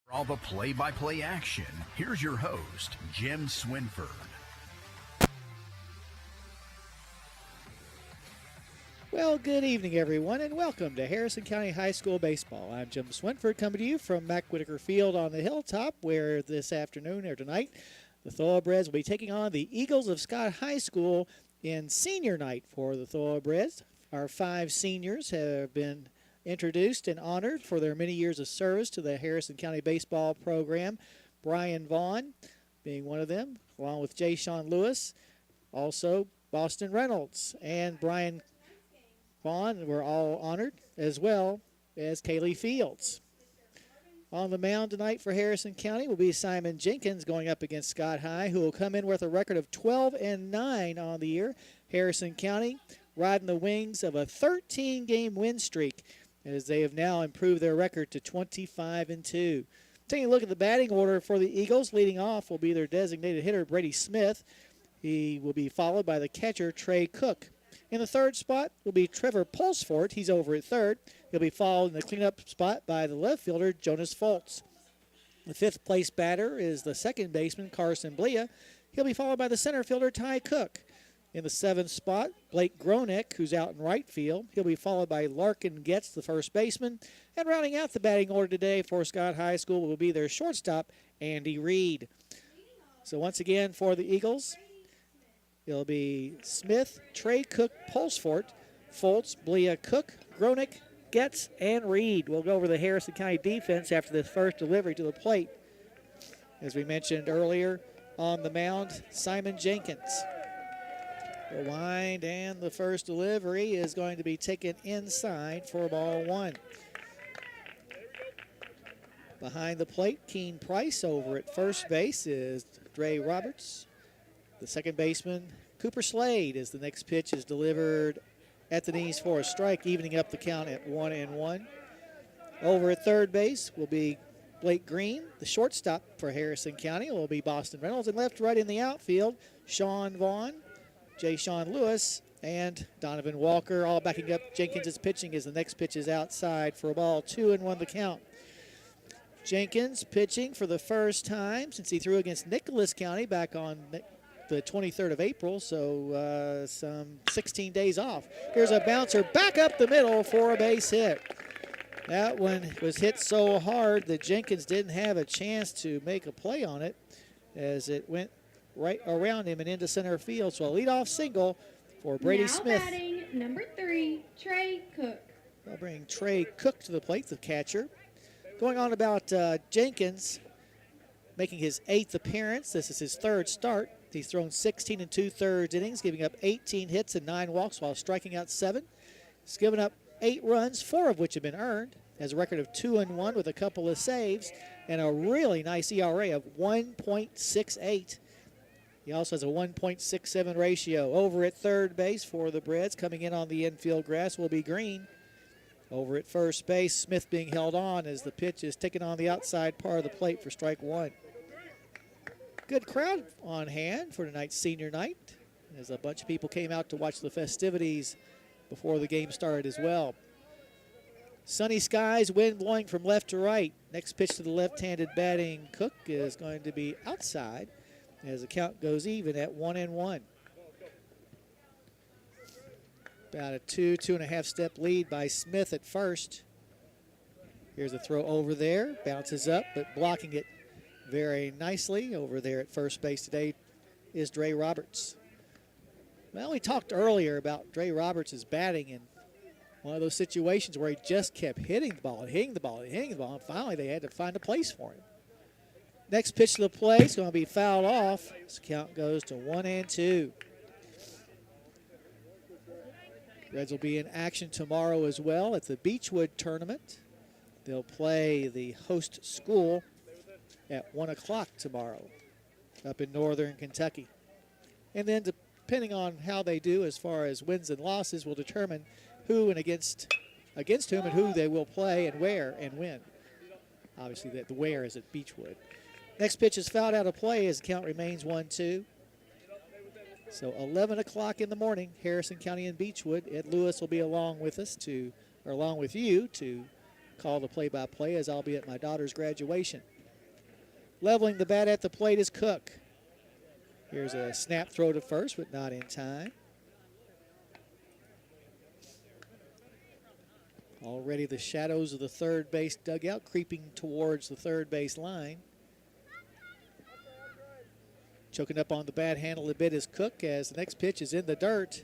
For all the play-by-play action, here's your host, Jim Swinford. Well, good evening, everyone, and welcome to Harrison County High School Baseball. I'm Jim Swinford, coming to you from Mack Whitaker Field on the Hilltop, where this afternoon or tonight, the Thoroughbreds will be taking on the Eagles of Scott High School in senior night for the Thoroughbreds. Our 5 seniors have been introduced and honored for their many years of service to the Harrison County baseball program. Brian Vaughn being one of them, along with Jay Sean Lewis, also Boston Reynolds and Brian Vaughn were all honored, as well as Kaylee Fields. On the mound tonight for Harrison County will be Simon Jenkins going up against Scott High, who will come in with a record of 12-9 on the year. Harrison County riding the wings of a 13-game win streak, as they have now improved their record to 25-2. Taking a look at the batting order for the Eagles, leading off will be their designated hitter, Brady Smith. He will be followed by the catcher, Trey Cook. In the third spot will be Trevor Pulsfort. He's over at third. He'll be followed in the cleanup spot by the left fielder, Jonas Foltz. The fifth place batter is the second baseman, Carson Blia. He'll be followed by the center fielder, Ty Cook. In the seventh spot, Blake Gronick, who's out in right field. He'll be followed by Larkin Getz, the first baseman. And rounding out the batting order today for Scott High School will be their shortstop, Andy Reed. So once again for the Eagles, it'll be Smith, Trey Cook, Pulsfort, Foltz, Blia, Cook, Gronick, Getz, and Reed. We'll go over the Harrison County defense after this first delivery to the plate. As we mentioned earlier, on the mound, Simon Jenkins. The wind and the first delivery is going to be taken inside for ball 1. Behind the plate, Keen Price. Over at first base is Dre Roberts. The second baseman, Cooper Slade, as the next pitch is delivered at the knees for a strike, evening up the count at 1-1. Over at third base will be Blake Green. The shortstop for Harrison County will be Boston Reynolds. And left to right in the outfield, Sean Vaughn, Jay Sean Lewis, and Donovan Walker, all backing up Jenkins' pitching as the next pitch is outside for a ball. 2-1 the count. Jenkins pitching for the first time since he threw against Nicholas County back on the 23rd of April, so some 16 days off. Here's a bouncer back up the middle for a base hit. That one was hit so hard that Jenkins didn't have a chance to make a play on it as it went right around him and into center field. So a leadoff single for Brady Smith. Now batting number 3, Trey Cook. They'll bring Trey Cook to the plate, the catcher. Going on about Jenkins making his 8th appearance. This is his 3rd start. He's thrown 16 2/3 innings, giving up 18 hits and 9 walks while striking out 7. He's given up 8 runs, 4 of which have been earned. Has a record of 2-1 with a couple of saves and a really nice ERA of 1.68. He also has a 1.67 ratio. Over at third base for the Breds, coming in on the infield grass will be Green. Over at first base, Smith being held on as the pitch is taken on the outside part of the plate for strike 1. Good crowd on hand for tonight's senior night, as a bunch of people came out to watch the festivities before the game started as well. Sunny skies, wind blowing from left to right. Next pitch to the left-handed batting Cook is going to be outside as the count goes even at 1-1. About a 2.5 step lead by Smith at first. Here's a throw over there, bounces up, but blocking it very nicely over there at first base today is Dre Roberts. Well, we talked earlier about Dre Roberts' batting in one of those situations where he just kept hitting the ball and hitting the ball and hitting the ball, and finally they had to find a place for him. Next pitch to the plate is going to be fouled off. This count goes to 1-2. Reds will be in action tomorrow as well at the Beechwood tournament. They'll play the host school at 1 o'clock tomorrow up in northern Kentucky. And then depending on how they do as far as wins and losses will determine who and against whom and who they will play and where and when. Obviously the where is at Beechwood. Next pitch is fouled out of play as the count remains 1-2. So 11 o'clock in the morning, Harrison County and Beechwood. Ed Lewis will be along with us along with you to call the play-by-play, as I'll be at my daughter's graduation. Leveling the bat at the plate is Cook. Here's a snap throw to first, but not in time. Already the shadows of the third base dugout creeping towards the third base line. Choking up on the bat handle a bit is Cook as the next pitch is in the dirt,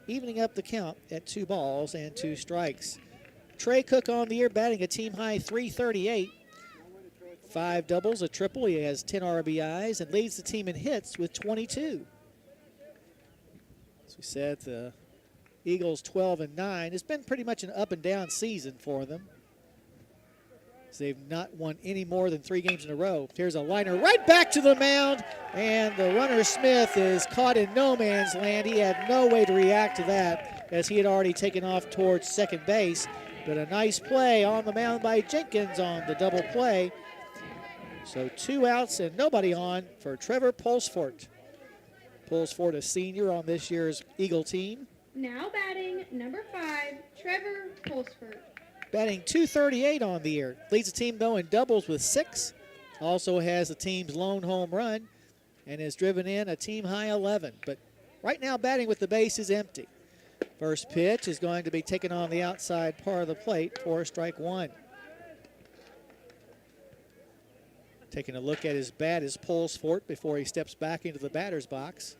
evening up the count at 2 balls and 2 strikes. Trey Cook on the year batting a team high .338. 5 doubles, a triple. He has 10 RBIs and leads the team in hits with 22. As we said, the Eagles 12-9. It's been pretty much an up and down season for them. They've not won any more than 3 games in a row. Here's a liner right back to the mound, and the runner Smith is caught in no man's land. He had no way to react to that as he had already taken off towards second base. But a nice play on the mound by Jenkins on the double play. So 2 outs and nobody on for Trevor Pulsford. Pulsford, a senior on this year's Eagle team. Now batting number 5, Trevor Pulsford. Batting .238 on the year. Leads the team, though, in doubles with 6. Also has the team's lone home run and has driven in a team-high 11. But right now, batting with the bases empty. First pitch is going to be taken on the outside part of the plate for strike 1. Taking a look at his bat is Pulsford before he steps back into the batter's box.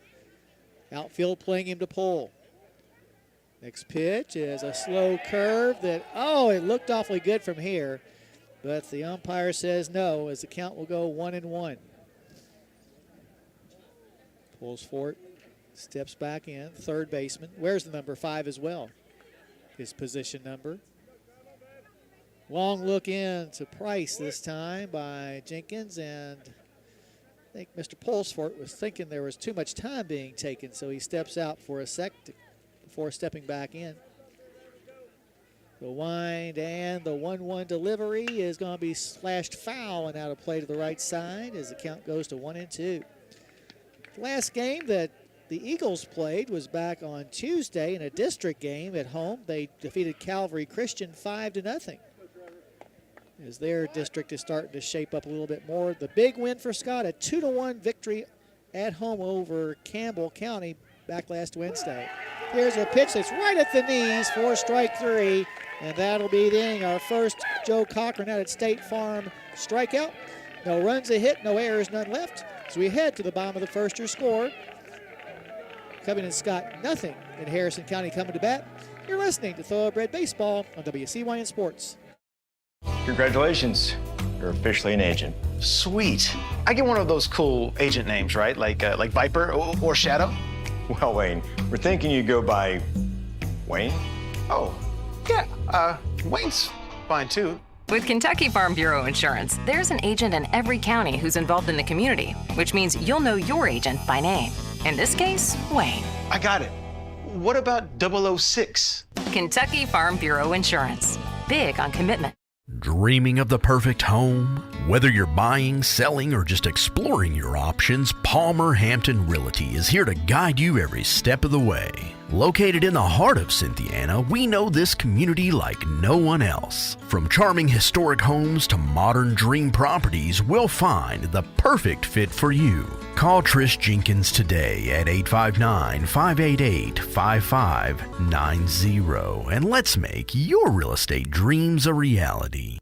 Outfield playing him to pull. Next pitch is a slow curve that, it looked awfully good from here. But the umpire says no, as the count will go 1-1. Pulsford steps back in, third baseman. Wears the number 5 as well, his position number. Long look in to Price this time by Jenkins, and I think Mr. Pulsford was thinking there was too much time being taken, so he steps out for a sec before stepping back in. The wind and the 1-1 delivery is going to be slashed foul and out of play to the right side as the count goes to 1-2. The last game that the Eagles played was back on Tuesday in a district game at home. They defeated Calvary Christian 5-0. As their district is starting to shape up a little bit more. The big win for Scott, a 2-1 victory at home over Campbell County back last Wednesday. Here's a pitch that's right at the knees for strike 3, and that'll be the inning. Our first Joe Cochran out at State Farm strikeout. No runs, a hit, no errors, none left. So we head to the bottom of the first. Your score, Covington Scott nothing, and Harrison County coming to bat. You're listening to Thoroughbred Baseball on WCYN Sports. Congratulations, you're officially an agent. Sweet. I get one of those cool agent names, right? Like Viper or Shadow? Well, Wayne, we're thinking you go by Wayne? Oh, yeah, Wayne's fine too. With Kentucky Farm Bureau Insurance, there's an agent in every county who's involved in the community, which means you'll know your agent by name. In this case, Wayne. I got it. What about 006? Kentucky Farm Bureau Insurance. Big on commitment. Dreaming of the perfect home? Whether you're buying, selling, or just exploring your options, Palmer Hampton Realty is here to guide you every step of the way. Located in the heart of Cynthiana, we know this community like no one else. From charming historic homes to modern dream properties, we'll find the perfect fit for you. Call Trish Jenkins today at 859-588-5590 and let's make your real estate dreams a reality.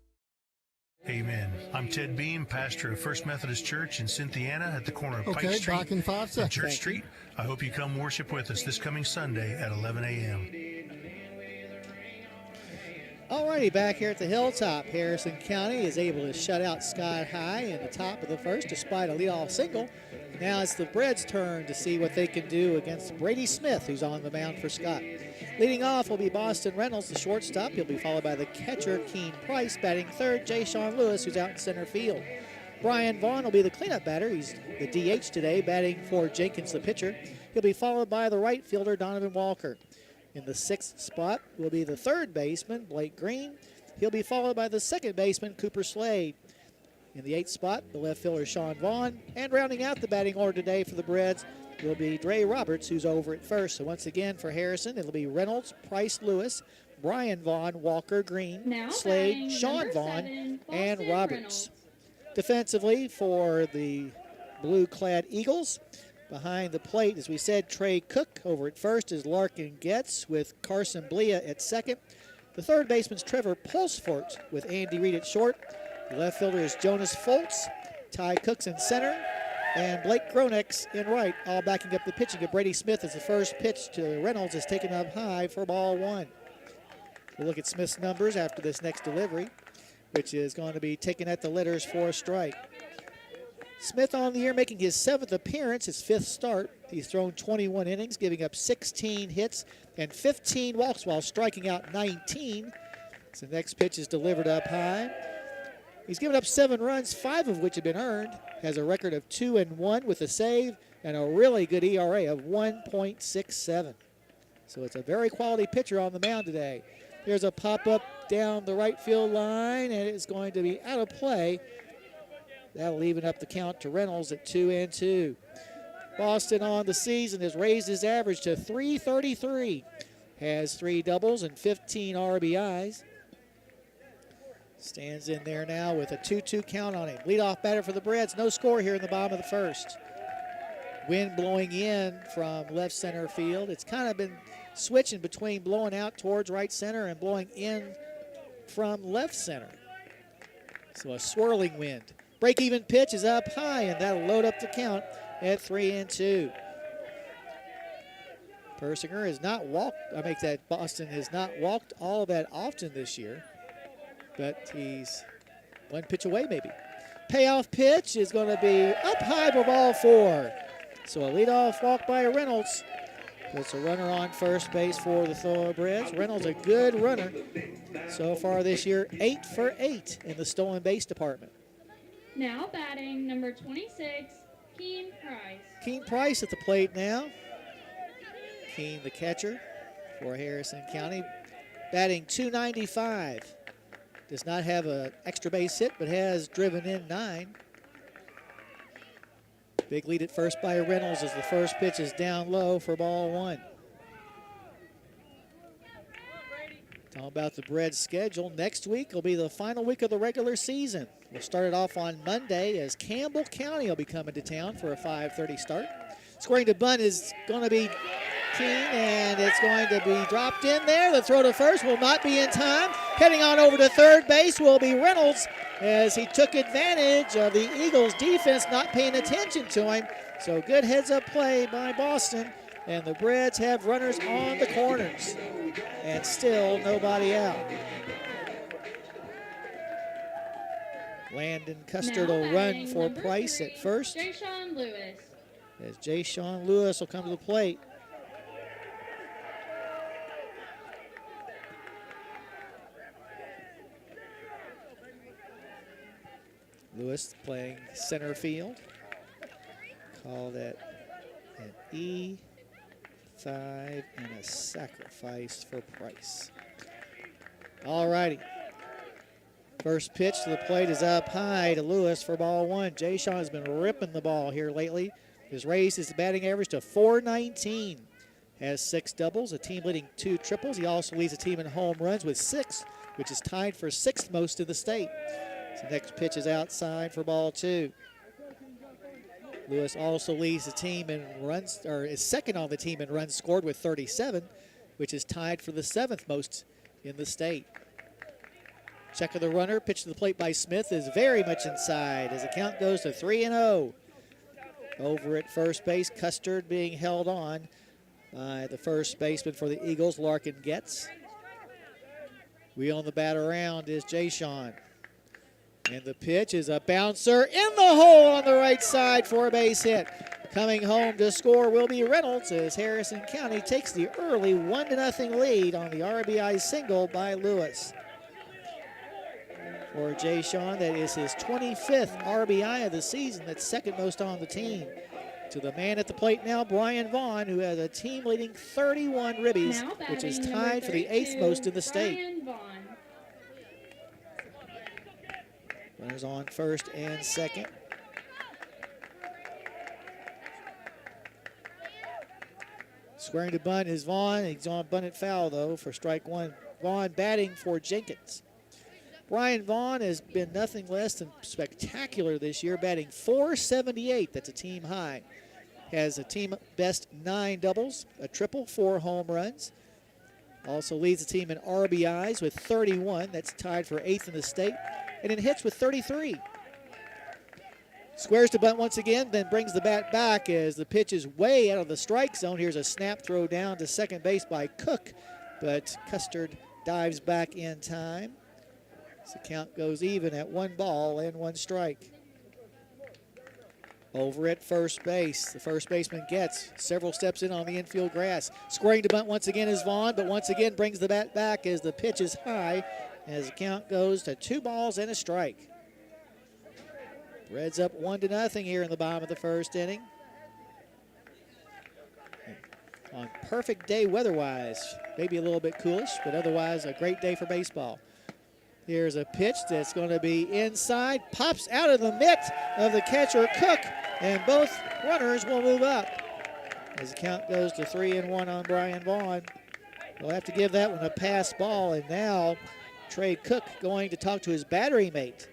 Amen. I'm Ted Beam, pastor of First Methodist Church in Cynthiana at the corner of Pike Street back in 5 seconds. and Church Street. I hope you come worship with us this coming Sunday at 11 a.m. Alrighty, back here at the Hilltop, Harrison County is able to shut out Scott High in the top of the first despite a leadoff single. Now it's the Breads' turn to see what they can do against Brady Smith, who's on the mound for Scott. Leading off will be Boston Reynolds, the shortstop. He'll be followed by the catcher, Keene Price, batting third, Jay Sean Lewis, who's out in center field. Brian Vaughn will be the cleanup batter. He's the DH today, batting for Jenkins, the pitcher. He'll be followed by the right fielder, Donovan Walker. In the 6th spot will be the third baseman, Blake Green. He'll be followed by the second baseman, Cooper Slade. In the 8th spot, the left fielder, Sean Vaughn. And rounding out the batting order today for the Breads will be Dre Roberts, who's over at first. So once again for Harrison, it'll be Reynolds, Price, Lewis, Brian Vaughn, Walker, Green, Now Slade, batting Sean number Vaughn, 7, and Boston Roberts. Reynolds. Defensively for the blue-clad Eagles, behind the plate, as we said, Trey Cook. Over at first is Larkin Getz with Carson Blia at second. The third baseman's Trevor Pulsfort with Andy Reid at short. The left fielder is Jonas Foltz. Ty Cooks in center. And Blake Gronex in right, all backing up the pitching of Brady Smith as the first pitch to Reynolds is taken up high for ball one. We'll look at Smith's numbers after this next delivery, which is going to be taken at the letters for a strike. Smith on the year making his 7th appearance, his 5th start. He's thrown 21 innings, giving up 16 hits and 15 walks while striking out 19. So the next pitch is delivered up high. He's given up 7 runs, 5 of which have been earned. Has a record of 2-1 with a save and a really good ERA of 1.67. So it's a very quality pitcher on the mound today. Here's a pop-up down the right field line, and it's going to be out of play. That'll even up the count to Reynolds at 2-2. Boston on the season has raised his average to .333. Has 3 doubles and 15 RBIs. Stands in there now with a 2-2 count on him. Leadoff batter for the Braves. No score here in the bottom of the first. Wind blowing in from left center field. It's kind of been switching between blowing out towards right center and blowing in from left center. So a swirling wind. Break-even pitch is up high, and that'll load up the count at 3-2. Persinger has not walked. Boston has not walked all that often this year, but he's 1 pitch away maybe. Payoff pitch is going to be up high for ball 4. So a leadoff walk by Reynolds. Puts a runner on first base for the Thoroughbreds. Reynolds a good runner so far this year, 8 for 8 in the stolen base department. Now batting number 26, Keen Price. Keen Price at the plate now. Keen, the catcher for Harrison County, batting .295. Does not have an extra base hit, but has driven in 9. Big lead at first by Reynolds as the first pitch is down low for ball 1. Talking about the Braves' schedule, next week will be the final week of the regular season. We'll start it off on Monday as Campbell County will be coming to town for a 5:30 start. Scoring to bunt is going to be Keen, and it's going to be dropped in there. The throw to first will not be in time. Heading on over to third base will be Reynolds as he took advantage of the Eagles' defense not paying attention to him. So good heads-up play by Boston, and the Braves have runners on the corners, and still nobody out. Landon Custer will run for Price at first. Jayshawn Lewis. As Jayshawn Lewis will come to the plate. Lewis playing center field. Call that an E5 and a sacrifice for Price. All righty. First pitch to the plate is up high to Lewis for ball 1. Jayshawn has been ripping the ball here lately. Has raised his batting average to .419. Has 6 doubles, a team leading 2 triples. He also leads the team in home runs with 6, which is tied for 6th most in the state. So next pitch is outside for ball 2. Lewis also leads the team in runs, or is second on the team in runs scored with 37, which is tied for the 7th most in the state. Check of the runner, pitch to the plate by Smith is very much inside as the count goes to 3-0. Over at first base, Custard being held on by the first baseman for the Eagles, Larkin Getz. Wheel on the bat around is Jayshawn. And the pitch is a bouncer in the hole on the right side for a base hit. Coming home to score will be Reynolds as Harrison County takes the early 1-0 lead on the RBI single by Lewis. For Jayshawn, that is his 25th RBI of the season. That's second most on the team. To the man at the plate now, Brian Vaughn, who has a team-leading 31 ribbies, which is tied for the 8th most in the state. Brian Vaughn. Runners on first and second. Squaring to bunt is Vaughn. He's on bunted foul, though, for strike 1. Vaughn batting for Jenkins. Brian Vaughn has been nothing less than spectacular this year, batting .478. That's a team high. Has a team best 9 doubles, a triple, 4 home runs. Also leads the team in RBIs with 31. That's tied for 8th in the state. And in hits with 33. Squares to bunt once again, then brings the bat back as the pitch is way out of the strike zone. Here's a snap throw down to second base by Cook, but Custard dives back in time. So the count goes even at 1 ball and 1 strike. Over at first base, the first baseman gets several steps in on the infield grass. Squaring to bunt once again is Vaughn, but once again brings the bat back as the pitch is high, as the count goes to 2 balls and a strike. Reds up 1-0 here in the bottom of the first inning. On perfect day weather-wise, maybe a little bit coolish, but otherwise a great day for baseball. Here's a pitch that's going to be inside, pops out of the mitt of the catcher Cook, and both runners will move up. As the count goes to 3-1 on Brian Vaughn. We'll have to give that one a pass ball, and now Trey Cook going to talk to his battery mate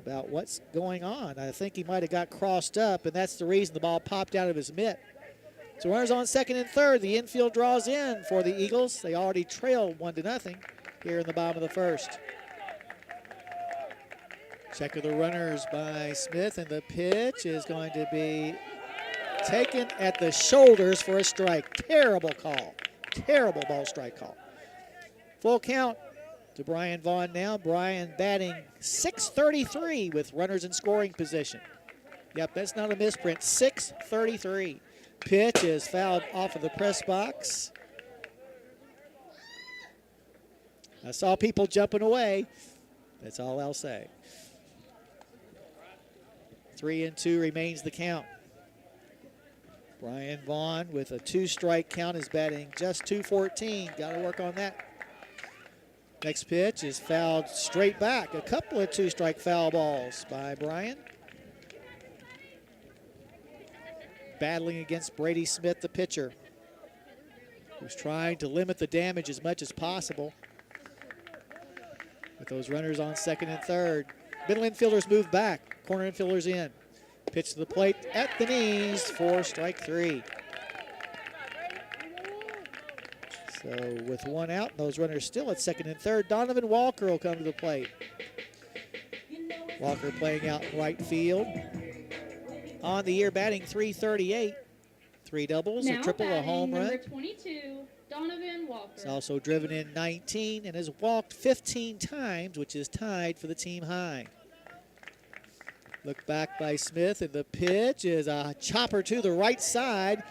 about what's going on. I think he might have got crossed up, and that's the reason the ball popped out of his mitt. So runners on second and third. The infield draws in for the Eagles. They already trail 1-0 here in the bottom of the first. Check of the runners by Smith, and the pitch is going to be taken at the shoulders for a strike. Terrible call. Terrible ball strike call. Full count to Brian Vaughn now. Brian batting .633 with runners in scoring position. Yep, that's not a misprint. .633. Pitch is fouled off of the press box. I saw people jumping away. That's all I'll say. 3-2 remains the count. Brian Vaughn with a 2-strike count is batting just .214. Got to work on that. Next pitch is fouled straight back. A couple of 2-strike foul balls by Brian. Battling against Brady Smith, the pitcher, who's trying to limit the damage as much as possible. With those runners on second and third. Middle infielders move back. Corner infielders in. Pitch to the plate at the knees for strike 3. So with 1 out, and those runners still at second and third, Donovan Walker will come to the plate. Walker playing out in right field. On the year batting .338. 3 doubles, a triple, a home run. Number 22, Donovan Walker. He's also driven in 19 and has walked 15 times, which is tied for the team high. Look back by Smith, and the pitch is a chopper to the right side.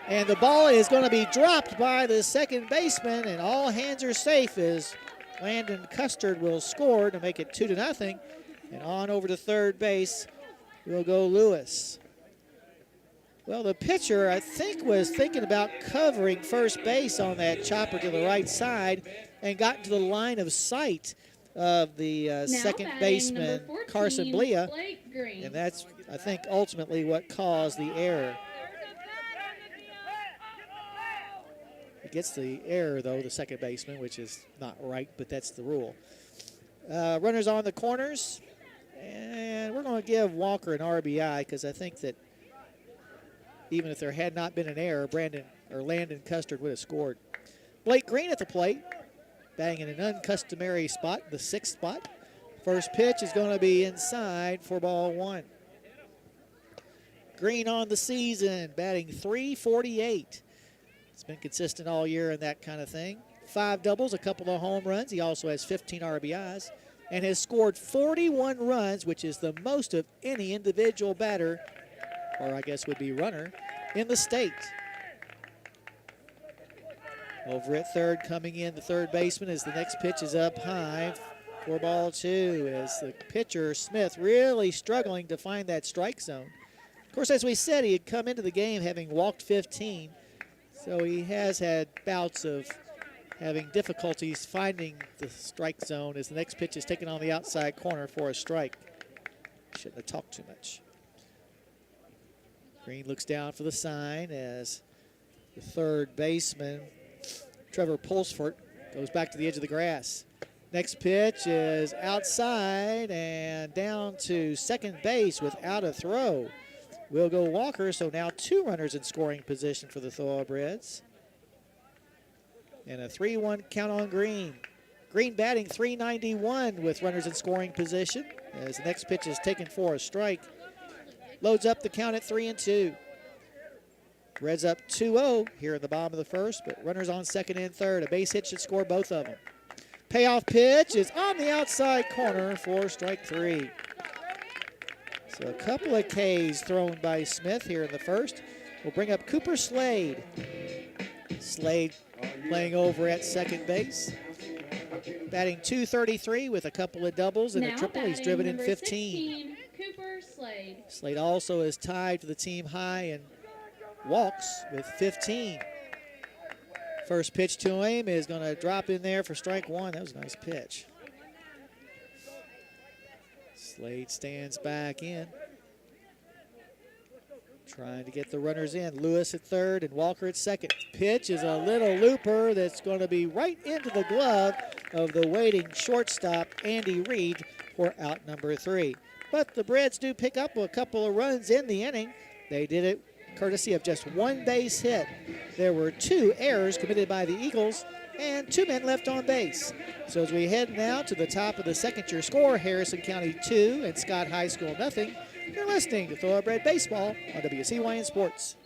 And the ball is going to be dropped by the second baseman, and all hands are safe as Landon Custard will score to make it 2-0. And on over to third base will go Lewis. Well, the pitcher, I think, was thinking about covering first base on that chopper to the right side and got into the line of sight of the second baseman, 14, Carson Blia. And that's, I think, ultimately what caused the error. He gets the error, though, the second baseman, which is not right, but that's the rule. Runners on the corners. And we're going to give Walker an RBI because I think that even if there had not been an error, Landon Custard would have scored. Blake Green at the plate, batting in an uncustomary spot, the 6th spot. First pitch is going to be inside for ball 1. Green on the season, batting .348. It's been consistent all year in that kind of thing. 5 doubles, a couple of home runs. He also has 15 RBIs and has scored 41 runs, which is the most of any individual batter, or I guess would be runner, in the state. Over at third, coming in the third baseman as the next pitch is up high for ball 2, as the pitcher, Smith, really struggling to find that strike zone. Of course, as we said, he had come into the game having walked 15, so he has had bouts of having difficulties finding the strike zone as the next pitch is taken on the outside corner for a strike. Shouldn't have talked too much. Green looks down for the sign as the third baseman, Trevor Pulsford, goes back to the edge of the grass. Next pitch is outside and down to second base without a throw. Will go Walker, so now 2 runners in scoring position for the Thoroughbreds. And a 3-1 count on Green. Green batting .391 with runners in scoring position as the next pitch is taken for a strike. Loads up the count at 3-2. Reds up 2-0 here in the bottom of the first, but runners on second and third. A base hit should score both of them. Payoff pitch is on the outside corner for strike 3. So a couple of Ks thrown by Smith here in the first. We'll bring up Cooper Slade. Slade playing over at second base. Batting .233 with a couple of doubles and a triple. He's driven in 15. 16, Cooper Slade. Slade also is tied to the team high in walks with 15. First pitch to him is going to drop in there for strike 1. That was a nice pitch. Slade stands back in, trying to get the runners in. Lewis at third and Walker at second. Pitch is a little looper that's going to be right into the glove of the waiting shortstop, Andy Reed, for out number 3. But the Breds do pick up a couple of runs in the inning. They did it courtesy of just 1 base hit. There were 2 errors committed by the Eagles and 2 men left on base. So as we head now to the top of the second, your score, Harrison County 2 and Scott High School nothing. You're listening to Thoroughbred Baseball on WCYN Sports.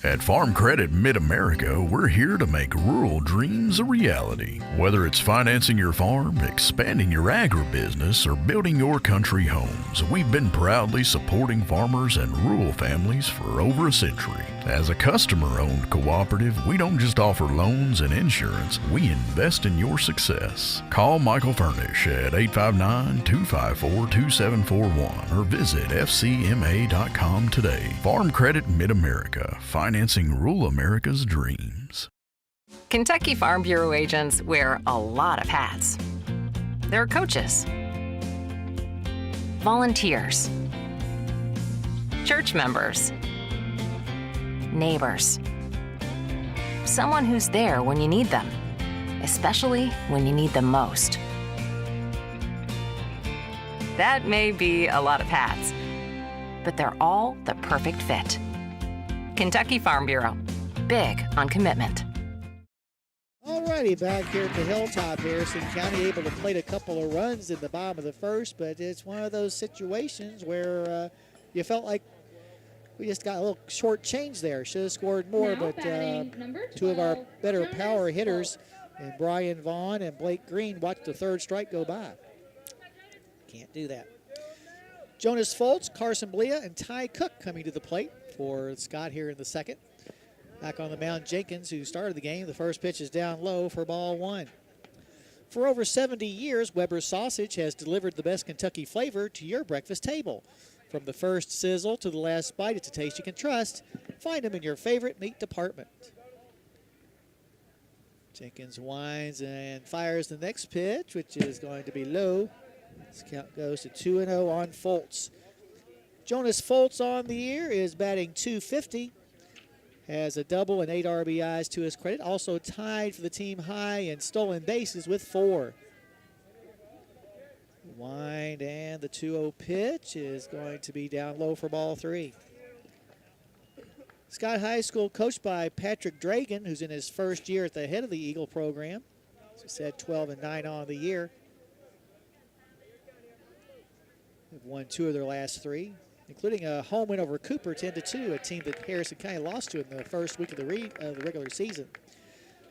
At Farm Credit Mid-America, we're here to make rural dreams a reality. Whether it's financing your farm, expanding your agribusiness, or building your country homes, we've been proudly supporting farmers and rural families for over a century. As a customer-owned cooperative, we don't just offer loans and insurance, we invest in your success. Call Michael Furnish at 859-254-2741 or visit fcma.com today. Farm Credit Mid-America, financing rural America's dreams. Kentucky Farm Bureau agents wear a lot of hats. They're coaches, volunteers, church members, neighbors, someone who's there when you need them, especially when you need them most. That may be a lot of hats, but they're all the perfect fit. Kentucky Farm Bureau, big on commitment. Alrighty, back here at the Hilltop, Harrison County able to plate a couple of runs in the bottom of the first, but it's one of those situations where you felt like we just got a little short change there. Should have scored more, Now but batting number 2 of our 12, better Jonas power hitters, Fultz. and Brian Vaughn and Blake Green, watched the third strike go by. Can't do that. Jonas Fultz, Carson Blia, and Ty Cook coming to the plate for Scott here in the second. Back on the mound, Jenkins, who started the game. The first pitch is down low for ball 1. For over 70 years, Weber's Sausage has delivered the best Kentucky flavor to your breakfast table. From the first sizzle to the last bite, it's a taste you can trust. Find them in your favorite meat department. Jenkins winds and fires the next pitch, which is going to be low. This count goes to 2-0 on Fultz. Jonas Fultz on the year is batting .250. Has a double and 8 RBIs to his credit. Also tied for the team high in stolen bases with 4. Wind and the 2-0 pitch is going to be down low for ball 3. Scott High School coached by Patrick Dragan, who's in his first year at the head of the Eagle program. As I said, 12-9 on the year. They've won 2 of their last 3, including a home win over Cooper 10-2, a team that Harrison County lost to in the first week of the regular season.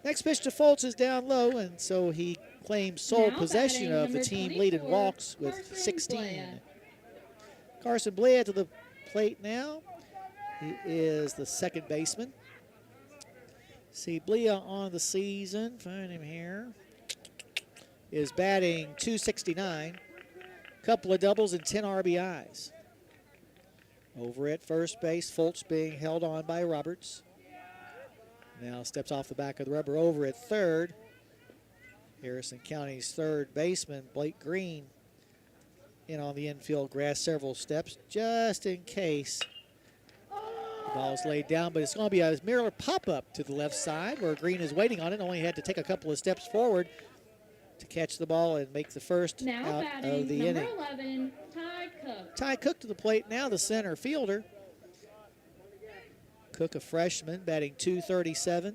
Next pitch to Fultz is down low, and so he claims sole Now possession batting of the number team lead in 24, walks with Carson 16. Blea. Carson Blea to the plate now. He is the second baseman. See Blea on the season, find him here, is batting .269. Couple of doubles and 10 RBIs. Over at first base, Fultz being held on by Roberts. Now steps off the back of the rubber over at third. Harrison County's third baseman, Blake Green, in on the infield grass several steps just in case the ball's laid down. But it's going to be a mirror pop-up to the left side where Green is waiting on it. Only had to take a couple of steps forward. to catch the ball and make the first Now out batting of the number inning. 11, Ty Cook. Ty Cook to the plate now, the center fielder. Cook, a freshman, batting .237.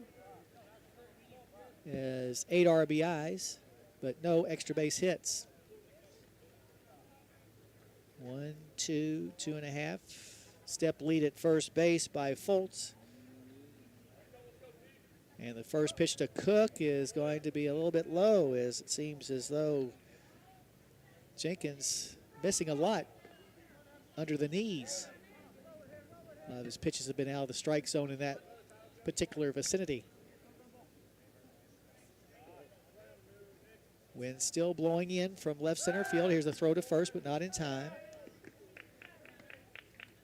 Has 8 RBIs, but no extra base hits. 1, 2, 2.5. Step lead at first base by Foltz. And the first pitch to Cook is going to be a little bit low, as it seems as though Jenkins missing a lot under the knees. His pitches have been out of the strike zone in that particular vicinity. Wind still blowing in from left center field. Here's the throw to first, but not in time.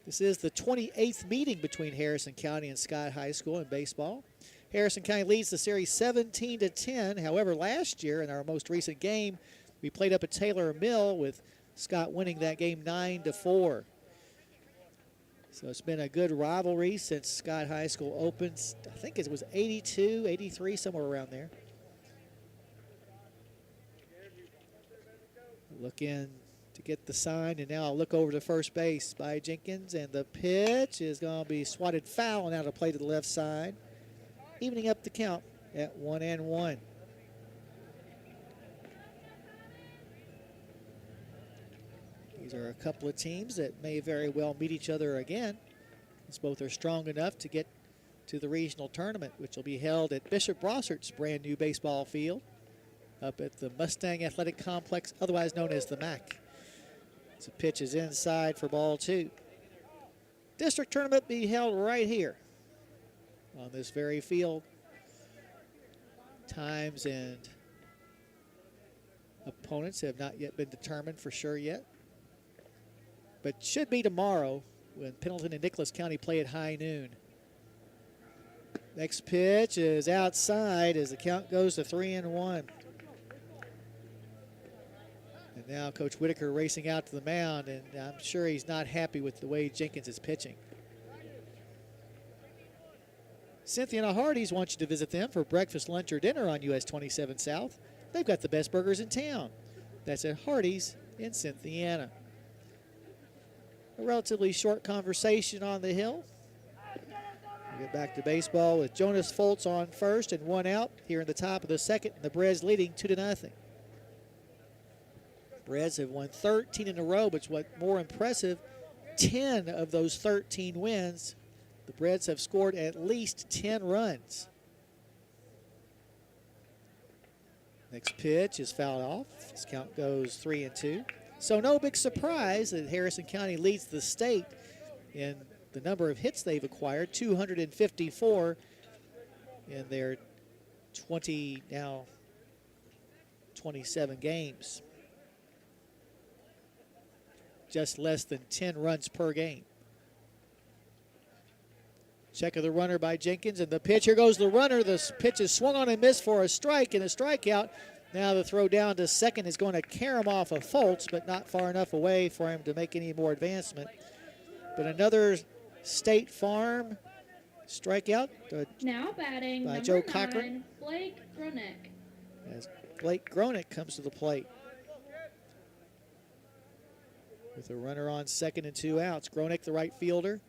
This is the 28th meeting between Harrison County and Scott High School in baseball. Harrison County leads the series 17-10. However, last year in our most recent game, we played up at Taylor Mill with Scott winning that game 9-4. So it's been a good rivalry since Scott High School opened. I think it was 82, 83, somewhere around there. Look in to get the sign, and now I'll look over to first base by Jenkins, and the pitch is going to be swatted foul and out of play to the left side, evening up the count at 1-1. These are a couple of teams that may very well meet each other again, as both are strong enough to get to the regional tournament, which will be held at Bishop Brossert's brand new baseball field up at the Mustang Athletic Complex, otherwise known as the MAC. So pitch is inside for ball 2. District tournament be held right here on this very field. Times and opponents have not yet been determined for sure yet, but should be tomorrow when Pendleton and Nicholas County play at high noon. Next pitch is outside as the count goes to 3-1. And now Coach Whitaker racing out to the mound, and I'm sure he's not happy with the way Jenkins is pitching. Cynthia Hardee's wants you to visit them for breakfast, lunch, or dinner on US 27 South. They've got the best burgers in town. That's at Hardee's in Cynthiana. A relatively short conversation on the hill. We'll get back to baseball with Jonas Foltz on first and 1 out here in the top of the second, and the Breds leading 2-0. Breds have won 13 in a row, but what's more impressive, 10 of those 13 wins, the Breds have scored at least 10 runs. Next pitch is fouled off. This count goes 3-2. So no big surprise that Harrison County leads the state in the number of hits they've acquired, 254 in their 27 games. Just less than 10 runs per game. Check of the runner by Jenkins, and the pitch. Here goes the runner. The pitch is swung on and missed for a strike and a strikeout. Now the throw down to second is going to carry him off of Foltz, but not far enough away for him to make any more advancement. But another State Farm strikeout Now batting by number Joe 9, Cochran. Blake Grunick. As Blake Gronick comes to the plate. With a runner on second and 2 outs. Gronick, the right fielder.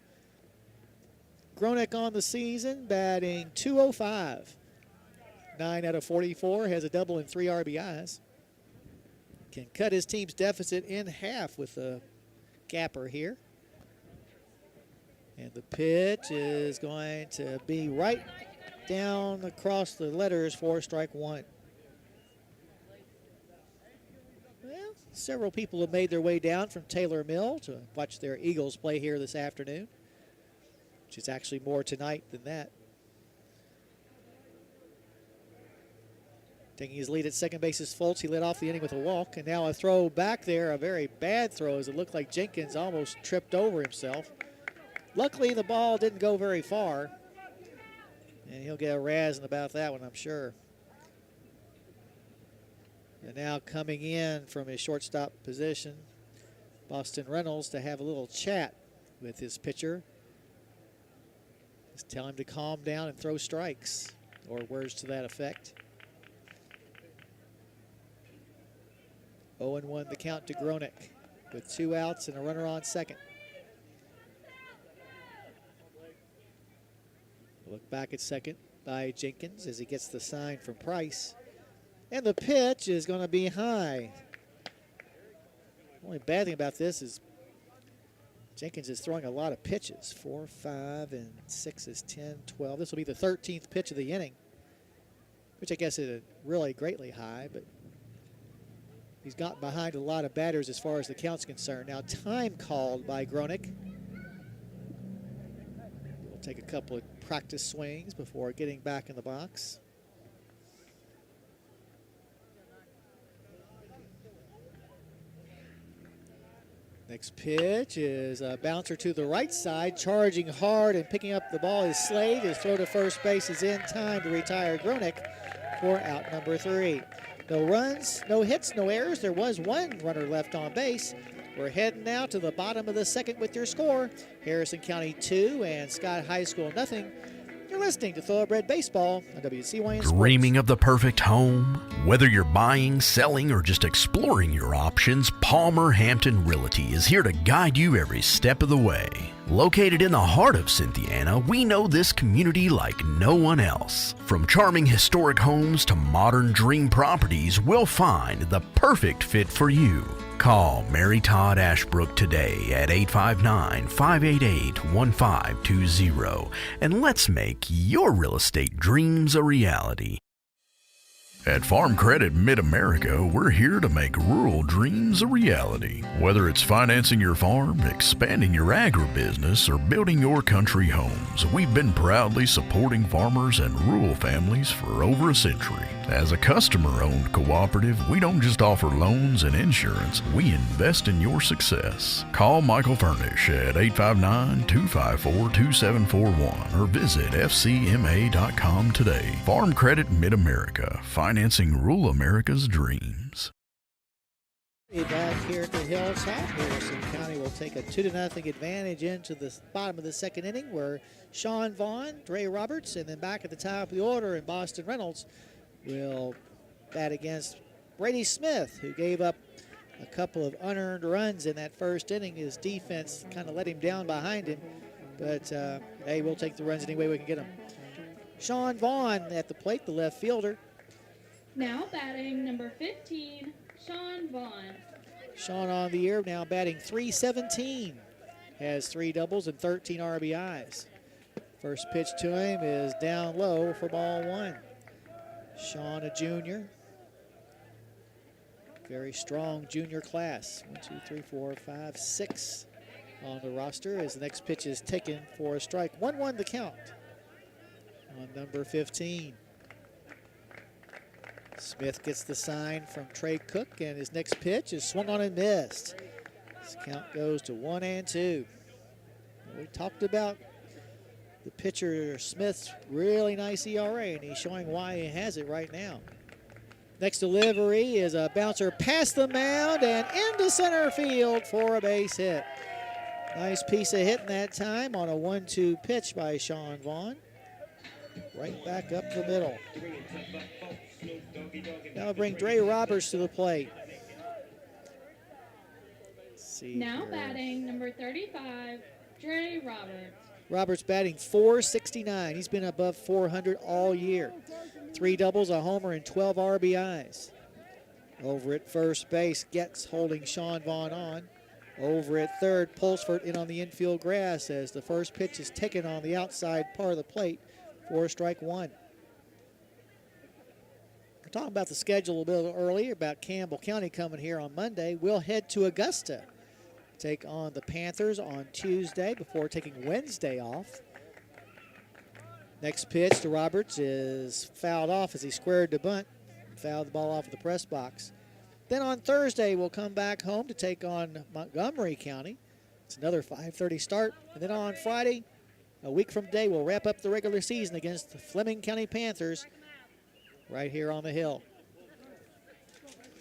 Gronick on the season, batting .205. 9 out of 44, has a double and 3 RBIs. Can cut his team's deficit in half with a gapper here. And the pitch is going to be right down across the letters for strike 1. Well, several people have made their way down from Taylor Mill to watch their Eagles play here this afternoon, which is actually more tonight than that. Taking his lead at second base is Foltz. He led off the inning with a walk, and now a throw back there, a very bad throw, as it looked like Jenkins almost tripped over himself. Luckily, the ball didn't go very far, and he'll get a razzing about that one, I'm sure. And now coming in from his shortstop position, Boston Reynolds, to have a little chat with his pitcher. Just tell him to calm down and throw strikes, or words to that effect. 0-1 the count to Gronick with 2 outs and a runner on second. Look back at second by Jenkins as he gets the sign from Price. And the pitch is going to be high. The only bad thing about this is Jenkins is throwing a lot of pitches. 4, 5, and 6 is 10, 12. This will be the 13th pitch of the inning, which I guess is really greatly high, but he's gotten behind a lot of batters as far as the count's concerned. Now time called by Gronick. We'll take a couple of practice swings before getting back in the box. Next pitch is a bouncer to the right side, charging hard and picking up the ball is Slade. His throw to first base is in time to retire Gronick for out number 3. No runs, no hits, no errors. There was 1 runner left on base. We're heading now to the bottom of the second with your score. Harrison County 2 and Scott High School nothing. You're listening to Thoroughbred Baseball on WCYN Sports. Dreaming of the perfect home? Whether you're buying, selling, or just exploring your options, Palmer Hampton Realty is here to guide you every step of the way. Located in the heart of Cynthiana, we know this community like no one else. From charming historic homes to modern dream properties, we'll find the perfect fit for you. Call Mary Todd Ashbrook today at 859-588-1520 and let's make your real estate dreams a reality. At Farm Credit Mid-America, we're here to make rural dreams a reality. Whether it's financing your farm, expanding your agribusiness, or building your country homes, we've been proudly supporting farmers and rural families for over a century. As a customer-owned cooperative, we don't just offer loans and insurance, we invest in your success. Call Michael Furnish at 859-254-2741 or visit fcma.com today. Farm Credit Mid-America, financing rural America's dreams. Back here at the Hilltop, Harrison County will take a 2-0 advantage into the bottom of the second inning where Sean Vaughn, Dre Roberts, and then back at the top of the order in Boston Reynolds will bat against Brady Smith, who gave up a couple of unearned runs in that first inning. His defense kind of let him down behind him, but hey, we'll take the runs any way we can get them. Sean Vaughn at the plate, the left fielder. Now batting number 15, Sean Vaughn. Sean on the year, now batting .317. Has 3 doubles and 13 RBIs. First pitch to him is down low for ball 1. Sean, a junior. Very strong junior class. 1, 2, 3, 4, 5, 6 on the roster as the next pitch is taken for a strike. 1-1 the count on number 15. Smith gets the sign from Trey Cook, and his next pitch is swung on and missed. This count goes to 1-2. We talked about the pitcher Smith's really nice ERA, and he's showing why he has it right now. Next delivery is a bouncer past the mound and into center field for a base hit. Nice piece of hitting that time on a 1-2 pitch by Sean Vaughn. Right back up the middle. Now we'll bring Dre Roberts to the plate. Now batting number 35, Dre Roberts. Roberts batting .469. He's been above .400 all year. 3 doubles, a homer, and 12 RBIs. Over at first base, Getz holding Sean Vaughn on. Over at third, Pulsford in on the infield grass as the first pitch is taken on the outside part of the plate for strike 1. We're talking about the schedule a little earlier about Campbell County coming here on Monday. We'll head to Augusta, take on the Panthers on Tuesday before taking Wednesday off. Next pitch to Roberts is fouled off as he squared the bunt, fouled the ball off of the press box. Then on Thursday, we'll come back home to take on Montgomery County. It's another 5:30 start. And then on Friday, a week from today, we'll wrap up the regular season against the Fleming County Panthers right here on the Hill.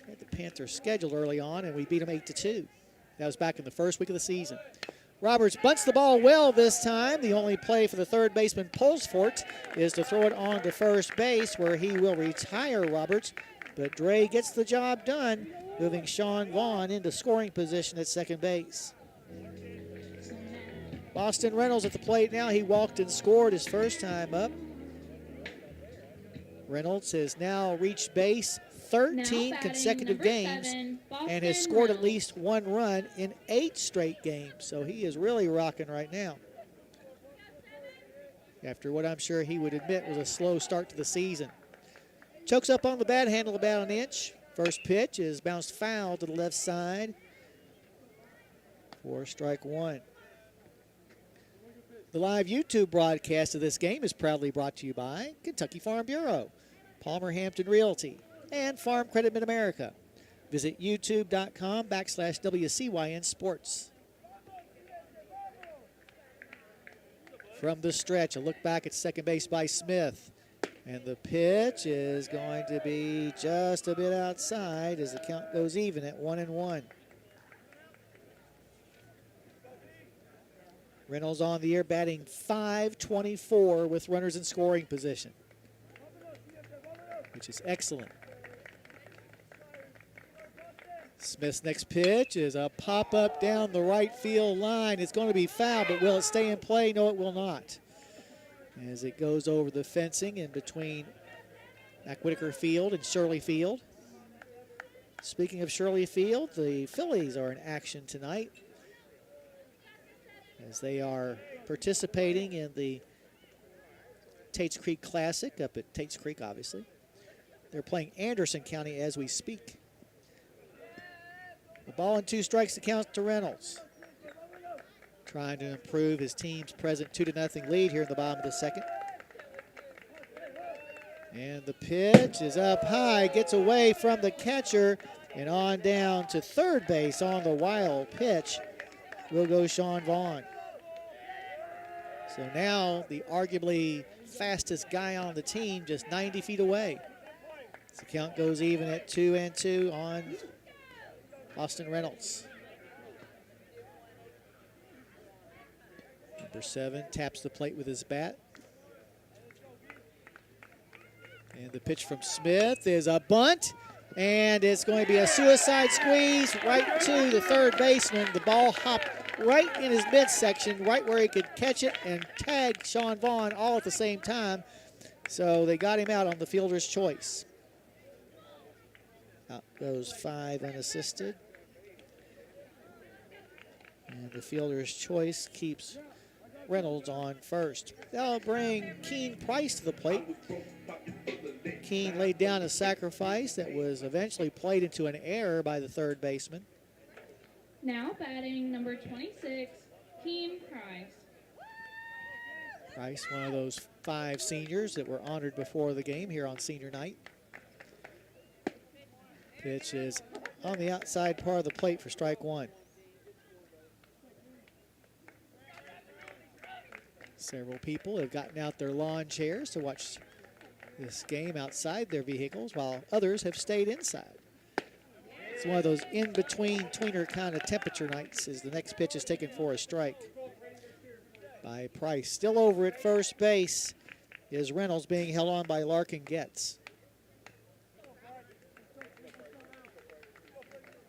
We had the Panthers scheduled early on, and we beat them 8-2. That was back in the first week of the season. Roberts bunts the ball well this time. The only play for the third baseman, Pulsfort, is to throw it on to first base where he will retire Roberts. But Dre gets the job done moving Sean Vaughn into scoring position at second base. Boston Reynolds at the plate now. He walked and scored his first time up. Reynolds has now reached base 13 consecutive games and has scored at least one run in 8 straight games. So he is really rocking right now, after what I'm sure he would admit was a slow start to the season. Chokes up on the bat handle about an inch. First pitch is bounced foul to the left side for strike one. The live YouTube broadcast of this game is proudly brought to you by Kentucky Farm Bureau, Palmer Hampton Realty, and Farm Credit Mid-America. Visit youtube.com/WCYN Sports. From the stretch, a look back at second base by Smith. And the pitch is going to be just a bit outside as the count goes even at 1-1. Reynolds on the year batting .524 with runners in scoring position, which is excellent. Smith's next pitch is a pop-up down the right field line. It's going to be foul, but will it stay in play? No, it will not, as it goes over the fencing in between MacWhitaker Field and Shirley Field. Speaking of Shirley Field, the Phillies are in action tonight as they are participating in the Tates Creek Classic up at Tates Creek, obviously. They're playing Anderson County as we speak. The ball and 2 strikes to count to Reynolds, trying to improve his team's present 2-0 lead here in the bottom of the second. And the pitch is up high, gets away from the catcher, and on down to third base on the wild pitch will go Sean Vaughn. So now the arguably fastest guy on the team just 90 feet away. The count goes even at 2-2 on Austin Reynolds. Number 7 taps the plate with his bat. And the pitch from Smith is a bunt, and it's going to be a suicide squeeze right to the third baseman. The ball hopped right in his midsection, right where he could catch it and tag Sean Vaughn all at the same time. So they got him out on the fielder's choice. Out goes 5 unassisted. And the fielder's choice keeps Reynolds on first. They'll bring Keene Price to the plate. Keene laid down a sacrifice that was eventually played into an error by the third baseman. Now batting number 26, Keene Price. Price, one of those 5 seniors that were honored before the game here on senior night. Pitch is on the outside part of the plate for strike one. Several people have gotten out their lawn chairs to watch this game outside their vehicles, while others have stayed inside. It's one of those in-between tweener kind of temperature nights as the next pitch is taken for a strike by Price. Still over at first base is Reynolds, being held on by Larkin Getz.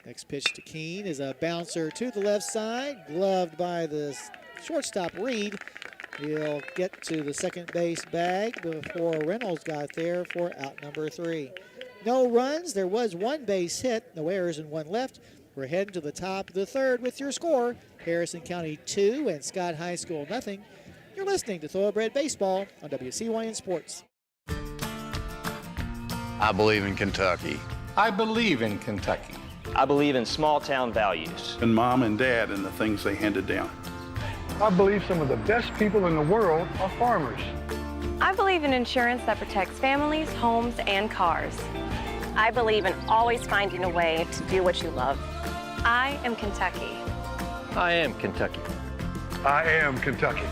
Next pitch to Keene is a bouncer to the left side, gloved by the shortstop Reed. He'll get to the second base bag before Reynolds got there for out number 3. No runs. There was 1 base hit, no errors and 1 left. We're heading to the top of the third with your score. Harrison County 2 and Scott High School nothing. You're listening to Thoroughbred Baseball on WCYN Sports. I believe in Kentucky. I believe in Kentucky. I believe in small town values. And mom and dad and the things they handed down. I believe some of the best people in the world are farmers. I believe in insurance that protects families, homes, and cars. I believe in always finding a way to do what you love. I am Kentucky. I am Kentucky. I am Kentucky.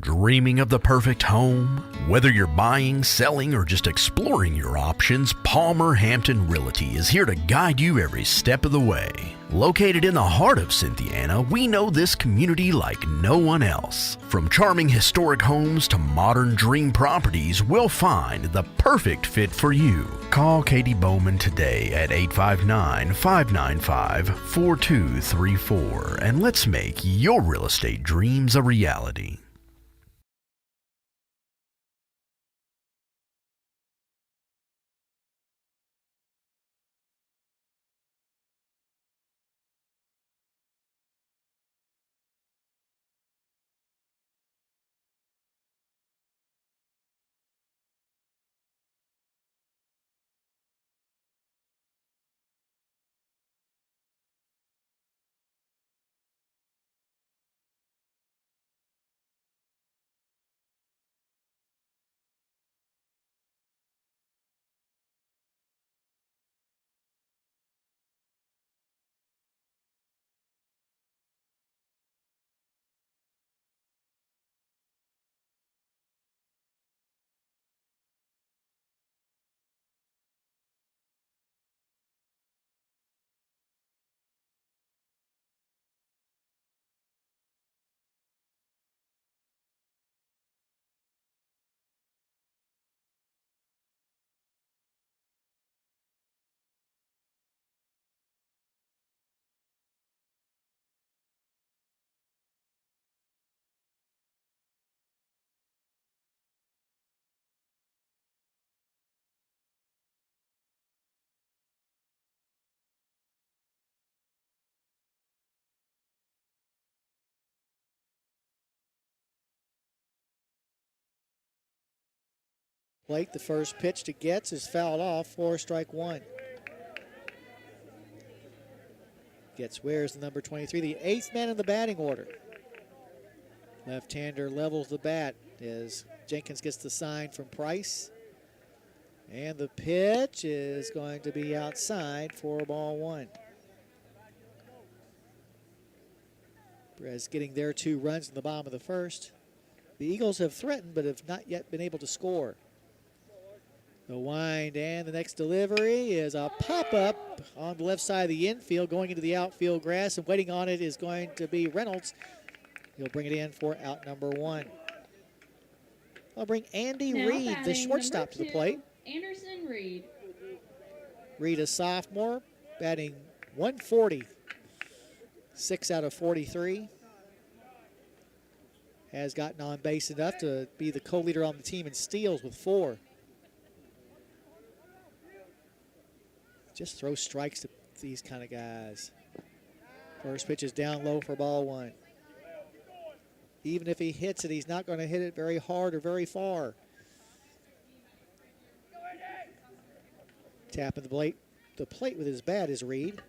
Dreaming of the perfect home? Whether you're buying, selling, or just exploring your options, Palmer Hampton Realty is here to guide you every step of the way. Located in the heart of Cynthiana, we know this community like no one else. From charming historic homes to modern dream properties, we'll find the perfect fit for you. Call Katie Bowman today at 859-595-4234 and let's make your real estate dreams a reality. Plate, the first pitch to Getz is fouled off for strike one. Getz wears the number 23, the eighth man in the batting order. Left-hander levels the bat as Jenkins gets the sign from Price. And the pitch is going to be outside for ball one. Perez getting their 2 runs in the bottom of the first. The Eagles have threatened but have not yet been able to score. The wind and the next delivery is a pop-up on the left side of the infield going into the outfield grass, and waiting on it is going to be Reynolds. He'll bring it in for out number 1. I'll bring Andy Reed, the shortstop, to the plate. Anderson Reed. Reed, a sophomore, batting 140. 6 out of 43. Has gotten on base enough to be the co-leader on the team in steals with 4. Just throw strikes to these kind of guys. First pitch is down low for ball 1. Even if he hits it, he's not going to hit it very hard or very far. Tapping the plate with his bat is Reed.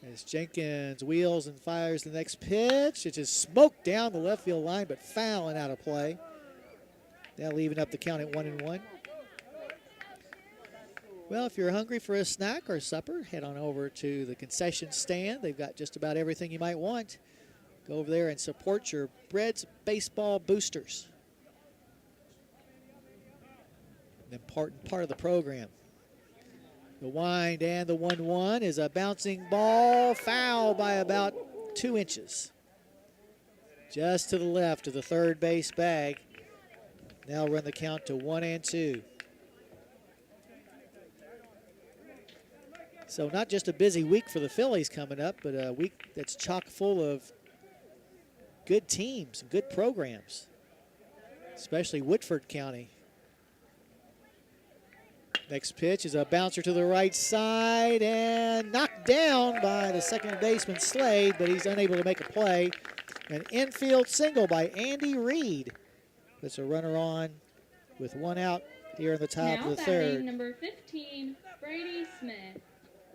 As Jenkins wheels and fires the next pitch, it just smoked down the left field line, but foul and out of play. Now leaving up the count at 1-1. Well, if you're hungry for a snack or supper, head on over to the concession stand. They've got just about everything you might want. Go over there and support your Breads Baseball Boosters. An important part of the program. The wind and the 1-1 is a bouncing ball, foul by about 2 inches. Just to the left of the third base bag. Now run the count to 1-2. So not just a busy week for the Phillies coming up, but a week that's chock full of good teams and good programs, especially Woodford County. Next pitch is a bouncer to the right side and knocked down by the second baseman Slade, but he's unable to make a play. An infield single by Andy Reed. Puts a runner on with 1 out here in the top of the third. Number 15, Brady Smith.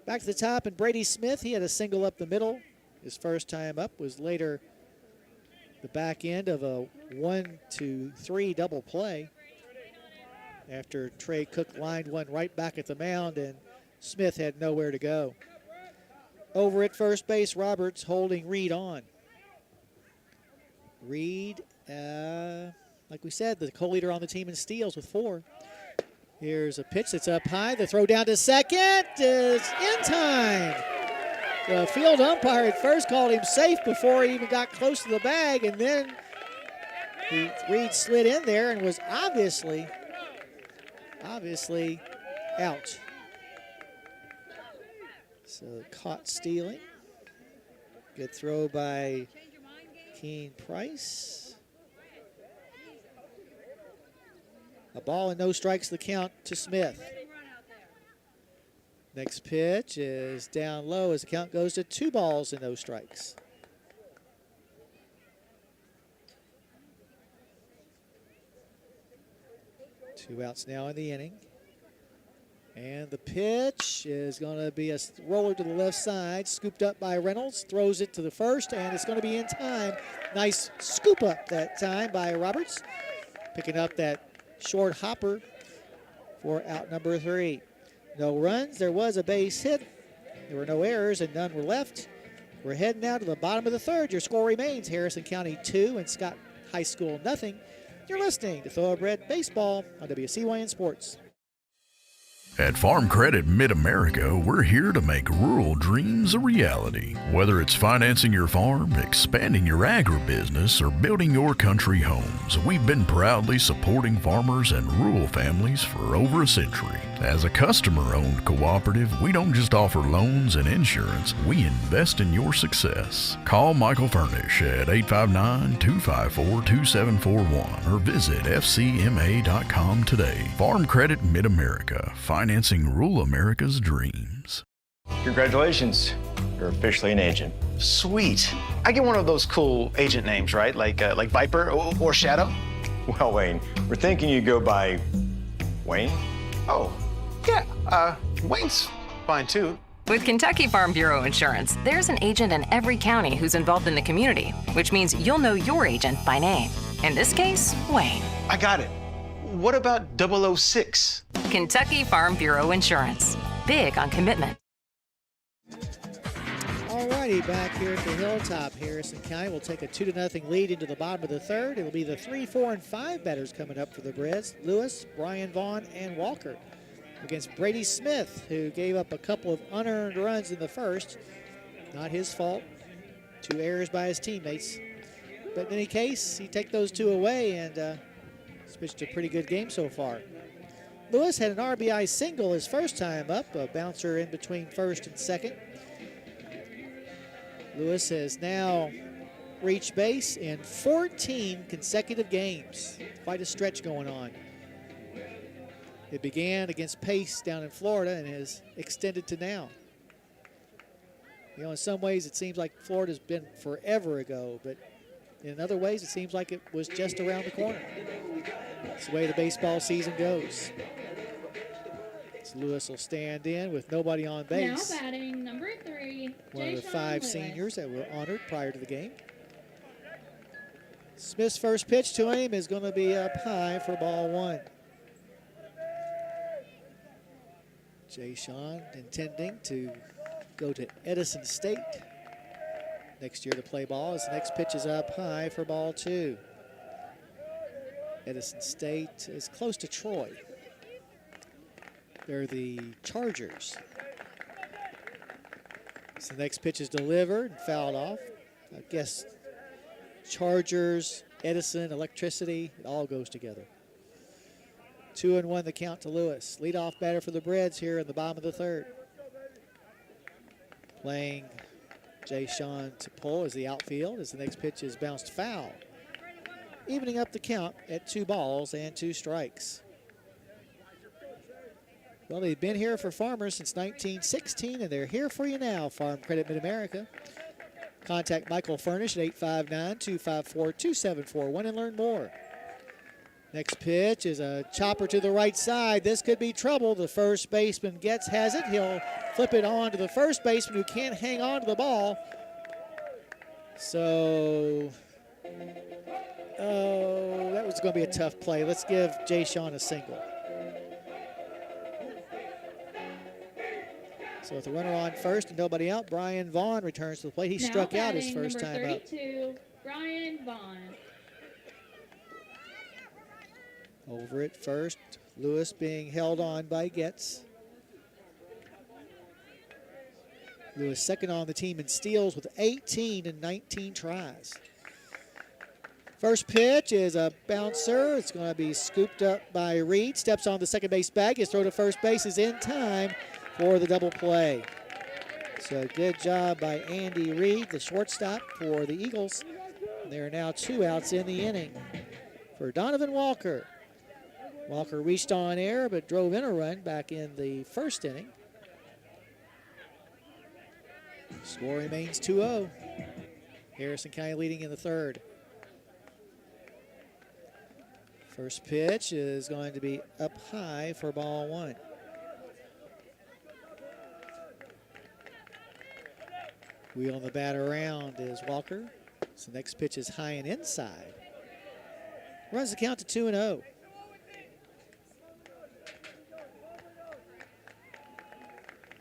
Back to the top, and Brady Smith, he had a single up the middle. His first time up was later the back end of a 1-2-3 double play after Trey Cook lined one right back at the mound, and Smith had nowhere to go. Over at first base, Roberts holding Reed on. Reed, like we said, the co-leader on the team in steals with 4. Here's a pitch that's up high. The throw down to second is in time. The field umpire at first called him safe before he even got close to the bag, and then Reed slid in there and was obviously out. So caught stealing. Good throw by Keen Price. A ball and no strikes the count to Smith. Next pitch is down low as the count goes to 2 balls and no strikes. Two outs now in the inning. And the pitch is going to be a roller to the left side, scooped up by Reynolds, throws it to the first, and it's going to be in time. Nice scoop up that time by Roberts, picking up that short hopper for out number 3. No runs. There was a base hit. There were no errors, and none were left. We're heading now to the bottom of the 3rd. Your score remains Harrison County 2 and Scott High School nothing. You're listening to Thoroughbred Baseball on WCYN Sports. At Farm Credit Mid-America, we're here to make rural dreams a reality. Whether it's financing your farm, expanding your agribusiness, or building your country homes, we've been proudly supporting farmers and rural families for over a century. As a customer-owned cooperative, we don't just offer loans and insurance, we invest in your success. Call Michael Furnish at 859-254-2741 or visit fcma.com today. Farm Credit Mid-America, financing rural America's dreams. Congratulations. You're officially an agent. Sweet. I get one of those cool agent names, right? Like Viper or Shadow? Well, Wayne, we're thinking you go by Wayne? Oh, yeah. Wayne's fine, too. With Kentucky Farm Bureau Insurance, there's an agent in every county who's involved in the community, which means you'll know your agent by name. In this case, Wayne. I got it. What about 006? Kentucky Farm Bureau Insurance. Big on commitment. Alrighty, back here at the Hilltop, Harrison County will take a 2-0 lead into the bottom of the 3rd. It'll be the 3, 4, and 5 batters coming up for the Breds. Lewis, Brian Vaughn, and Walker against Brady Smith, who gave up a couple of unearned runs in the first. Not his fault. 2 errors by his teammates. But in any case, he take those 2 away, and he's pitched a pretty good game so far. Lewis had an RBI single his first time up, a bouncer in between first and second. Lewis has now reached base in 14 consecutive games. Quite a stretch going on. It began against Pace down in Florida and has extended to now. You know, in some ways it seems like Florida's been forever ago, but in other ways it seems like it was just around the corner. That's the way the baseball season goes. So Lewis will stand in with nobody on base. Now batting number 3, one of the Jay 5 Lewis. seniors that were honored prior to the game. Smith's first pitch to him is going to be up high for ball 1. Jay Sean intending to go to Edison State next year to play ball. His next pitch is up high for ball 2. Edison State is close to Troy. They're the Chargers. So the next pitch is delivered and fouled off. I guess Chargers, Edison, electricity, it all goes together. 2-1 the count to Lewis. Leadoff batter for the Breds here in the bottom of the 3rd. Playing Jay Sean to pull as the outfield as the next pitch is bounced foul. Evening up the count at 2 balls and 2 strikes. Well, they've been here for Farmers since 1916, and they're here for you now, Farm Credit Mid-America. Contact Michael Furnish at 859-254-2741 and learn more. Next pitch is a chopper to the right side. This could be trouble. The first baseman has it. He'll flip it on to the first baseman who can't hang on to the ball. So, that was going to be a tough play. Let's give Jay Sean a single. So with the runner on first and nobody out, Brian Vaughn returns to the plate. He struck out his first time up. Brian Vaughn. Over at first, Lewis being held on by Getz. Lewis second on the team in steals with 18 and 19 tries. First pitch is a bouncer. It's going to be scooped up by Reed. Steps on the second base bag. His throw to first base is in time for the double play. So good job by Andy Reed, the shortstop for the Eagles. There are now 2 outs in the inning for Donovan Walker. Walker reached on air but drove in a run back in the first inning. Score remains 2-0. Harrison County leading in the third. First pitch is going to be up high for ball 1. Wheeling the bat around is Walker. So next pitch is high and inside. Runs the count to 2-0.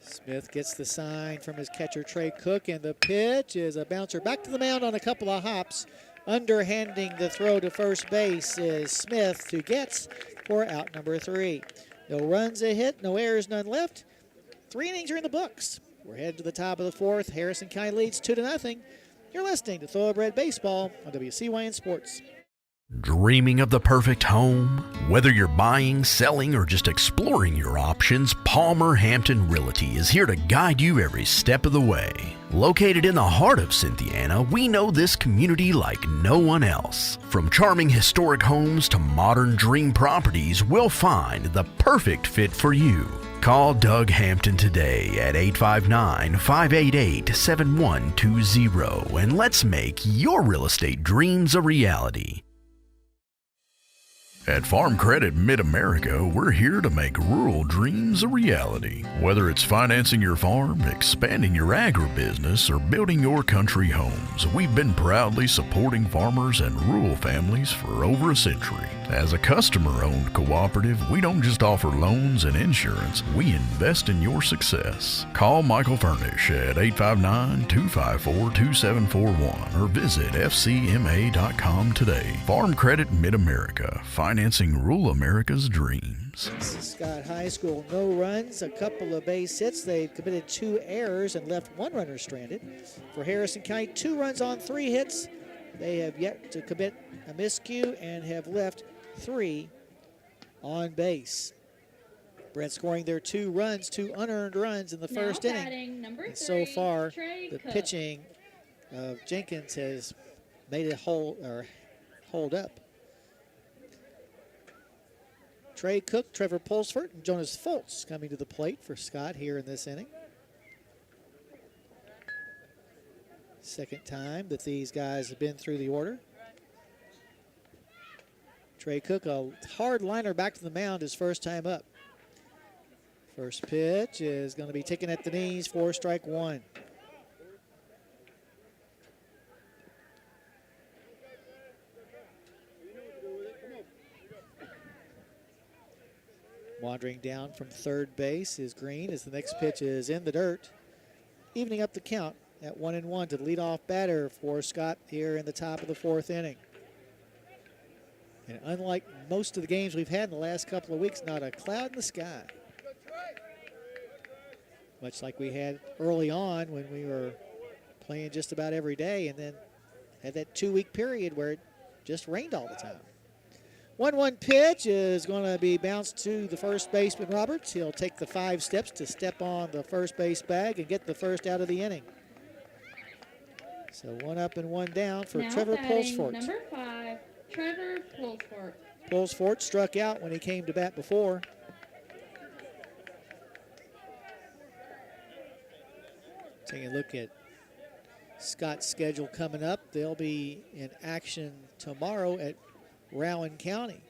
Smith gets the sign from his catcher, Trey Cook, and the pitch is a bouncer back to the mound on a couple of hops. Underhanding the throw to first base is Smith to Getz for out number 3. No runs, a hit, no errors, none left. 3 innings are in the books. We're headed to the top of the fourth. Harrison County leads 2-0. You're listening to Thoroughbred Baseball on WCYN Sports. Dreaming of the perfect home? Whether you're buying, selling, or just exploring your options, Palmer Hampton Realty is here to guide you every step of the way. Located in the heart of Cynthiana, we know this community like no one else. From charming historic homes to modern dream properties, we'll find the perfect fit for you. Call Doug Hampton today at 859-588-7120 and let's make your real estate dreams a reality. At Farm Credit Mid-America, we're here to make rural dreams a reality. Whether it's financing your farm, expanding your agribusiness, or building your country homes, we've been proudly supporting farmers and rural families for over a century. As a customer-owned cooperative, we don't just offer loans and insurance, we invest in your success. Call Michael Furnish at 859-254-2741 or visit fcma.com today. Farm Credit Mid-America, financing rural America's dreams. Scott High School, no runs, a couple of base hits. They've committed 2 errors and left 1 runner stranded. For Harrison County, 2 runs on 3 hits. They have yet to commit a miscue and have left 3 on base. Brent scoring their 2 runs, 2 unearned runs in the first inning. And so far, the pitching of Jenkins has made it hold up. Trey Cook, Trevor Pulsford, and Jonas Foltz coming to the plate for Scott here in this inning. Second time that these guys have been through the order. Trey Cook, a hard liner back to the mound his first time up. First pitch is going to be taken at the knees for strike 1. Wandering down from third base is Green as the next pitch is in the dirt. Evening up the count at 1-1 to the leadoff batter for Scott here in the top of the 4th inning. And unlike most of the games we've had in the last couple of weeks, not a cloud in the sky. Much like we had early on when we were playing just about every day and then had that 2-week period where it just rained all the time. 1-1 pitch is going to be bounced to the first baseman, Roberts. He'll take the 5 steps to step on the first base bag and get the first out of the inning. So 1 up and 1 down for now Trevor Pulsford. Number 5, Trevor Pulsford. Pulsford struck out when he came to bat before. Taking a look at Scott's schedule coming up. They'll be in action tomorrow at Rowan County.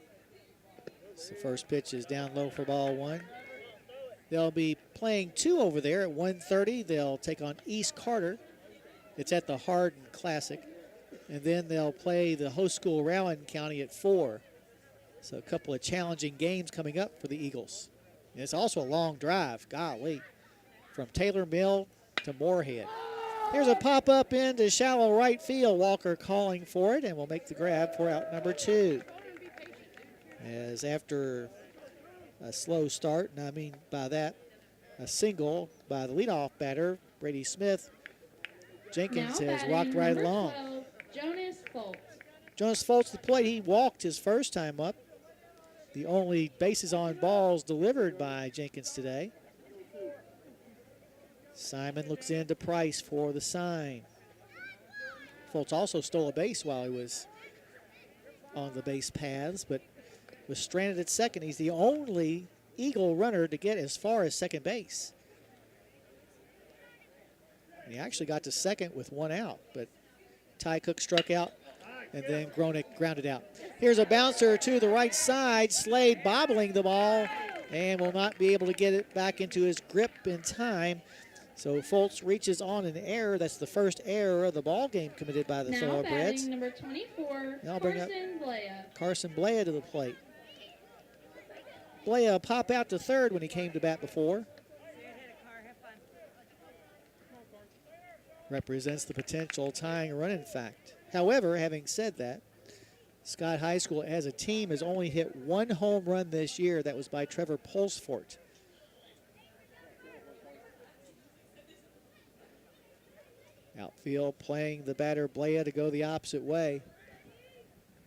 So the first pitch is down low for ball 1. They'll be playing 2 over there at 1:30. They'll take on East Carter. It's at the Hardin Classic. And then they'll play the host school Rowan County at 4. So a couple of challenging games coming up for the Eagles. And it's also a long drive, golly, from Taylor Mill to Moorhead. Here's a pop-up into shallow right field. Walker calling for it and will make the grab for out number 2. As after a slow start, and I mean by that a single by the leadoff batter, Brady Smith, Jenkins has walked right along. 12, Jonas Foltz. Jonas Foltz at the plate. He walked his first time up. The only bases on balls delivered by Jenkins today. Simon looks into Price for the sign. Foltz also stole a base while he was on the base paths, but was stranded at second. He's the only Eagle runner to get as far as second base. And he actually got to second with 1 out, but Ty Cook struck out and then Gronick grounded out. Here's a bouncer to the right side. Slade bobbling the ball and will not be able to get it back into his grip in time. So Foltz reaches on an error. That's the first error of the ball game committed by the Thoroughbreds. Now batting number 24, Now I'll bring up Carson Blea. Carson Blea to the plate. Blea pop out to third when he came to bat before. Represents the potential tying run, in fact. However, having said that, Scott High School as a team has only hit 1 home run this year. That was by Trevor Pulsfort. Outfield playing the batter Blea to go the opposite way.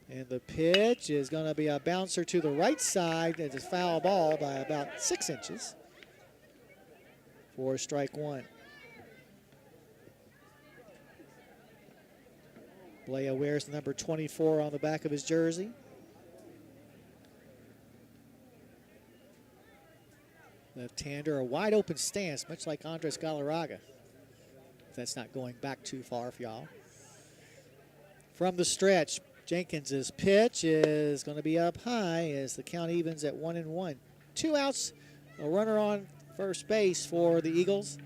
And the pitch is going to be a bouncer to the right side. It's a foul ball by about 6 inches for strike 1. Blea wears the number 24 on the back of his jersey. Left-hander, a wide open stance, much like Andres Galarraga. That's not going back too far for y'all. From the stretch, Jenkins' pitch is going to be up high as the count evens at 1-1. 2 outs, a runner on first base for the Eagles.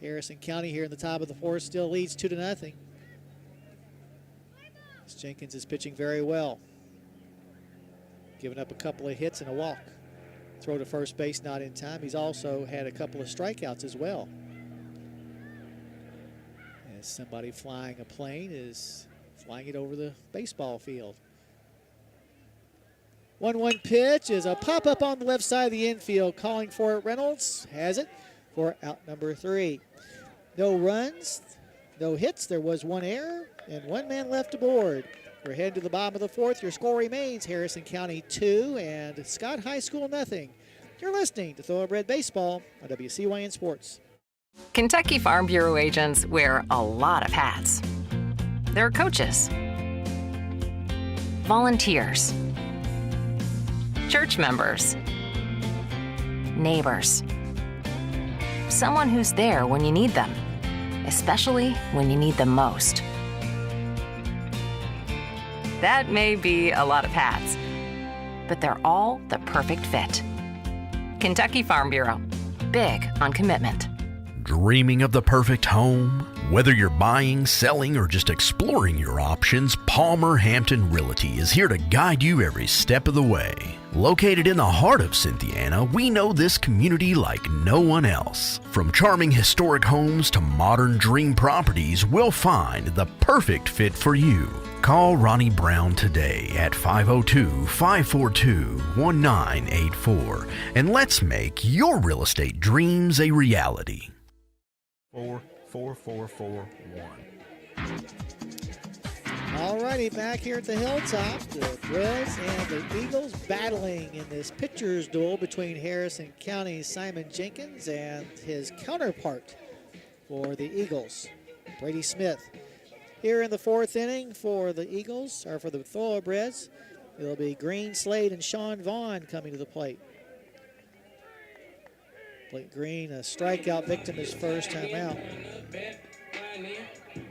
Harrison County here in the top of the 4th still leads 2-0. Jenkins is pitching very well. Giving up a couple of hits and a walk. Throw to first base not in time. He's also had a couple of strikeouts as well. As somebody flying a plane is flying it over the baseball field. 1-1 pitch is a pop-up on the left side of the infield. Calling for it, Reynolds has it for out number 3. No runs, no hits. There was 1 error and 1 man left aboard. We're heading to the bottom of the 4th. Your score remains Harrison County 2 and Scott High School nothing. You're listening to Thoroughbred Baseball on WCYN Sports. Kentucky Farm Bureau agents wear a lot of hats. They're coaches, volunteers, church members, neighbors, someone who's there when you need them, especially when you need them most. That may be a lot of hats, but they're all the perfect fit. Kentucky Farm Bureau, big on commitment. Dreaming of the perfect home? Whether you're buying, selling, or just exploring your options, Palmer Hampton Realty is here to guide you every step of the way. Located in the heart of Cynthiana, we know this community like no one else. From charming historic homes to modern dream properties, we'll find the perfect fit for you. Call Ronnie Brown today at 502-542-1984 and let's make your real estate dreams a reality. 4-4-4-4-1. All righty, back here at the Hilltop, the Reds and the Eagles battling in this pitcher's duel between Harrison County's Simon Jenkins and his counterpart for the Eagles, Brady Smith. Here in the 4th inning for the Eagles, or for the Thoroughbreds, it'll be Green, Slade, and Sean Vaughn coming to the plate. Blake Green, a strikeout victim his first time out.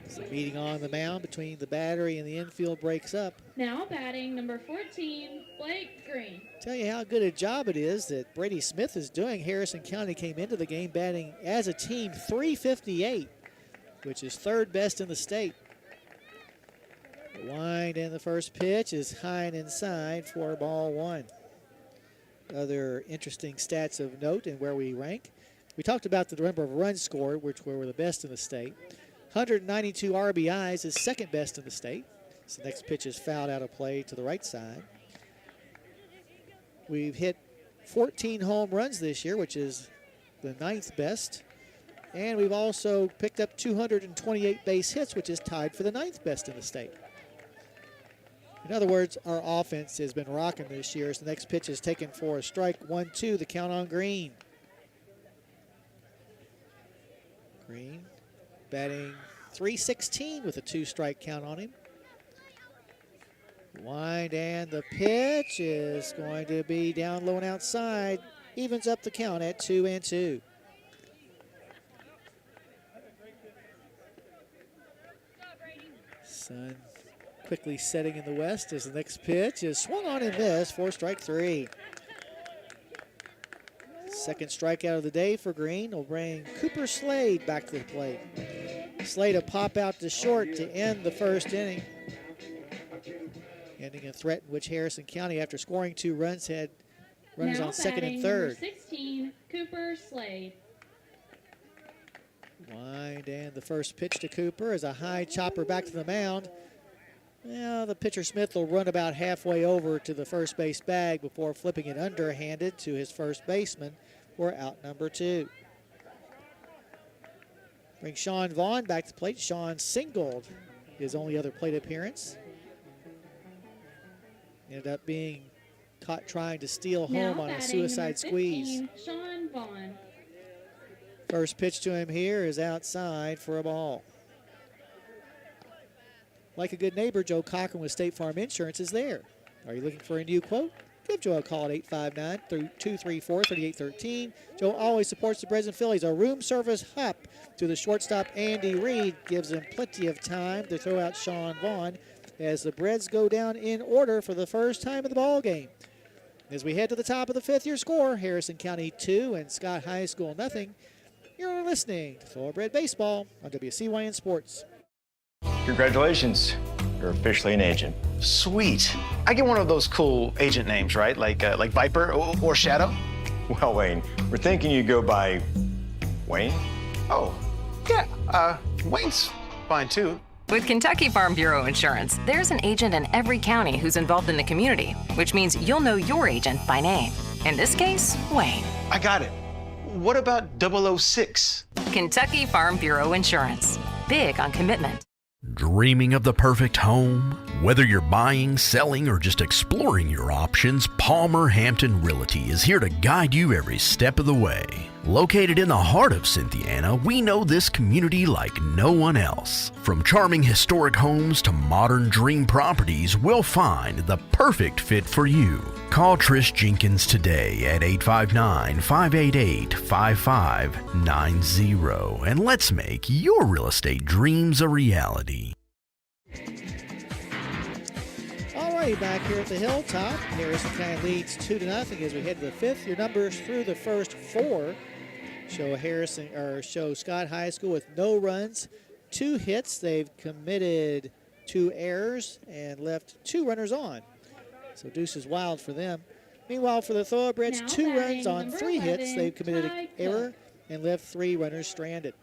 As the meeting on the mound between the battery and the infield breaks up. Now batting number 14, Blake Green. Tell you how good a job it is that Brady Smith is doing. Harrison County came into the game batting as a team .358, which is 3rd best in the state. The wind and the first pitch is high and inside for ball 1. Other interesting stats of note and where we rank. We talked about the number of runs scored, which were the best in the state. 192 RBIs is second best in the state. So the next pitch is fouled out of play to the right side. We've hit 14 home runs this year, which is the 9th best. And we've also picked up 228 base hits, which is tied for the 9th best in the state. In other words, our offense has been rocking this year as the next pitch is taken for a strike. 1-2, the count on Green. Green batting .316 with a 2-strike count on him. Wind and the pitch is going to be down low and outside. Evens up the count at 2-2. Sun quickly setting in the west as the next pitch is swung on and missed for strike 3. Second strikeout of the day for Green will bring Cooper Slade back to the plate. Slade a pop out to short to end the first inning. Ending a threat in which Harrison County, after scoring 2 runs, had runners on second and third. Number 16, Cooper Slade. Wind and the first pitch to Cooper is a high chopper back to the mound. Well, the pitcher Smith will run about halfway over to the first base bag before flipping it underhanded to his first baseman for out number 2. Bring Sean Vaughn back to the plate. Sean singled his only other plate appearance. Ended up being caught trying to steal home on a suicide squeeze. Sean Vaughn. First pitch to him here is outside for a ball. Like a good neighbor, Joe Cochran with State Farm Insurance is there. Are you looking for a new quote? Give Joe a call at 859-234-3813. Joe always supports the Breads and Phillies. A room service hop to the shortstop, Andy Reed, gives him plenty of time to throw out Sean Vaughn as the Breads go down in order for the first time in the ball game. As we head to the top of the 5th, your score, Harrison County 2 and Scott High School nothing. You're listening to Thoroughbred Baseball on WCYN Sports. Congratulations, you're officially an agent. Sweet. I get one of those cool agent names, right? Like Viper or Shadow? Well, Wayne, we're thinking you go by Wayne? Oh, yeah, Wayne's fine too. With Kentucky Farm Bureau Insurance, there's an agent in every county who's involved in the community, which means you'll know your agent by name. In this case, Wayne. I got it. What about 006? Kentucky Farm Bureau Insurance. Big on commitment. Dreaming of the perfect home? Whether you're buying, selling, or just exploring your options, Palmer Hampton Realty is here to guide you every step of the way. Located in the heart of Cynthiana, we know this community like no one else. From charming historic homes to modern dream properties, we'll find the perfect fit for you. Call Trish Jenkins today at 859-588-5590 and let's make your real estate dreams a reality. Back here at the Hilltop, Harrison County leads 2-0 as we head to the 5th. Your numbers through the first 4 show Scott High School with no runs, 2 hits. They've committed 2 errors and left 2 runners on. So deuce is wild for them. Meanwhile, for the Thoroughbreds, 2 runs on 3 hits. They've committed an error and left 3 runners stranded.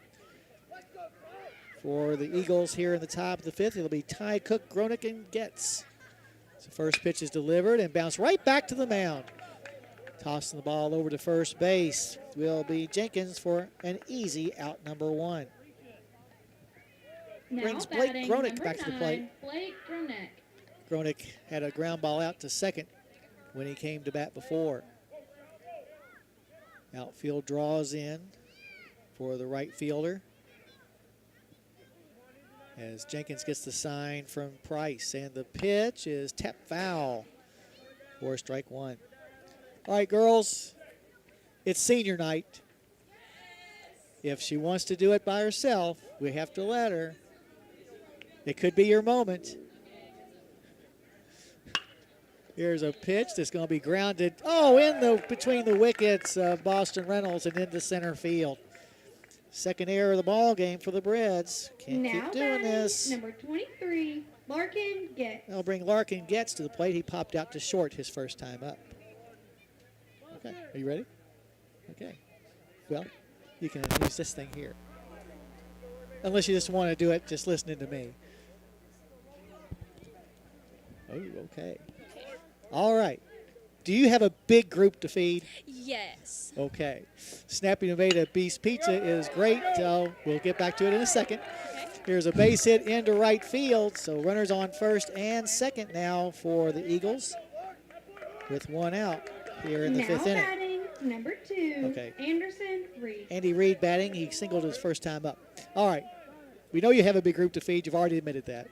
For the Eagles here in the top of the 5th, it'll be Ty Cook, Gronick, and Getz. So first pitch is delivered and bounced right back to the mound. Tossing the ball over to first base will be Jenkins for an easy out number 1. Brings Blake Gronick back to the plate. Blake Gronick. Gronick had a ground ball out to second when he came to bat before. Outfield draws in for the right fielder as Jenkins gets the sign from Price, and the pitch is tapped foul for strike 1. All right, girls, it's senior night. If she wants to do it by herself, we have to let her. It could be your moment. Here's a pitch that's going to be grounded. Oh, between the wickets of Boston Reynolds and into center field. Second error of the ball game for the Breads. Can't keep doing this. Number 23, Larkin Getz. They'll bring Larkin Getz to the plate. He popped out to short his first time up. Okay, are you ready? Okay. Well, you can use this thing here. Unless you just want to do it just listening to me. Oh, okay. All right. Do you have a big group to feed? Yes. Okay. Snappy Nevada Beast Pizza is great. We'll get back to it in a second. Okay. Here's a base hit into right field. So runners on first and second now for the Eagles with one out here in the fifth inning. Batting number 2, Okay. Anderson Reed. Andy Reed batting. He singled his first time up. All right. We know you have a big group to feed. You've already admitted that.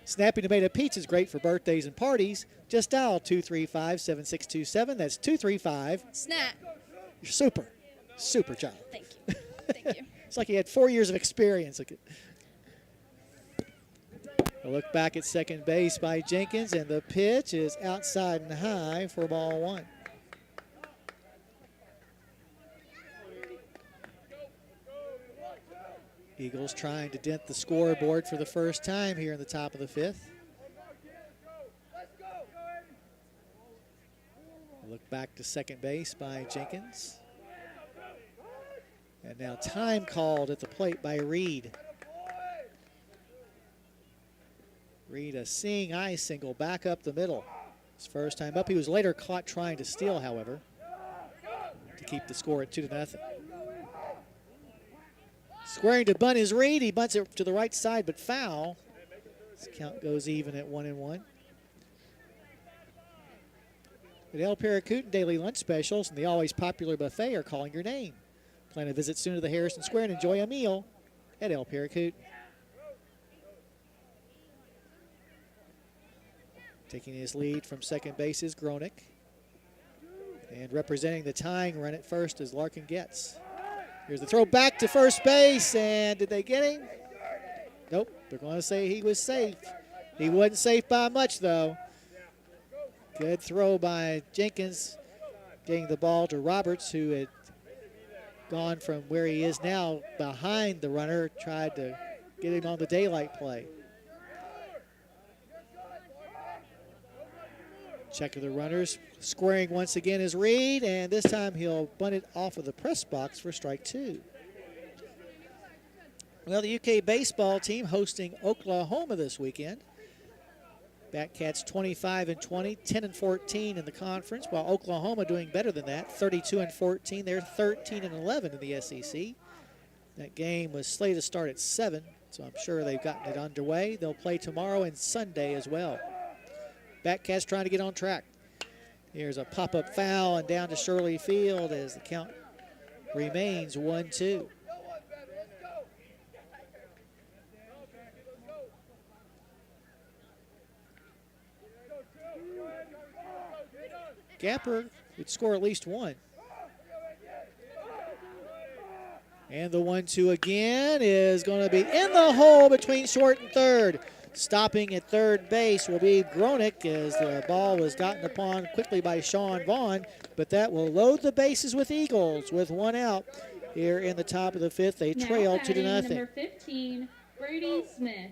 Snappy Tomato Pizza is great for birthdays and parties. Just dial 235-7627. That's 235. Snap. You're super. Super job. Thank you. Thank you. It's like he had 4 years of experience. A look back at second base by Jenkins, and the pitch is outside and high for ball one. Eagles trying to dent the scoreboard for the first time here in the top of the fifth. A look back to second base by Jenkins. And now time called at the plate by Reed. Reed, a seeing eye single back up the middle. His first time up. He was later caught trying to steal, however, to keep the score at 2-0. Squaring to bunt is Reed. He bunts it to the right side, but foul. This count goes even at 1-1. At El Paracutan Daily Lunch Specials and the always popular buffet are calling your name. Plan to visit soon to the Harrison Square and enjoy a meal at El Paracutan. Taking his lead from second base is Gronick. And representing the tying run at first is Larkin Getz. Here's the throw back to first base, and did they get him? Nope, they're going to say he was safe. He wasn't safe by much, though. Good throw by Jenkins, getting the ball to Roberts, who had gone from where he is now behind the runner, tried to get him on the daylight play. Check of the runners. Squaring once again is Reed, and this time he'll bunt it off of the press box for strike two. Well, the UK baseball team hosting Oklahoma this weekend. Batcats 25-20, 10-14 in the conference, while Oklahoma doing better than that, 32-14. They're 13-11 in the SEC. That game was slated to start at 7, so I'm sure they've gotten it underway. They'll play tomorrow and Sunday as well. Batcats trying to get on track. Here's a pop-up foul and down to Shirley Field as the count remains 1-2. Gapper would score at least one. And the 1-2 again is going to be in the hole between short and third. Stopping at third base will be Gronick as the ball was gotten upon quickly by Sean Vaughn, but that will load the bases with Eagles with one out here in the top of the fifth. They trail 2-0. Number 15, Brady Smith.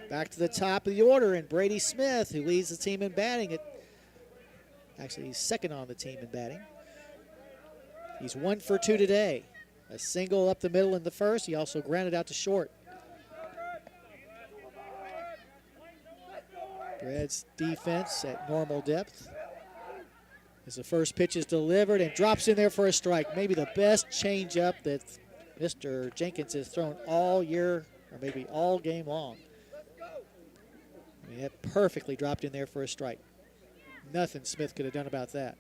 Back to the top of the order, and Brady Smith, who leads the team in batting. Actually, he's second on the team in batting. He's 1 for 2 today. A single up the middle in the first. He also grounded out to short. Reds defense at normal depth. As the first pitch is delivered and drops in there for a strike. Maybe the best changeup that Mr. Jenkins has thrown all year, or maybe all game long. I mean, that perfectly dropped in there for a strike. Nothing Smith could have done about that.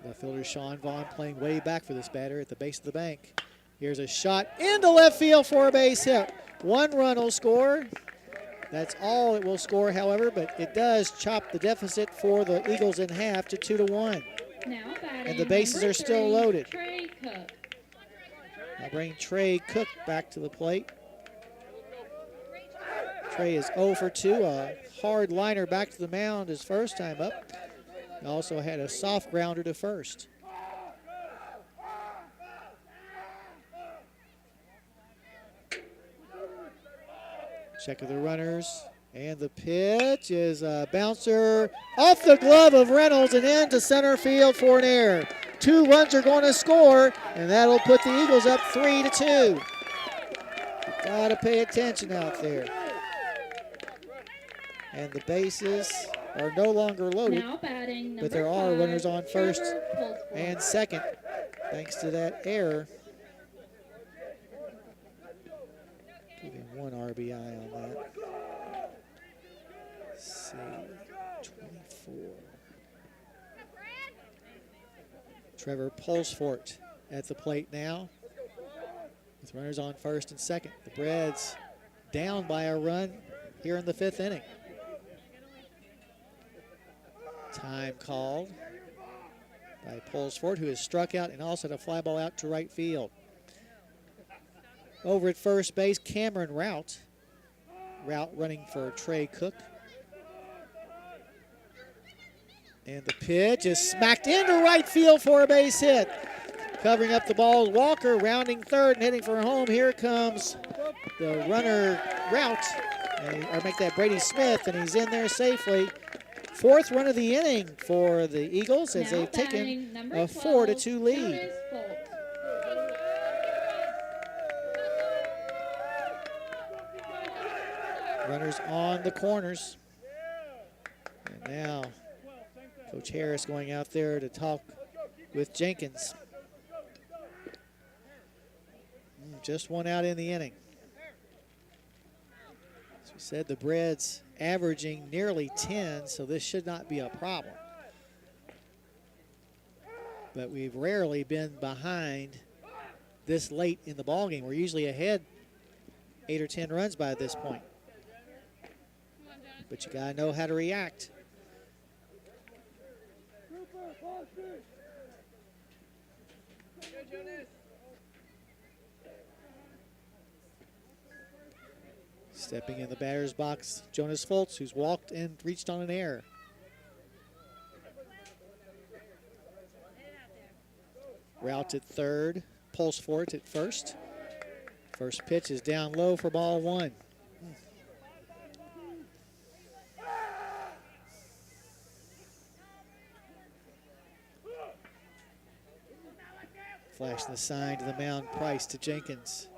Left fielder Sean Vaughn playing way back for this batter at the base of the bank. Here's a shot into left field for a base hit. One run will score. That's all it will score, however, but it does chop the deficit for the Eagles in half to 2-1. Now and the bases are still loaded. Trey Cook. I'll bring Trey Cook back to the plate. Trey is 0 for 2. A hard liner back to the mound his first time up. He also had a soft grounder to first. Check of the runners. And the pitch is a bouncer off the glove of Reynolds and into center field for an error. 2 runs are going to score, and that'll put the Eagles up 3-2. You got to pay attention out there. And the bases are no longer loaded, Now batting but there number are 5, runners on first Trevor Pulsford. and second, thanks to that error. Give him 1 RBI on that. Let's see, 24. Trevor Pulsford at the plate now, with runners on first and second. The Braves down by a run here in the 5th inning. Time called by Pulsford, who has struck out and also had a fly ball out to right field. Over at first base, Cameron Rout. Rout running for Trey Cook. And the pitch is smacked into right field for a base hit. Covering up the ball is Walker, rounding third and heading for home. Here comes the runner Rout, or make that Brady Smith, and he's in there safely. 4th run of the inning for the Eagles as they've taken a 4-2 lead. Runners on the corners. And now Coach Harris going out there to talk with Jenkins. Just 1 out in the inning. As we said, the Braves averaging nearly 10, so this should not be a problem. But we've rarely been behind this late in the ballgame. We're usually ahead 8 or 10 runs by this point. But you gotta know how to react. Stepping in the batter's box, Jonas Foltz, who's walked and reached on an error. Route at third, Pulsford at first. First pitch is down low for ball 1. Flash the sign to the mound, Price to Jenkins.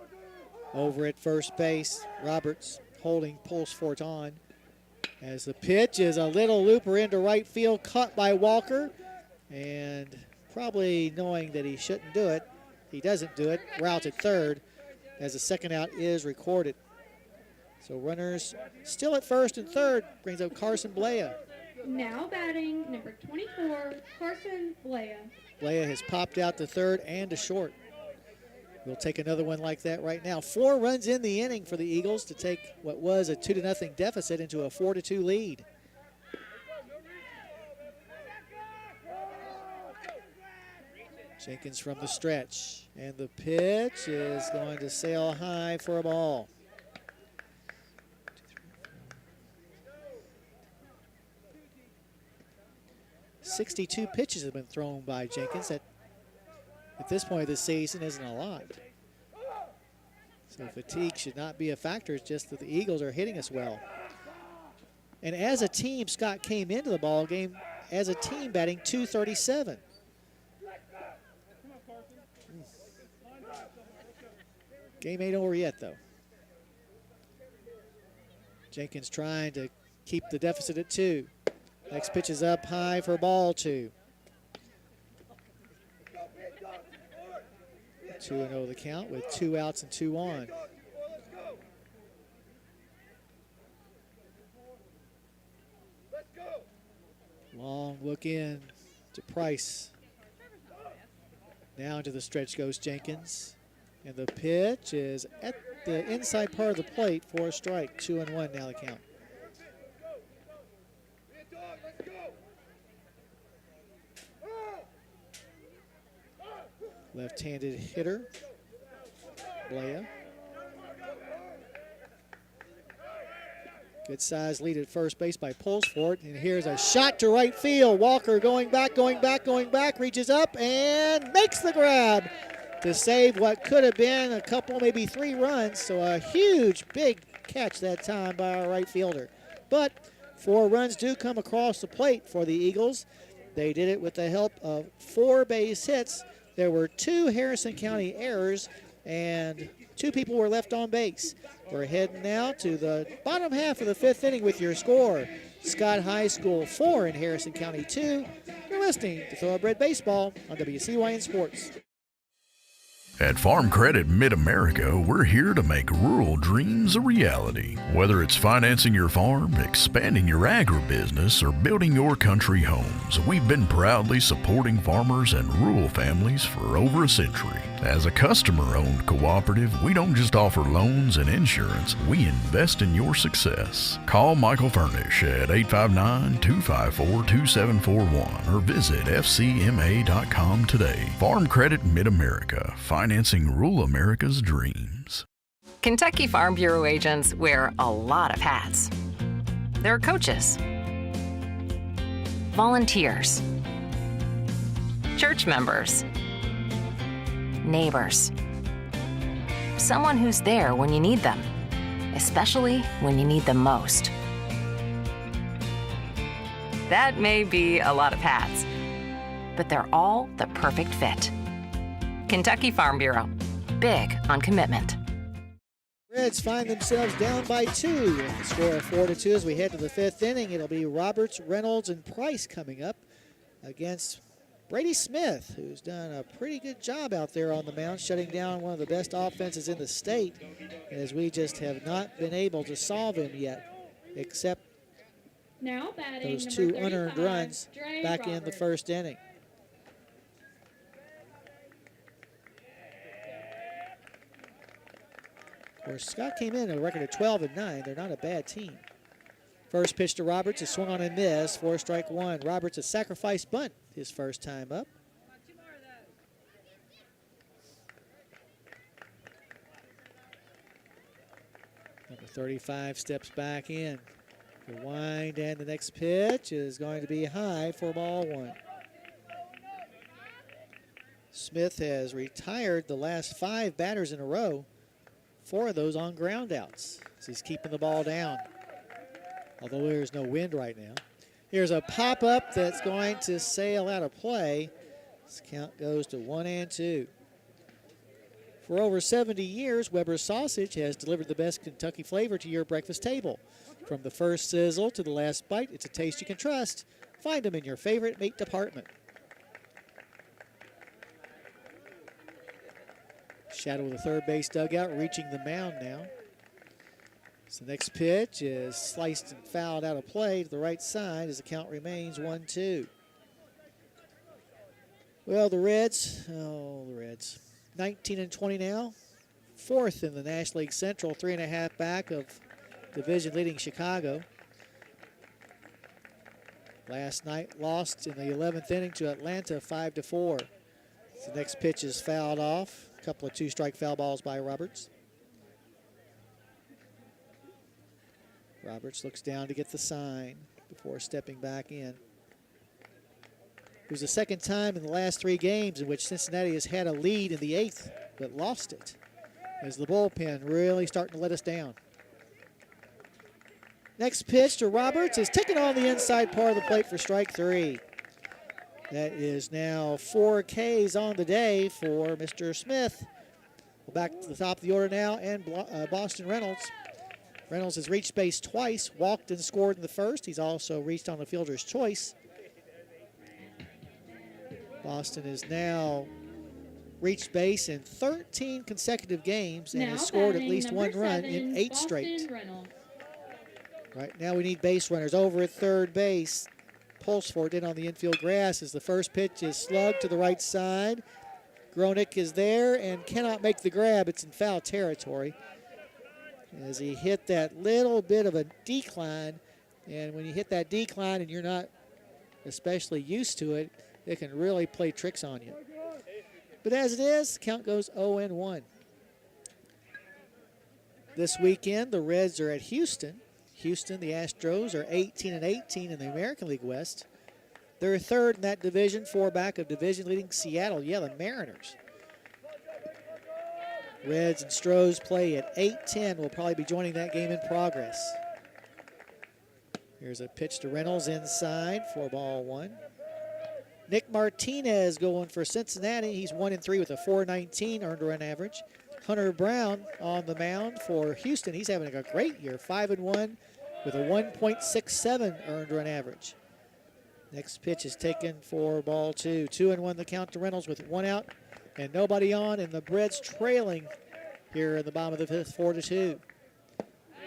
Over at first base, Roberts holding Pulsford on. As the pitch is a little looper into right field, caught by Walker. And probably knowing that he shouldn't do it, he doesn't do it. Route at third as the second out is recorded. So runners still at first and third, brings up Carson Blea. Now batting number 24, Carson Blea. Blea has popped out to third and to short. We'll take another one like that right now. 4 runs in the inning for the Eagles to take what was a 2-0 deficit into a 4-2 lead. Jenkins from the stretch, and the pitch is going to sail high for a ball. 62 pitches have been thrown by Jenkins. That at this point of the season isn't a lot. So fatigue should not be a factor. It's just that the Eagles are hitting us well. And as a team, Scott came into the ball game as a team batting .237. Game ain't over yet, though. Jenkins trying to keep the deficit at 2. Next pitch is up high for ball 2. 2-0 the count with 2 outs and 2 on. Long look in to Price. Now into the stretch goes Jenkins. And the pitch is at the inside part of the plate for a strike. 2-1 now the count. Left-handed hitter, Blea. Good size lead at first base by Pulsford. And here's a shot to right field. Walker going back, reaches up and makes the grab to save what could have been a couple, maybe 3 runs. So a huge, big catch that time by our right fielder. but 4 runs do come across the plate for the Eagles. They did it with the help of 4 base hits. There were 2 Harrison County errors, and 2 people were left on base. We're heading now to the bottom half of the 5th inning with your score. Scott High School 4 and Harrison County 2. You're listening to Thoroughbred Baseball on WCYN Sports. At Farm Credit Mid-America, we're here to make rural dreams a reality. Whether it's financing your farm, expanding your agribusiness, or building your country homes, we've been proudly supporting farmers and rural families for over a century. As a customer-owned cooperative, we don't just offer loans and insurance, we invest in your success. Call Michael Furnish at 859-254-2741 or visit fcma.com today. Farm Credit Mid-America, financing rural America's dreams. Kentucky Farm Bureau agents wear a lot of hats. They're coaches, volunteers, church members, neighbors, someone who's there when you need them, especially when you need them most. That may be a lot of hats, but they're all the perfect fit. Kentucky Farm Bureau, big on commitment. Reds find themselves down by 2. The score of 4-2 as we head to the 5th inning. It'll be Roberts, Reynolds, and Price coming up against Brady Smith, who's done a pretty good job out there on the mound, shutting down one of the best offenses in the state, as we just have not been able to solve him yet, except Now batting those number 2 unearned 35, runs Dre back in the Roberts. first inning. Of course, Scott came in at a record of 12-9. They're not a bad team. First pitch to Roberts is swung on and missed. 4-1. Roberts a sacrifice bunt his first time up. Number 35 steps back in. The wind and the next pitch is going to be high for ball 1. Smith has retired the last 5 batters in a row. 4 of those on ground outs. So he's keeping the ball down, although there's no wind right now. Here's a pop-up that's going to sail out of play. This count goes to 1-2. For over 70 years, Weber's Sausage has delivered the best Kentucky flavor to your breakfast table. From the first sizzle to the last bite, it's a taste you can trust. Find them in your favorite meat department. Shadow of the third base dugout, reaching the mound now. So the next pitch is sliced and fouled out of play to the right side as the count remains 1-2. Well, the Reds, 19-20 now. 4th in the National League Central, 3.5 back of division leading Chicago. Last night lost in the 11th inning to Atlanta 5-4. So the next pitch is fouled off. A couple of 2-strike foul balls by Roberts. Roberts looks down to get the sign before stepping back in. It was the second time in the last 3 games in which Cincinnati has had a lead in the 8th, but lost it, as the bullpen really starting to let us down. Next pitch to Roberts is taken on the inside part of the plate for strike 3. That is now 4 Ks on the day for Mr. Smith. We're back to the top of the order now, and Boston Reynolds. Reynolds has reached base twice, walked and scored in the first. He's also reached on the fielder's choice. Boston has now reached base in 13 consecutive games and has scored at least 1 run in 8 straight. Right now we need base runners over at third base. Pulsford in on the infield grass as the first pitch is slugged to the right side. Gronick is there and cannot make the grab. It's in foul territory as he hit that little bit of a decline. And when you hit that decline and you're not especially used to it, it can really play tricks on you. But as it is, count goes 0-1. This weekend, the Reds are at Houston. Houston, the Astros, are 18-18 in the American League West. They're 3rd in that division, 4 back of division-leading Seattle. Yeah, the Mariners. Reds and Stros play at 8:10. We'll probably be joining that game in progress. Here's a pitch to Reynolds inside for ball one. Nick Martinez going for Cincinnati. He's 1-3 with a .419 earned run average. Hunter Brown on the mound for Houston. He's having a great year, 5-1 with a 1.67 earned run average. Next pitch is taken for ball two. 2-1 the count to Reynolds with one out and nobody on, and the Reds trailing here in the bottom of the fifth, 4-2.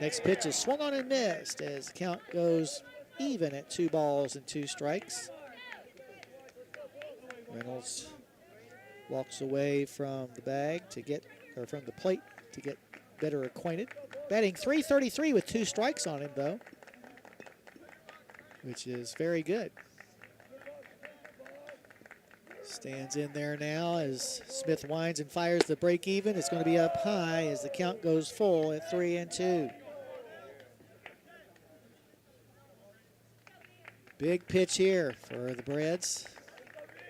Next pitch is swung on and missed as the count goes even at 2 balls and 2 strikes. Reynolds walks away from the bag to get, or from the plate to get better acquainted. Batting .333 with 2 strikes on him though, which is very good. Stands in there now as Smith winds and fires the break even. It's going to be up high as the count goes full at 3-2. Big pitch here for the Reds.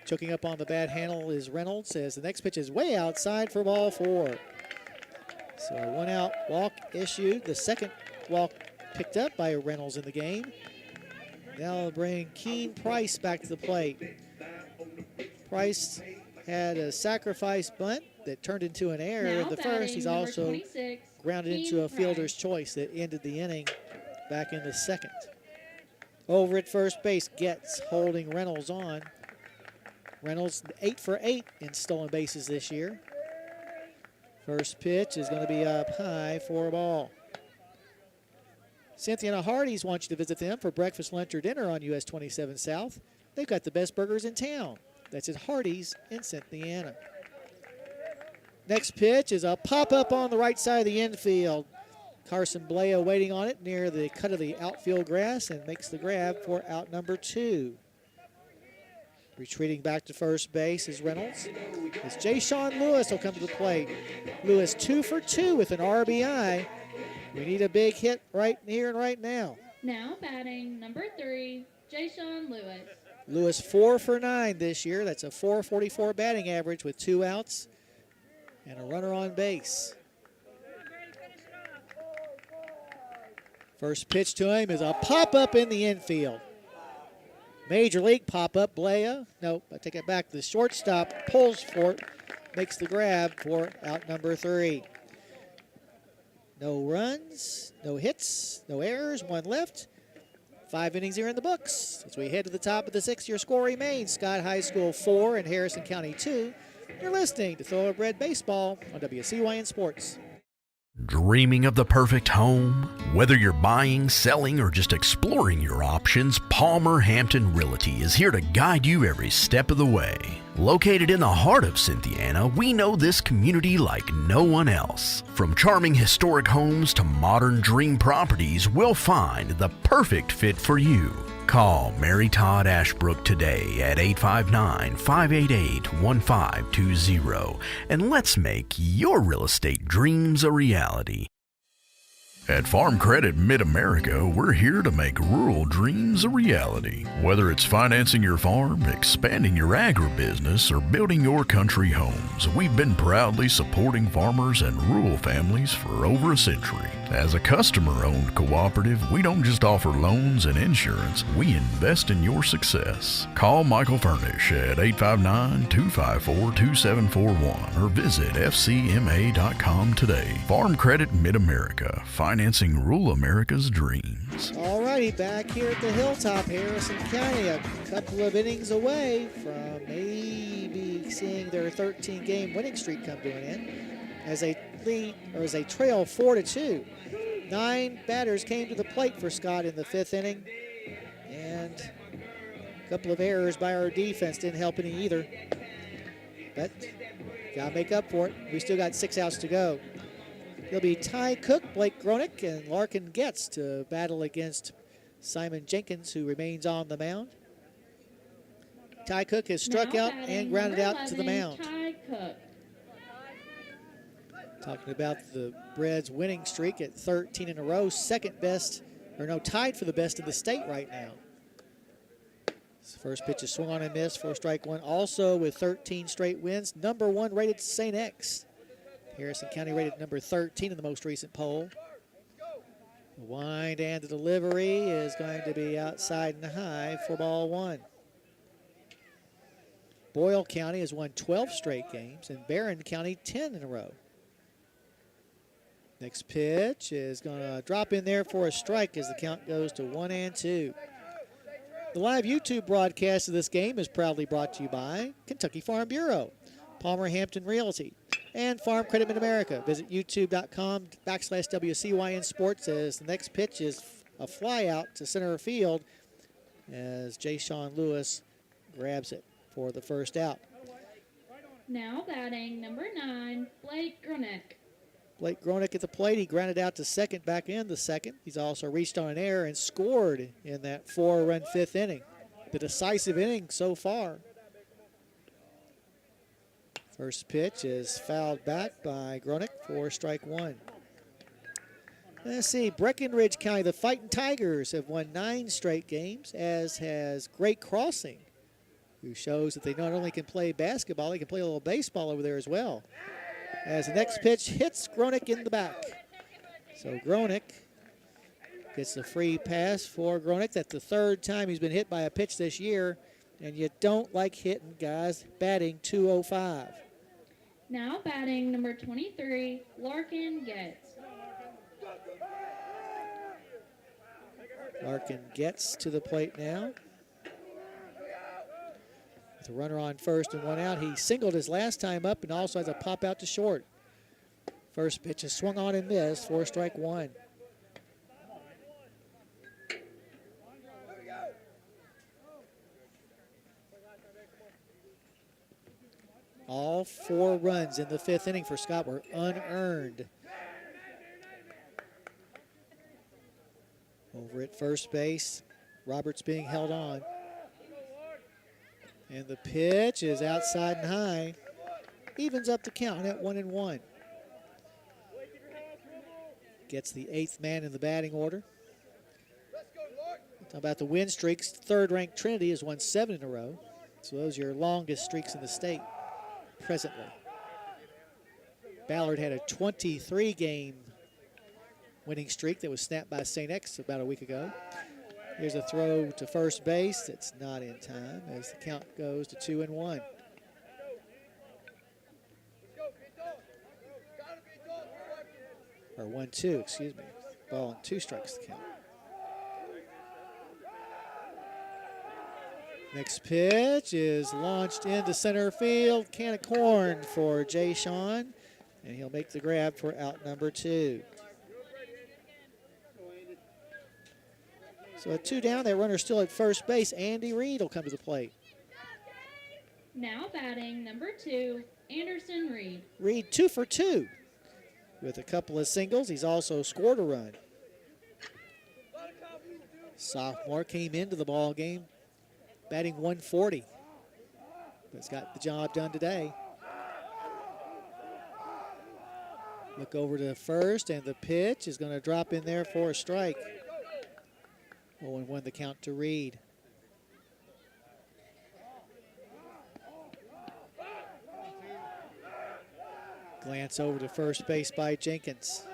Choking up on the bad handle is Reynolds as the next pitch is way outside for ball 4. So a 1-out walk issued. The second walk picked up by Reynolds in the game. Now they'll bring Keen Price back to the plate. Price had a sacrifice bunt that turned into an error in the first. He's also grounded into a fielder's choice that ended the inning back in the second. Over at first base, Getz holding Reynolds on. Reynolds 8 for 8 in stolen bases this year. First pitch is going to be up high for a ball. Cynthiana Hardee's wants you to visit them for breakfast, lunch, or dinner on US 27 South. They've got the best burgers in town. That's at Hardee's in Cynthiana. Next pitch is a pop-up on the right side of the infield. Carson Blea waiting on it near the cut of the outfield grass and makes the grab for out number 2. Retreating back to first base is Reynolds. It's Jay-Sean Lewis will come to the plate. Lewis 2 for 2 with an RBI. We need a big hit right here and right now. Now batting number 3, Jay-Sean Lewis. Lewis 4 for 9 this year. That's a .444 batting average with 2 outs and a runner on base. First pitch to him is a pop-up in the infield. Major league pop-up. Blea, nope, I take it back. The shortstop pulls for it, makes the grab for out number 3. No runs, no hits, no errors, 1 left. 5 innings here in the books. As we head to the top of the 6th, your score remains Scott High School 4 and Harrison County 2. You're listening to Thoroughbred Baseball on WCYN Sports. Dreaming of the perfect home? Whether you're buying, selling, or just exploring your options, Palmer Hampton Realty is here to guide you every step of the way. Located in the heart of Cynthiana, we know this community like no one else. From charming historic homes to modern dream properties, we'll find the perfect fit for you. Call Mary Todd Ashbrook today at 859-588-1520 and let's make your real estate dreams a reality. At Farm Credit Mid-America, we're here to make rural dreams a reality. Whether it's financing your farm, expanding your agribusiness, or building your country homes, we've been proudly supporting farmers and rural families for over a century. As a customer-owned cooperative, we don't just offer loans and insurance, we invest in your success. Call Michael Furnish at 859-254-2741 or visit fcma.com today. Farm Credit Mid-America, financing rural America's dreams. All righty, back here at the Hilltop, Harrison County, a couple of innings away from maybe seeing their 13-game winning streak come to an end as they lead, or as they trail 4-2. 9 batters came to the plate for Scott in the 5th inning, and a couple of errors by our defense didn't help any either. But gotta make up for it. We still got 6 outs to go. It'll be Ty Cook, Blake Gronick, and Larkin Getz to battle against Simon Jenkins, who remains on the mound. Ty Cook has struck out and grounded out to the mound. Ty Cook. Talking about the Reds' winning streak at 13 in a row, second best, or no, tied for the best in the state right now. This first pitch is swung on and missed for strike 1. Also with 13 straight wins, number 1 rated St. X. Harrison County rated number 13 in the most recent poll. The wind and the delivery is going to be outside and high for ball one. Boyle County has won 12 straight games, and Barron County 10 in a row. Next pitch is going to drop in there for a strike as the count goes to 1-2. The live YouTube broadcast of this game is proudly brought to you by Kentucky Farm Bureau, Palmer Hampton Realty, and Farm Credit Mid-America. Visit youtube.com/WCYN Sports as the next pitch is a fly out to center field as Jay Sean Lewis grabs it for the first out. Now batting number 9, Blake Gronick. Blake Gronick at the plate. He grounded out to second, back in the second. He's also reached on an error and scored in that 4-run fifth inning. The decisive inning so far. First pitch is fouled back by Gronick for strike one. Let's see, Breckenridge County, the Fighting Tigers have won 9 straight games, as has Great Crossing, who shows that they not only can play basketball, they can play a little baseball over there as well. As the next pitch hits Gronick in the back. So Gronick gets the free pass for Gronick. That's the third time he's been hit by a pitch this year, and you don't like hitting guys batting .205. Now batting number 23, Larkin Getz. Larkin gets to the plate now. With a runner on first and 1 out. He singled his last time up and also has a pop out to short. First pitch is swung on and missed for strike one. All 4 runs in the fifth inning for Scott were unearned. Over at first base, Roberts being held on. And the pitch is outside and high. Evens up the count at 1-1. Gets the 8th man in the batting order. Talking about the win streaks, third-ranked Trinity has won 7 in a row. So those are your longest streaks in the state presently. Ballard had a 23-game winning streak that was snapped by St. X about a week ago. Here's a throw to first base. It's not in time as the count goes to 2-1. Or 1-2, excuse me. Ball and 2 strikes to count. Next pitch is launched into center field. Can of corn for Jay Sean, and he'll make the grab for out number 2. So a 2 down, that runner still at first base. Andy Reed will come to the plate. Now batting number 2, Anderson Reed. Reed 2 for 2 with a couple of singles. He's also scored a run. Sophomore came into the ball game batting 140. But he's got the job done today. Look over to first, and the pitch is going to drop in there for a strike. 0-1 the count to Reed. Glance over to first base by Jenkins.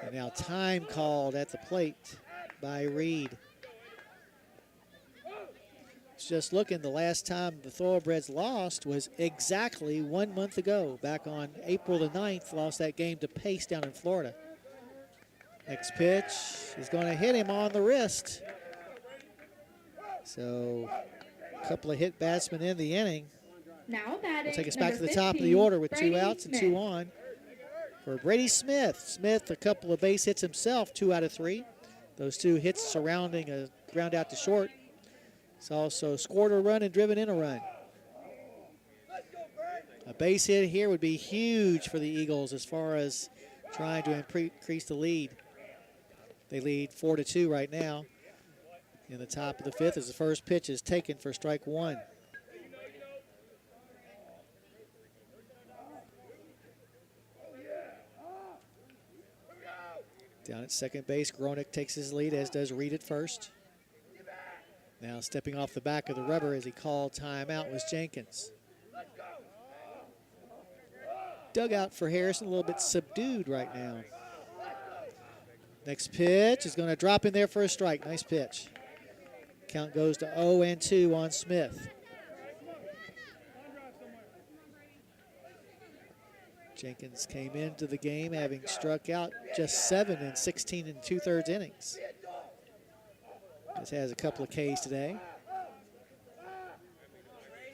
And now time called at the plate by Reed. Just looking, the last time the Thoroughbreds lost was exactly 1 month ago. Back on April the 9th, lost that game to Pace down in Florida. Next pitch is going to hit him on the wrist. So a couple of hit batsmen in the inning. Now batting, will take us back to the 15, top of the order with Brady 2 outs Smith. and 2 on. For Brady Smith. Smith, a couple of base hits himself, 2 out of 3. Those 2 hits surrounding a ground out to short. He's also scored a run and driven in a run. A base hit here would be huge for the Eagles as far as trying to increase the lead. They lead 4-2 right now. In the top of the 5th as the first pitch is taken for strike 1. Down at second base, Gronick takes his lead, as does Reed at first. Now stepping off the back of the rubber as he called timeout was Jenkins. Dugout for Harrison a little bit subdued right now. Next pitch is going to drop in there for a strike. Nice pitch. Count goes to 0-2 on Smith. Jenkins came into the game having struck out just 7 in 16 2/3 innings. Just has a couple of Ks today.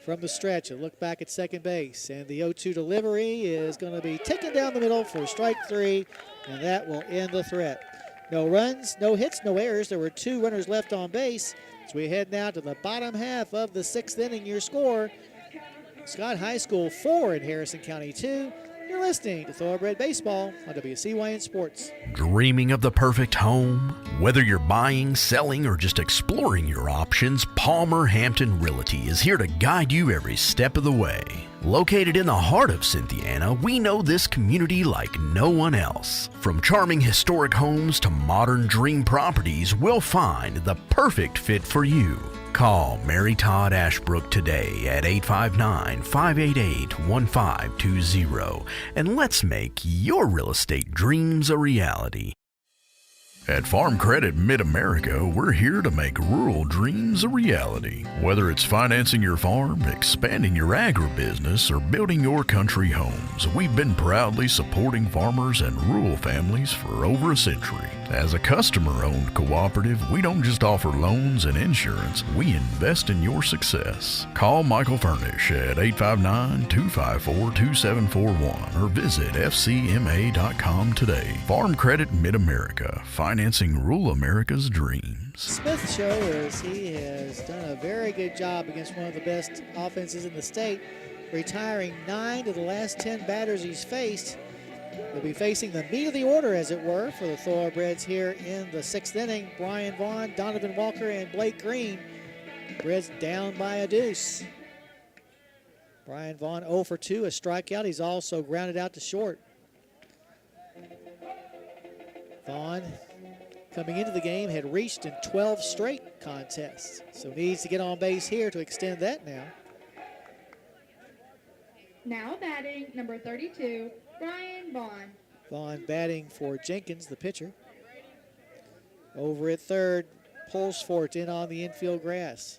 From the stretch, a look back at second base, and the 0-2 delivery is going to be taken down the middle for strike 3, and that will end the threat. No runs, no hits, no errors. There were 2 runners left on base. As we head now to the bottom half of the 6th inning, your score, Scott High School 4 and Harrison County 2. You're listening to Thoroughbred Baseball on WCYN Sports. Dreaming of the perfect home? Whether you're buying, selling, or just exploring your options, Palmer Hampton Realty is here to guide you every step of the way. Located in the heart of Cynthiana, we know this community like no one else. From charming historic homes to modern dream properties, we'll find the perfect fit for you. Call Mary Todd Ashbrook today at 859-588-1520 and let's make your real estate dreams a reality. At Farm Credit Mid-America, we're here to make rural dreams a reality. Whether it's financing your farm, expanding your agribusiness, or building your country homes, we've been proudly supporting farmers and rural families for over a century. As a customer-owned cooperative, we don't just offer loans and insurance, we invest in your success. Call Michael Furnish at 859-254-2741 or visit fcma.com today. Farm Credit Mid-America, financing rural America's dreams. Smith shows he has done a very good job against one of the best offenses in the state, retiring 9 of the last 10 batters he's faced. They'll be facing the meat of the order, as it were, for the Thoroughbreds here in the 6th inning. Brian Vaughn, Donovan Walker, and Blake Green. Breds down by a deuce. Brian Vaughn 0 for 2, a strikeout. He's also grounded out to short. Vaughn, coming into the game, had reached in 12 straight contests, so needs to get on base here to extend that now. Now batting, number 32, Brian Vaughn. Vaughn batting for Jenkins, the pitcher. Over at third, pulls for it in on the infield grass.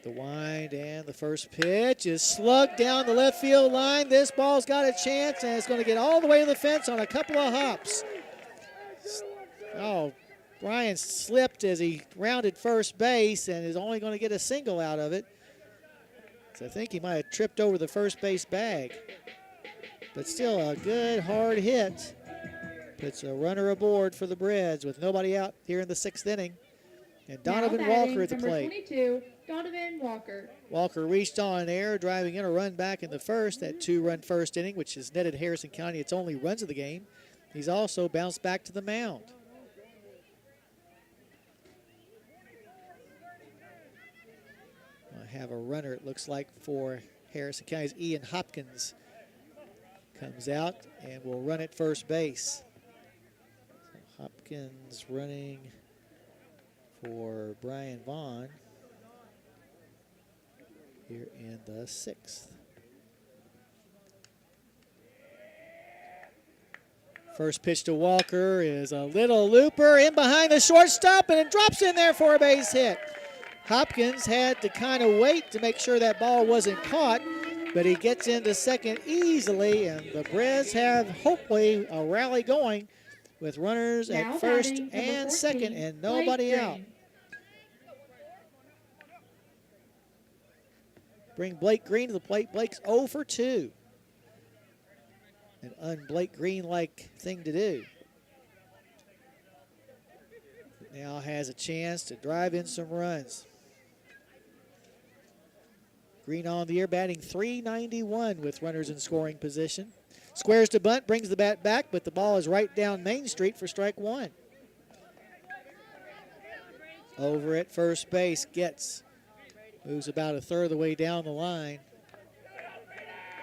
The wind and the first pitch is slugged down the left field line. This ball's got a chance, and it's going to get all the way to the fence on a couple of hops. Oh, Brian slipped as he rounded first base and is only going to get a single out of it. So I think he might have tripped over the first base bag. But still a good hard hit. Puts a runner aboard for the Breds with nobody out here in the 6th inning. And Donovan Walker at the plate. 22, Donovan Walker. Walker reached on air, driving in a run back in the first, that 2-run first inning, which has netted Harrison County its only runs of the game. He's also bounced back to the mound. I have a runner, it looks like, for Harrison County's Ian Hopkins. Comes out and will run at first base. So Hopkins running for Brian Vaughn here in the 6th. First pitch to Walker is a little looper in behind the shortstop, and it drops in there for a base hit. Hopkins had to kind of wait to make sure that ball wasn't caught, but he gets into second easily, and the Breds have hopefully a rally going with runners now at first batting, and 14, second and nobody Blake out. Green. Bring Blake Green to the plate. Blake's 0 for 2. An un-Blake Green-like thing to do. Now has a chance to drive in some runs. Green on the air, batting .391 with runners in scoring position. Squares to bunt, brings the bat back, but the ball is right down Main Street for strike 1. Over at first base, Getz moves about a third of the way down the line,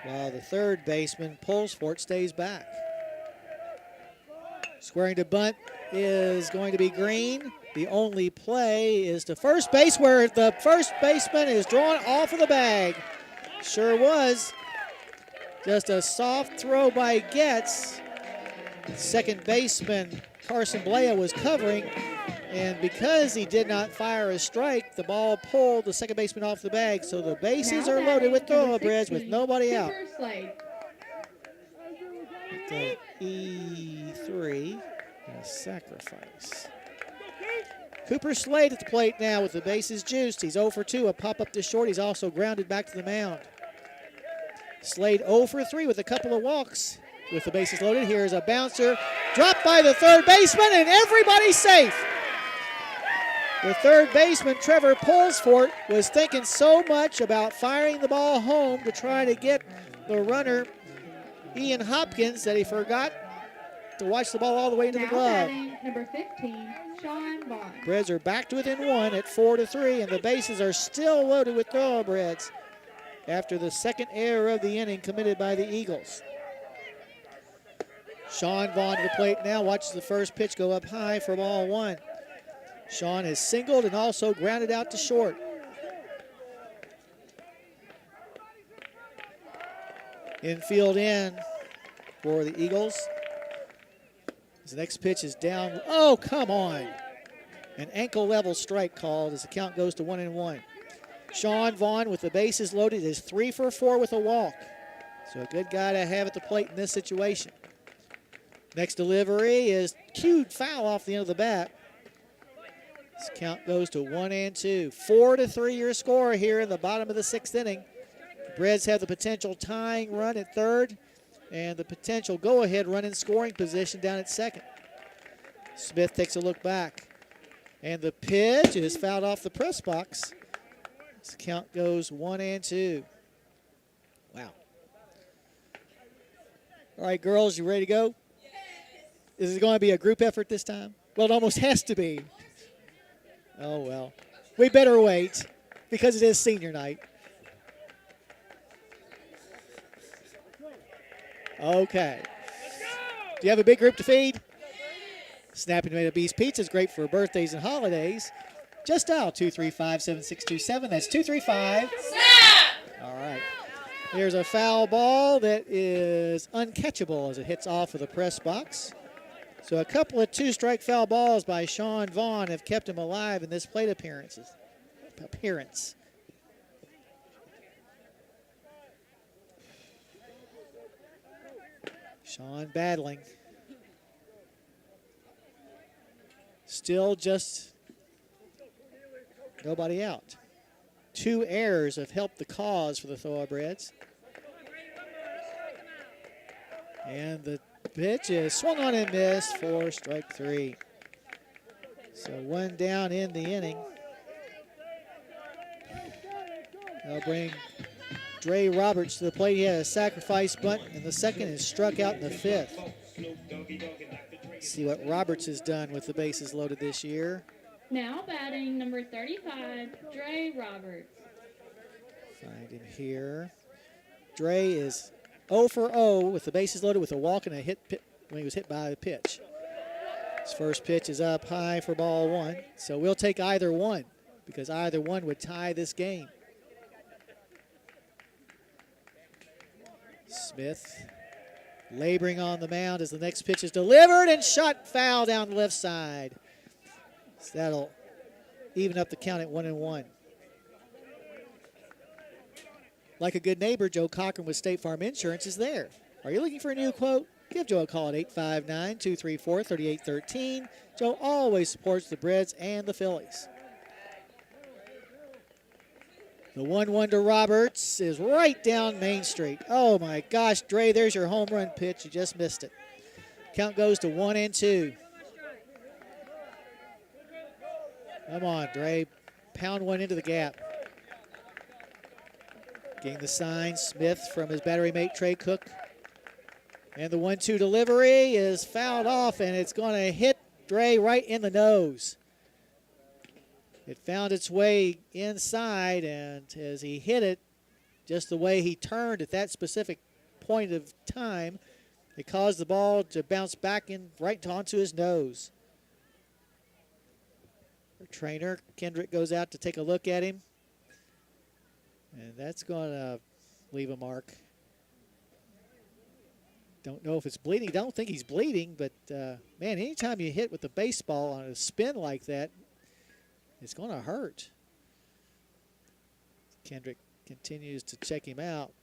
while the third baseman pulls for it, stays back. Squaring to bunt is going to be Green. The only play is to first base, where the first baseman is drawn off of the bag. Sure was. Just a soft throw by Getz, Second baseman Carson Blea was covering, and because he did not fire a strike, the ball pulled the second baseman off the bag, so the bases are loaded with thoroughbreds with nobody out. The E3, a sacrifice. Cooper Slade at the plate now with the bases juiced. He's 0 for 2, a pop up to short. He's also grounded back to the mound. Slade 0 for 3 with a couple of walks. With the bases loaded, here's a bouncer dropped by the third baseman, and everybody's safe. The third baseman, Trevor Pulsfort, was thinking so much about firing the ball home to try to get the runner, Ian Hopkins, that he forgot to watch the ball all the way into the glove. Number 15, Sean Vaughn. Breds are back to within 1 at 4 to 3, and the bases are still loaded with thoroughbreds after the second error of the inning committed by the Eagles. Sean Vaughn to the plate now, watches the first pitch go up high for ball 1. Sean has singled and also grounded out to short. Infield in for the Eagles. The next pitch is down. Oh, come on. An ankle level strike called as the count goes to 1-1. Sean Vaughn with the bases loaded is 3 for 4 with a walk. So a good guy to have at the plate in this situation. Next delivery is cued foul off the end of the bat. This count goes to 1-2. 4 to 3 your score here in the bottom of the 6th inning. The Breds have the potential tying run at third and the potential go-ahead run in scoring position down at second. Smith takes a look back. And the pitch is fouled off the press box. This count goes 1-2. Wow. All right, girls, you ready to go? Is it going to be a group effort this time? Well, it almost has to be. Oh, well. We better wait because it is senior night. Okay. Do you have a big group to feed? Snapping Tomato Beast Pizza is great for birthdays and holidays. Just dial 235-7627. That's 235. Snap! All right. Here's a foul ball that is uncatchable as it hits off of the press box. So a couple of two-strike foul balls by Sean Vaughn have kept him alive in this plate appearance. Sean battling. Still just nobody out. 2 errors have helped the cause for the Thoroughbreds. And the pitch is swung on and missed for strike 3. So 1 down in the inning. They'll bring Dre Roberts to the plate. He had a sacrifice bunt in the second and struck out in the 5th. Let's see what Roberts has done with the bases loaded this year. Now batting number 35, Dre Roberts. Find him here. Dre is 0 for 0 with the bases loaded with a walk and a hit when he was hit by a pitch. His first pitch is up high for ball 1. So we'll take either one because either one would tie this game. Smith laboring on the mound as the next pitch is delivered and shot foul down the left side. So that'll even up the count at 1-1. Like a good neighbor, Joe Cochran with State Farm Insurance is there. Are you looking for a new quote? Give Joe a call at 859-234-3813. Joe always supports the Breds and the Phillies. The 1-1 to Roberts is right down Main Street. Oh my gosh, Dre, there's your home run pitch. You just missed it. Count goes to 1-2. Come on, Dre. Pound one into the gap. Getting the sign, Smith from his battery mate, Trey Cook. And the 1-2 delivery is fouled off, and it's going to hit Dre right in the nose. It found its way inside, and as he hit it, just the way he turned at that specific point of time, it caused the ball to bounce back in right onto his nose. Our trainer, Kendrick, goes out to take a look at him, and that's going to leave a mark. Don't know if it's bleeding. Don't think he's bleeding, but, man, anytime you hit with a baseball on a spin like that, it's going to hurt. Kendrick continues to check him out.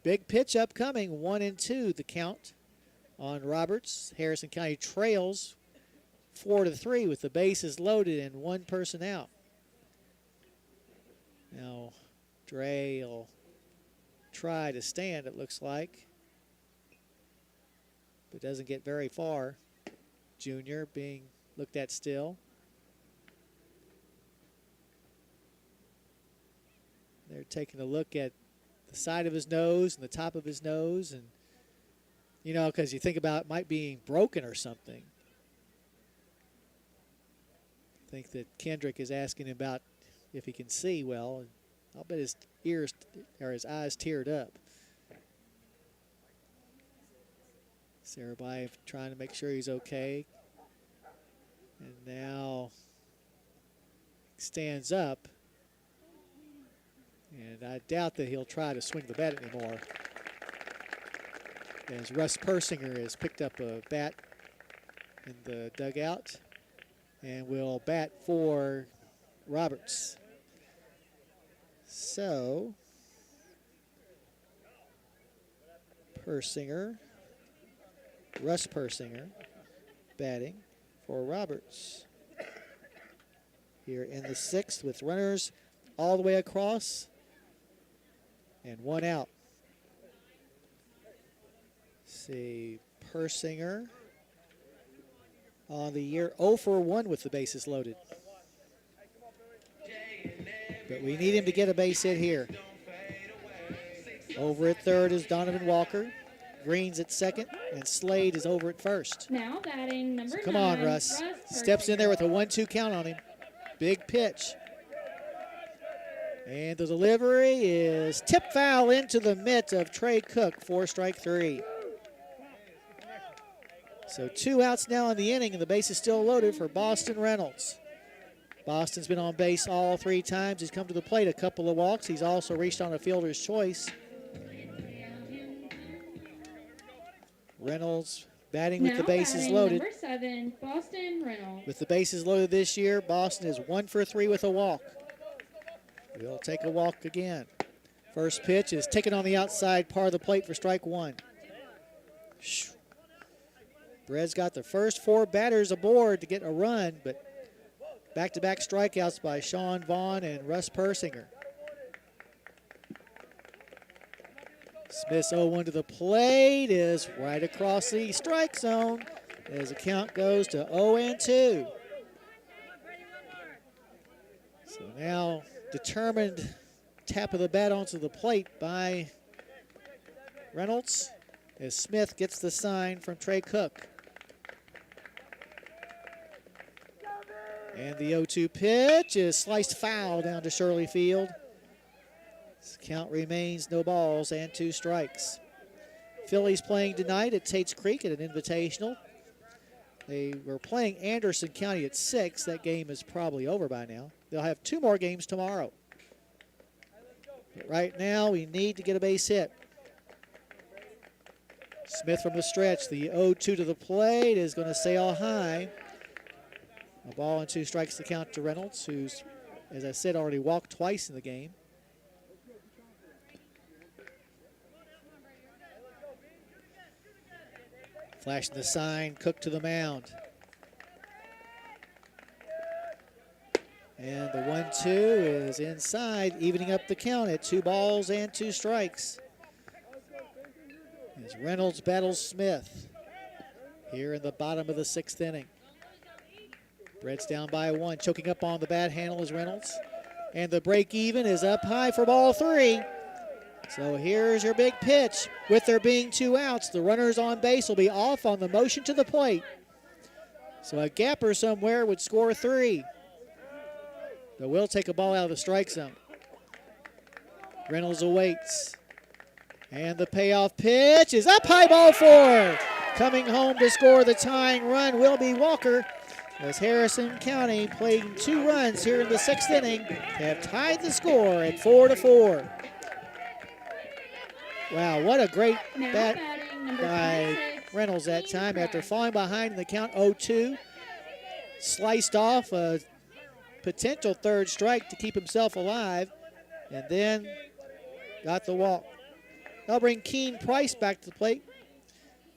Big pitch upcoming, 1-2 the count on Roberts. Harrison County trails 4-3 with the bases loaded and one person out. Now Dre will try to stand, it looks like, but doesn't get very far. Junior being looked at still. They're taking a look at the side of his nose and the top of his nose, and you know, because you think about it might be broken or something. I think that Kendrick is asking him about if he can see well, and I'll bet his ears or his eyes teared up. So everybody trying to make sure he's okay. And now stands up. And I doubt that he'll try to swing the bat anymore. As Russ Persinger has picked up a bat in the dugout and will bat for Roberts. So, Persinger, Russ Persinger, batting for Roberts. Here in the sixth with runners all the way across and one out. See, Persinger on the year 0 for 1 with the bases loaded. But we need him to get a base hit here. Over at third is Donovan Walker. Green's at second, and Slade is over at first. Now batting number 9. Come on, Russ. Steps in there with a 1-2 count on him. Big pitch. And the delivery is tip foul into the mitt of Trey Cook for strike 3. So 2 outs now in the inning, and the base is still loaded for Boston Reynolds. Boston's been on base all 3 times. He's come to the plate a couple of walks. He's also reached on a fielder's choice. Reynolds batting with the bases loaded. Number 7, Boston Reynolds. With the bases loaded this year, Boston is 1 for 3 with a walk. He'll take a walk again. First pitch is taken on the outside part of the plate for strike 1. Bred's got the first 4 batters aboard to get a run, but back-to-back strikeouts by Sean Vaughn and Russ Persinger. Smith's 0-1 to the plate is right across the strike zone as the count goes to 0-2. So now determined tap of the bat onto the plate by Reynolds as Smith gets the sign from Trey Cook. And the 0-2 pitch is sliced foul down to Shirley Field. This count remains no balls and 2 strikes. Phillies playing tonight at Tate's Creek at an invitational. They were playing Anderson County at 6. That game is probably over by now. They'll have 2 more games tomorrow. But right now, we need to get a base hit. Smith from the stretch. The 0-2 to the plate is going to sail high. A ball and 2 strikes to count to Reynolds, who's, as I said, already walked twice in the game. Flashing the sign, Cook to the mound. And the 1-2 is inside, evening up the count at 2 balls and 2 strikes. As Reynolds battles Smith here in the bottom of the 6th inning. Bred's down by 1, choking up on the bat handle is Reynolds. And the break even is up high for ball 3. So here's your big pitch. With there being 2 outs, the runners on base will be off on the motion to the plate. So a gapper somewhere would score 3. But we'll take a ball out of the strike zone. Reynolds awaits. And the payoff pitch is up high, ball 4. Coming home to score the tying run will be Walker, as Harrison County playing 2 runs here in the 6th inning have tied the score at 4-4. Wow, what a great Now bat batting number by 26, Reynolds that Keane time after Price. falling behind in the count 0-2. Sliced off a potential third strike to keep himself alive, and then got the walk. They'll bring Keane Price back to the plate.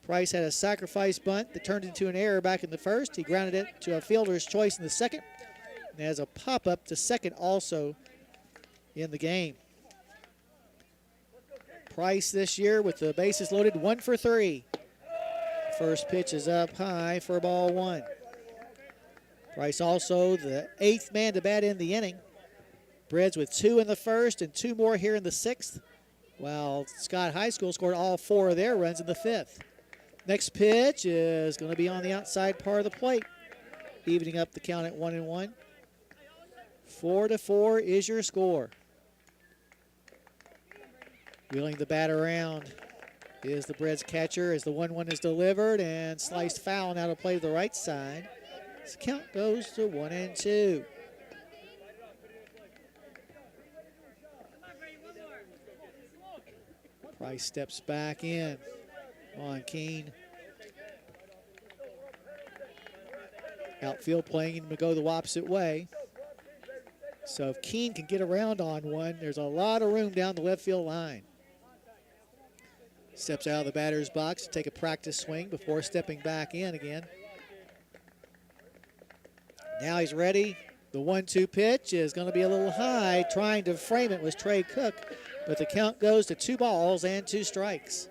Price had a sacrifice bunt that turned into an error back in the first. He grounded it to a fielder's choice in the second, and has a pop-up to second also in the game. Price this year with the bases loaded, 1 for 3. First pitch is up high for ball 1. Price also the 8th man to bat in the inning. Breads with 2 in the first and 2 more here in the 6th, while Scott High School scored all 4 of their runs in the 5th. Next pitch is going to be on the outside part of the plate, evening up the count at 1-1. 4-4 is your score. Wheeling the bat around is the Breads catcher as the 1-1 is delivered and sliced foul now to play to the right side. This count goes to 1-2. Price steps back in on Keane. Outfield playing him to go the opposite way. So if Keane can get around on one, there's a lot of room down the left field line. Steps out of the batter's box to take a practice swing before stepping back in again. Now he's ready. The 1-2 pitch is going to be a little high. Trying to frame it was Trey Cook, but the count goes to 2 balls and 2 strikes.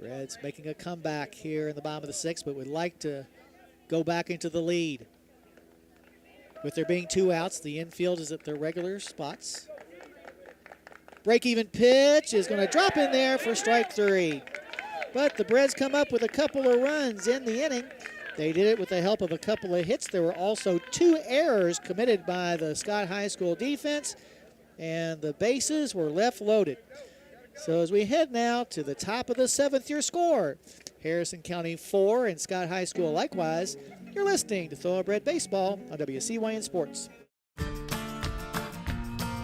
Reds making a comeback here in the bottom of the 6th, but would like to go back into the lead. With there being 2 outs, the infield is at their regular spots. Break-even pitch is going to drop in there for strike 3. But the Breads come up with a couple of runs in the inning. They did it with the help of a couple of hits. There were also 2 errors committed by the Scott High School defense, and the bases were left loaded. So as we head now to the top of the 7th, your score, Harrison County 4 and Scott High School likewise. You're listening to Thoroughbred Baseball on WCYN Sports.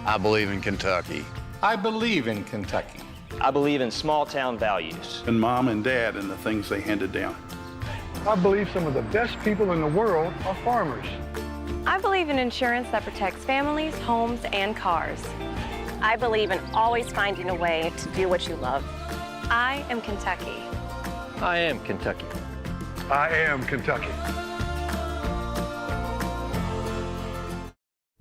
I believe in Kentucky. I believe in Kentucky. I believe in small town values. And mom and dad and the things they handed down. I believe some of the best people in the world are farmers. I believe in insurance that protects families, homes, and cars. I believe in always finding a way to do what you love. I am Kentucky. I am Kentucky. I am Kentucky.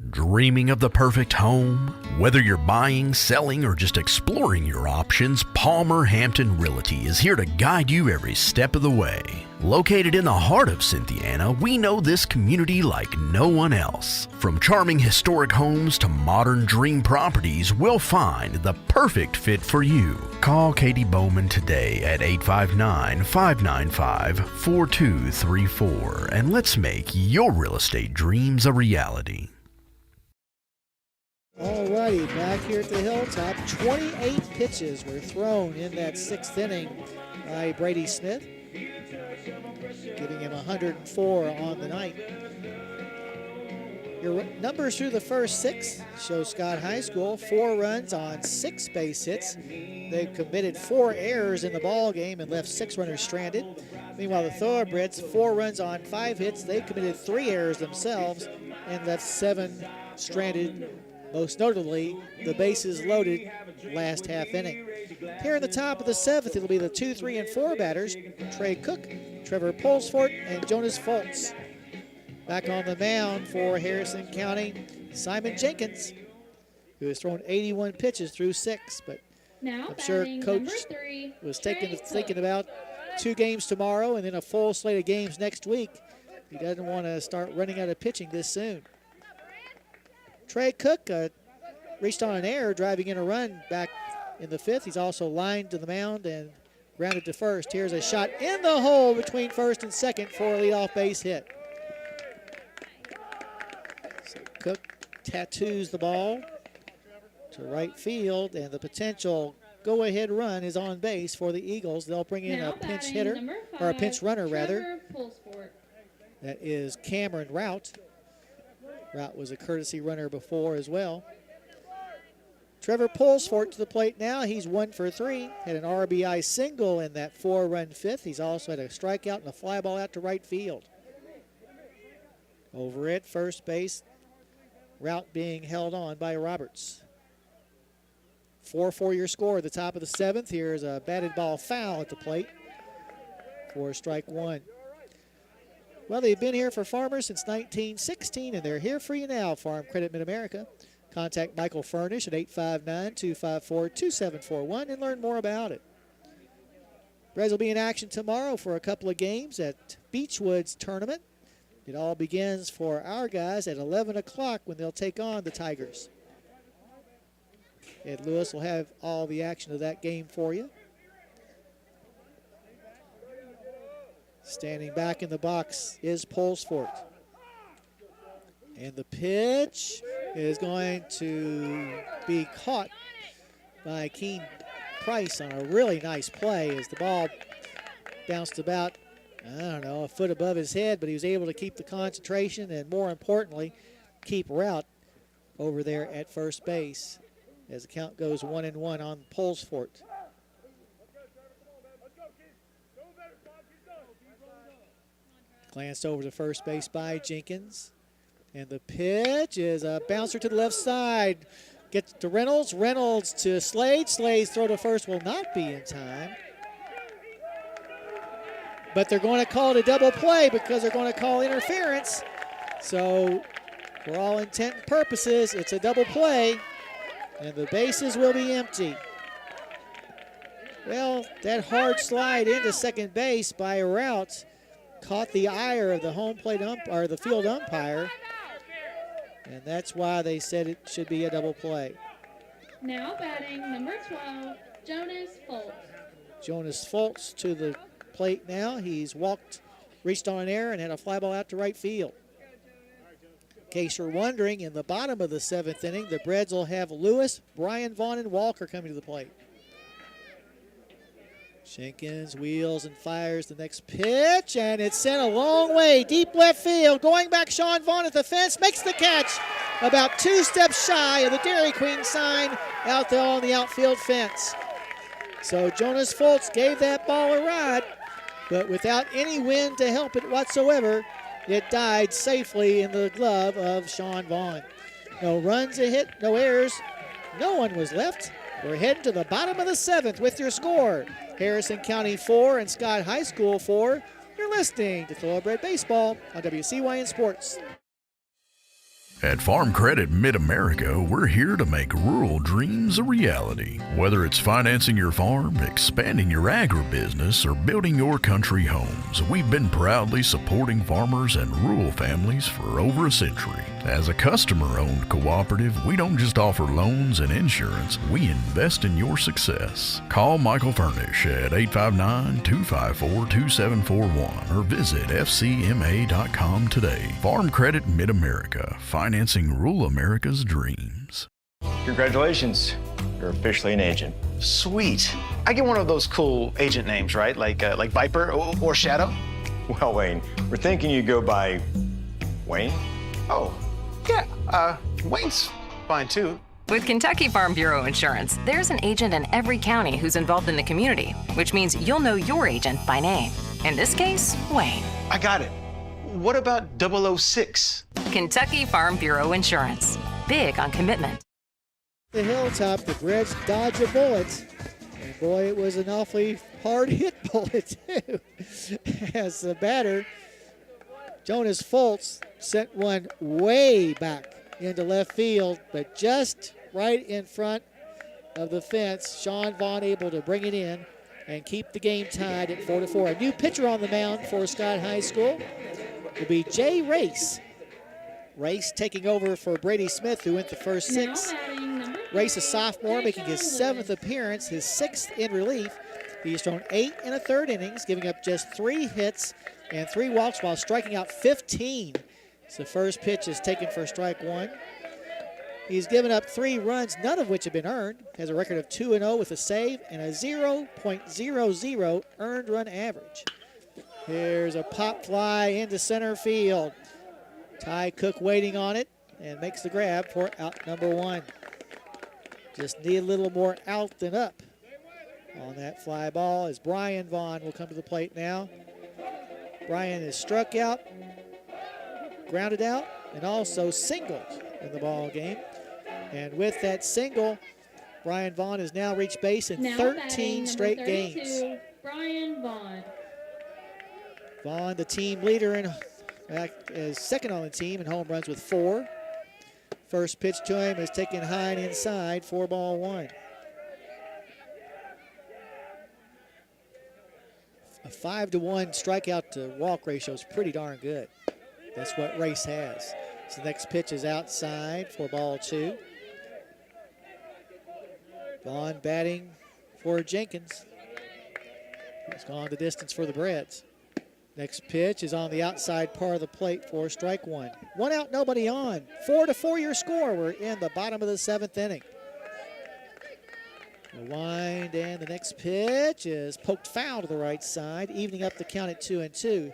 Dreaming of the perfect home? Whether you're buying, selling, or just exploring your options, Palmer Hampton Realty is here to guide you every step of the way. Located in the heart of Cynthiana, we know this community like no one else. From charming historic homes to modern dream properties, we'll find the perfect fit for you. Call Katie Bowman today at 859-595-4234 and let's make your real estate dreams a reality. All righty, back here at the Hilltop, 28 pitches were thrown in that 6th inning by Brady Smith, giving him 104 on the night. Your numbers through the first 6 show Scott High School 4 runs on 6 base hits. They've committed 4 errors in the ball game and left 6 runners stranded. Meanwhile, the Thoroughbreds 4 runs on 5 hits. They've committed 3 errors themselves and left 7 stranded. Most notably, the bases loaded last half inning. Here in the top of the 7th, it'll be the 2, 3, and 4 batters, Trey Cook, Trevor Polsfort, and Jonas Foltz. Back on the mound for Harrison County, Simon Jenkins, who has thrown 81 pitches through 6, but Now I'm sure batting Coach number 3, was Trey thinking Cook. about 2 games tomorrow and then a full slate of games next week. He doesn't want to start running out of pitching this soon. Trey Cook reached on an error, driving in a run back in the 5th. He's also lined to the mound and grounded to first. Here's a shot in the hole between first and second for a leadoff base hit. So Cook tattoos the ball to right field, and the potential go-ahead run is on base for the Eagles. They'll bring in Now a pinch batting hitter, number or a 5, pinch runner rather. Trevor Polsfort. That is Cameron Rout. Rout was a courtesy runner before as well. Trevor Pulsfort to the plate now. He's 1 for 3. Had an RBI single in that 4-run fifth. He's also had a strikeout and a fly ball out to right field. Over at first base, route being held on by Roberts. 4-4 your score at the top of the 7th. Here's a batted ball foul at the plate for strike 1. Well, they've been here for Farmers since 1916, and they're here for you now, Farm Credit Mid-America. Contact Michael Furnish at 859-254-2741 and learn more about it. Reds will be in action tomorrow for a couple of games at Beechwood's tournament. It all begins for our guys at 11 o'clock when they'll take on the Tigers. Ed Lewis will have all the action of that game for you. Standing back in the box is Pulsfort. And the pitch is going to be caught by Keen Price on a really nice play as the ball bounced about, I don't know, a foot above his head, but he was able to keep the concentration and, more importantly, keep route over there at first base as the count goes 1-1 on Pulsfort. Glanced over to first base by Jenkins. And the pitch is a bouncer to the left side. Gets to Reynolds. Reynolds to Slade. Slade's throw to first will not be in time. But they're going to call it a double play because they're going to call interference. So for all intent and purposes, it's a double play. And the bases will be empty. Well, that hard slide into second base by Rout caught the ire of the home plate umpire, the field umpire, and that's why they said it should be a double play. Now batting number 12, Jonas Foltz. Jonas Foltz to the plate now. He's reached on an error and had a fly ball out to right field. In case you're wondering, in the bottom of the 7th inning, the Reds will have Lewis, Brian Vaughn, and Walker coming to the plate. Jenkins wheels and fires the next pitch, and it's sent a long way, deep left field. Going back, Sean Vaughn at the fence, makes the catch about 2 steps shy of the Dairy Queen sign out there on the outfield fence. So Jonas Foltz gave that ball a ride, but without any wind to help it whatsoever, it died safely in the glove of Sean Vaughn. No runs, a hit, no errors, no one was left. We're heading to the bottom of the 7th with your score. Harrison County 4 and Scott High School 4. You're listening to Thoroughbred Baseball on WCYN Sports. At Farm Credit Mid-America, we're here to make rural dreams a reality. Whether it's financing your farm, expanding your agribusiness, or building your country homes, we've been proudly supporting farmers and rural families for over a century. As a customer-owned cooperative, we don't just offer loans and insurance, we invest in your success. Call Michael Furnish at 859-254-2741 or visit fcma.com today. Farm Credit Mid-America, financing rural America's dreams. Congratulations. You're officially an agent. Sweet. I get one of those cool agent names, right? Like Viper or Shadow? Well, Wayne, we're thinking you go by Wayne? Oh, yeah. Wayne's fine too. With Kentucky Farm Bureau Insurance, there's an agent in every county who's involved in the community, which means you'll know your agent by name. In this case, Wayne. I got it. What about 006? Kentucky Farm Bureau Insurance. Big on commitment. The Hilltop, the Reds dodge a bullet. And boy, it was an awfully hard hit bullet, too. As the batter, Jonas Foltz, sent one way back into left field, but just right in front of the fence. Sean Vaughn able to bring it in and keep the game tied at 4-4. A new pitcher on the mound for Scott High School will be Jay Race. Race taking over for Brady Smith, who went the first 6. Race, a sophomore, making his 7th appearance, his 6th in relief. He's thrown 8 1/3 innings, giving up just 3 hits and 3 walks while striking out 15. So the first pitch is taken for strike 1. He's given up 3 runs, none of which have been earned. Has a record of 2-0 with a save and a 0.00 earned run average. Here's a pop fly into center field. Ty Cook waiting on it and makes the grab for out number 1. Just need a little more out than up on that fly ball as Brian Vaughn will come to the plate now. Brian is struck out, grounded out, and also singled in the ball game. And with that single, Brian Vaughn has now reached base in 13 straight games. Brian Vaughn. Vaughn, the team leader, is second on the team in home runs with 4. First pitch to him is taken high and inside, 4-1. A 5-to-1 strikeout to walk ratio is pretty darn good. That's what Race has. So the next pitch is outside for ball 2. Vaughn batting for Jenkins. He's gone the distance for the Braves. Next pitch is on the outside part of the plate for strike 1. 1 out, nobody on. 4-4 your score. We're in the bottom of the 7th inning. The wind and the next pitch is poked foul to the right side, evening up the count at 2-2.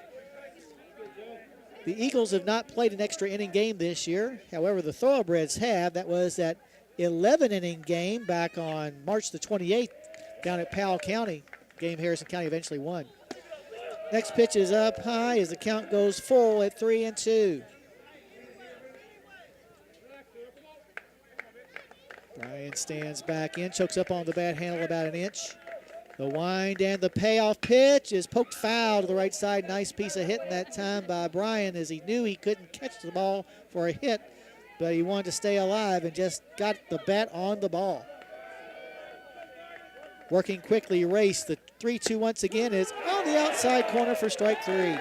The Eagles have not played an extra inning game this year. However, the Thoroughbreds have. That was that 11-inning game back on March the 28th down at Powell County. Game Harrison County eventually won. Next pitch is up high as the count goes full at 3-2. Brian stands back in, chokes up on the bat handle about an inch. The wind and the payoff pitch is poked foul to the right side. Nice piece of hitting that time by Brian as he knew he couldn't catch the ball for a hit, but he wanted to stay alive and just got the bat on the ball. Working quickly, Race. The 3-2 once again is on the outside corner for strike 3.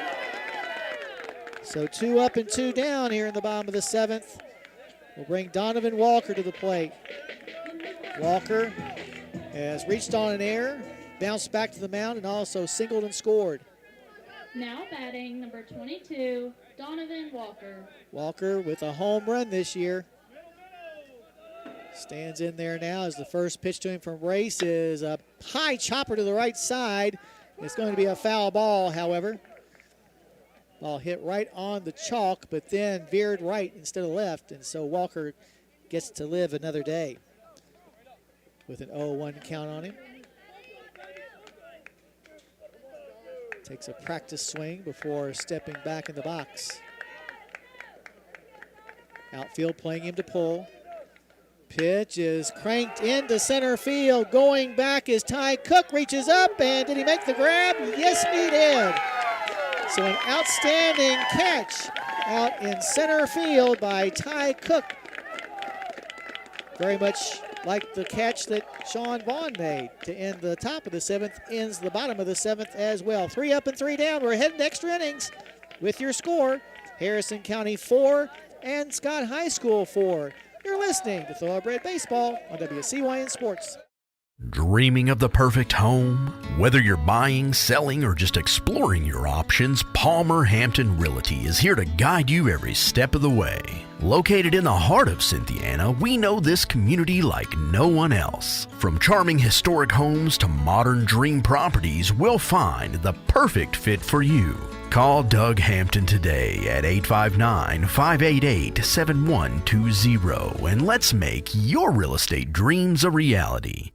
So 2 up and 2 down here in the bottom of the 7th. We'll bring Donovan Walker to the plate. Walker has reached on an error, bounced back to the mound, and also singled and scored. Now batting number 22, Donovan Walker. Walker with a home run this year. Stands in there now as the first pitch to him from Race is a high chopper to the right side. It's going to be a foul ball, however. Ball hit right on the chalk, but then veered right instead of left, and so Walker gets to live another day with an 0-1 count on him. Takes a practice swing before stepping back in the box. Outfield playing him to pull. Pitch is cranked into center field. Going back is Ty Cook, reaches up, and did he make the grab? Yes, he did. So an outstanding catch out in center field by Ty Cook. Very much like the catch that Sean Vaughn made to end the top of the 7th, ends the bottom of the 7th as well. 3 up and 3 down. We're heading to extra innings with your score. Harrison County 4 and Scott High School 4. You're listening to Thoroughbred Baseball on WCYN Sports. Dreaming of the perfect home? Whether you're buying, selling, or just exploring your options, Palmer Hampton Realty is here to guide you every step of the way. Located in the heart of Cynthiana, we know this community like no one else. From charming historic homes to modern dream properties, we'll find the perfect fit for you. Call Doug Hampton today at 859-588-7120 and let's make your real estate dreams a reality.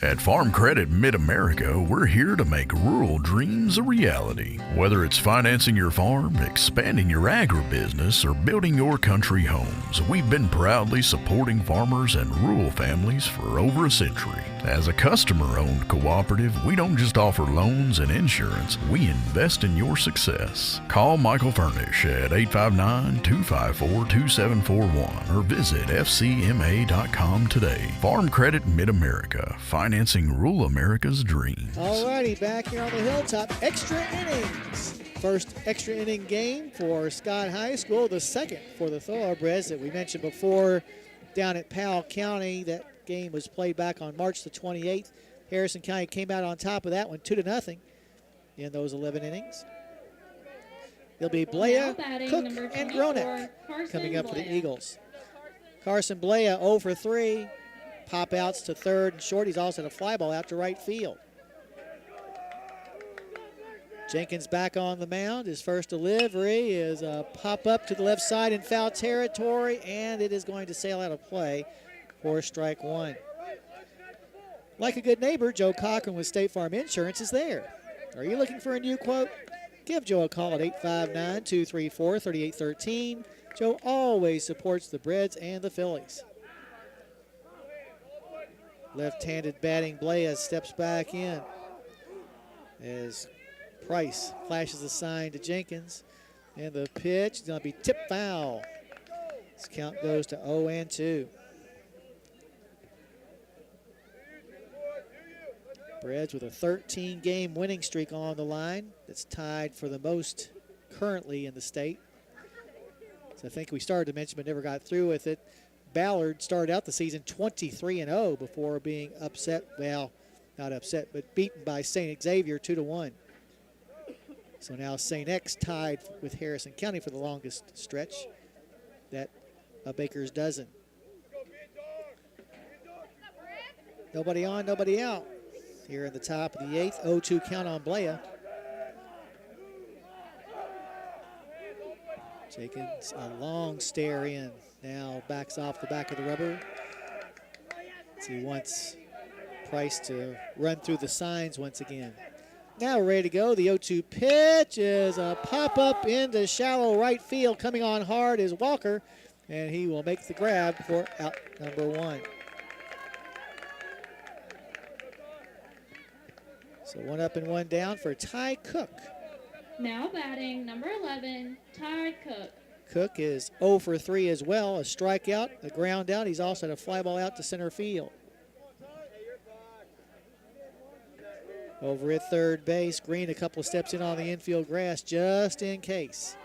At Farm Credit Mid-America, we're here to make rural dreams a reality. Whether it's financing your farm, expanding your agribusiness, or building your country homes, we've been proudly supporting farmers and rural families for over a century. As a customer-owned cooperative, we don't just offer loans and insurance, we invest in your success. Call Michael Furnish at 859-254-2741 or visit fcma.com today. Farm Credit Mid-America, financing rural America's dreams. All righty, back here on the hilltop, extra innings. First extra inning game for Scott High School, the second for the Thoroughbreds that we mentioned before down at Powell County. That game was played back on March the 28th. Harrison County came out on top of that one 2-0 in those 11 innings. It'll be Blea, Cook, and Gronek coming up for the Eagles. Carson Blea 0 for 3. Pop outs to third and short. He's also had a fly ball out to right field. Jenkins back on the mound. His first delivery is a pop up to the left side in foul territory, and it is going to sail out of play. for strike one. Like a good neighbor, Joe Cochran with State Farm Insurance is there. Are you looking for a new quote? Give Joe a call at 859-234-3813. Joe always supports the Breds and the Phillies. Left-handed batting Blea steps back in as Price flashes a sign to Jenkins. And the pitch is going to be tipped foul. This count goes to 0-2. Breds with a 13-game winning streak on the line. That's tied for the most currently in the state. So I think we started to mention but never got through with it. Ballard started out the season 23-0 before being upset, well, not upset, but beaten by St. Xavier 2-1. So now St. X tied with Harrison County for the longest stretch. That a Baker's dozen. Nobody on, nobody out. Here in the top of the 8th, 0-2 count on Blea. Jenkins, a long stare in. Now backs off the back of the rubber. So he wants Price to run through the signs once again. Now we're ready to go. The 0-2 pitch is a pop-up into shallow right field. Coming on hard is Walker, and he will make the grab for out number 1. So 1 up and 1 down for Ty Cook. Now batting number 11, Ty Cook. Cook is 0 for 3 as well. A strikeout, a ground out. He's also had a fly ball out to center field. Over at third base, Green a couple of steps in on the infield grass just in case.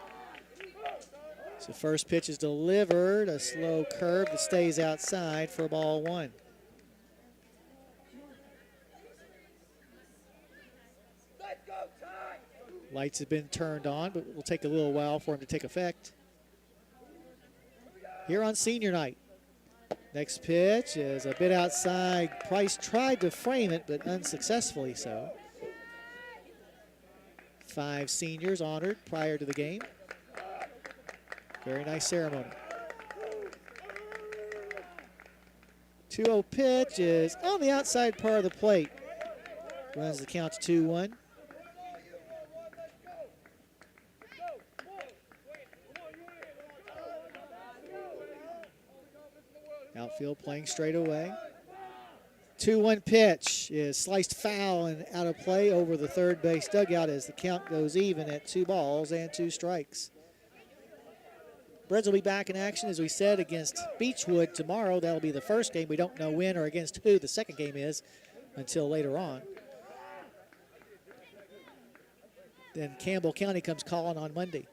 So first pitch is delivered, a slow curve that stays outside for ball 1. Lights have been turned on, but it will take a little while for them to take effect. Here on senior night. Next pitch is a bit outside. Price tried to frame it, but unsuccessfully so. 5 seniors honored prior to the game. Very nice ceremony. 2-0 pitch is on the outside part of the plate. Runs the count to 2-1. Outfield playing straight away. 2-1 pitch is sliced foul and out of play over the third base dugout as the count goes even at 2 balls and 2 strikes. Breds will be back in action, as we said, against Beechwood tomorrow. That'll be the first game. We don't know when or against who the second game is until later on. Then Campbell County comes calling on Monday.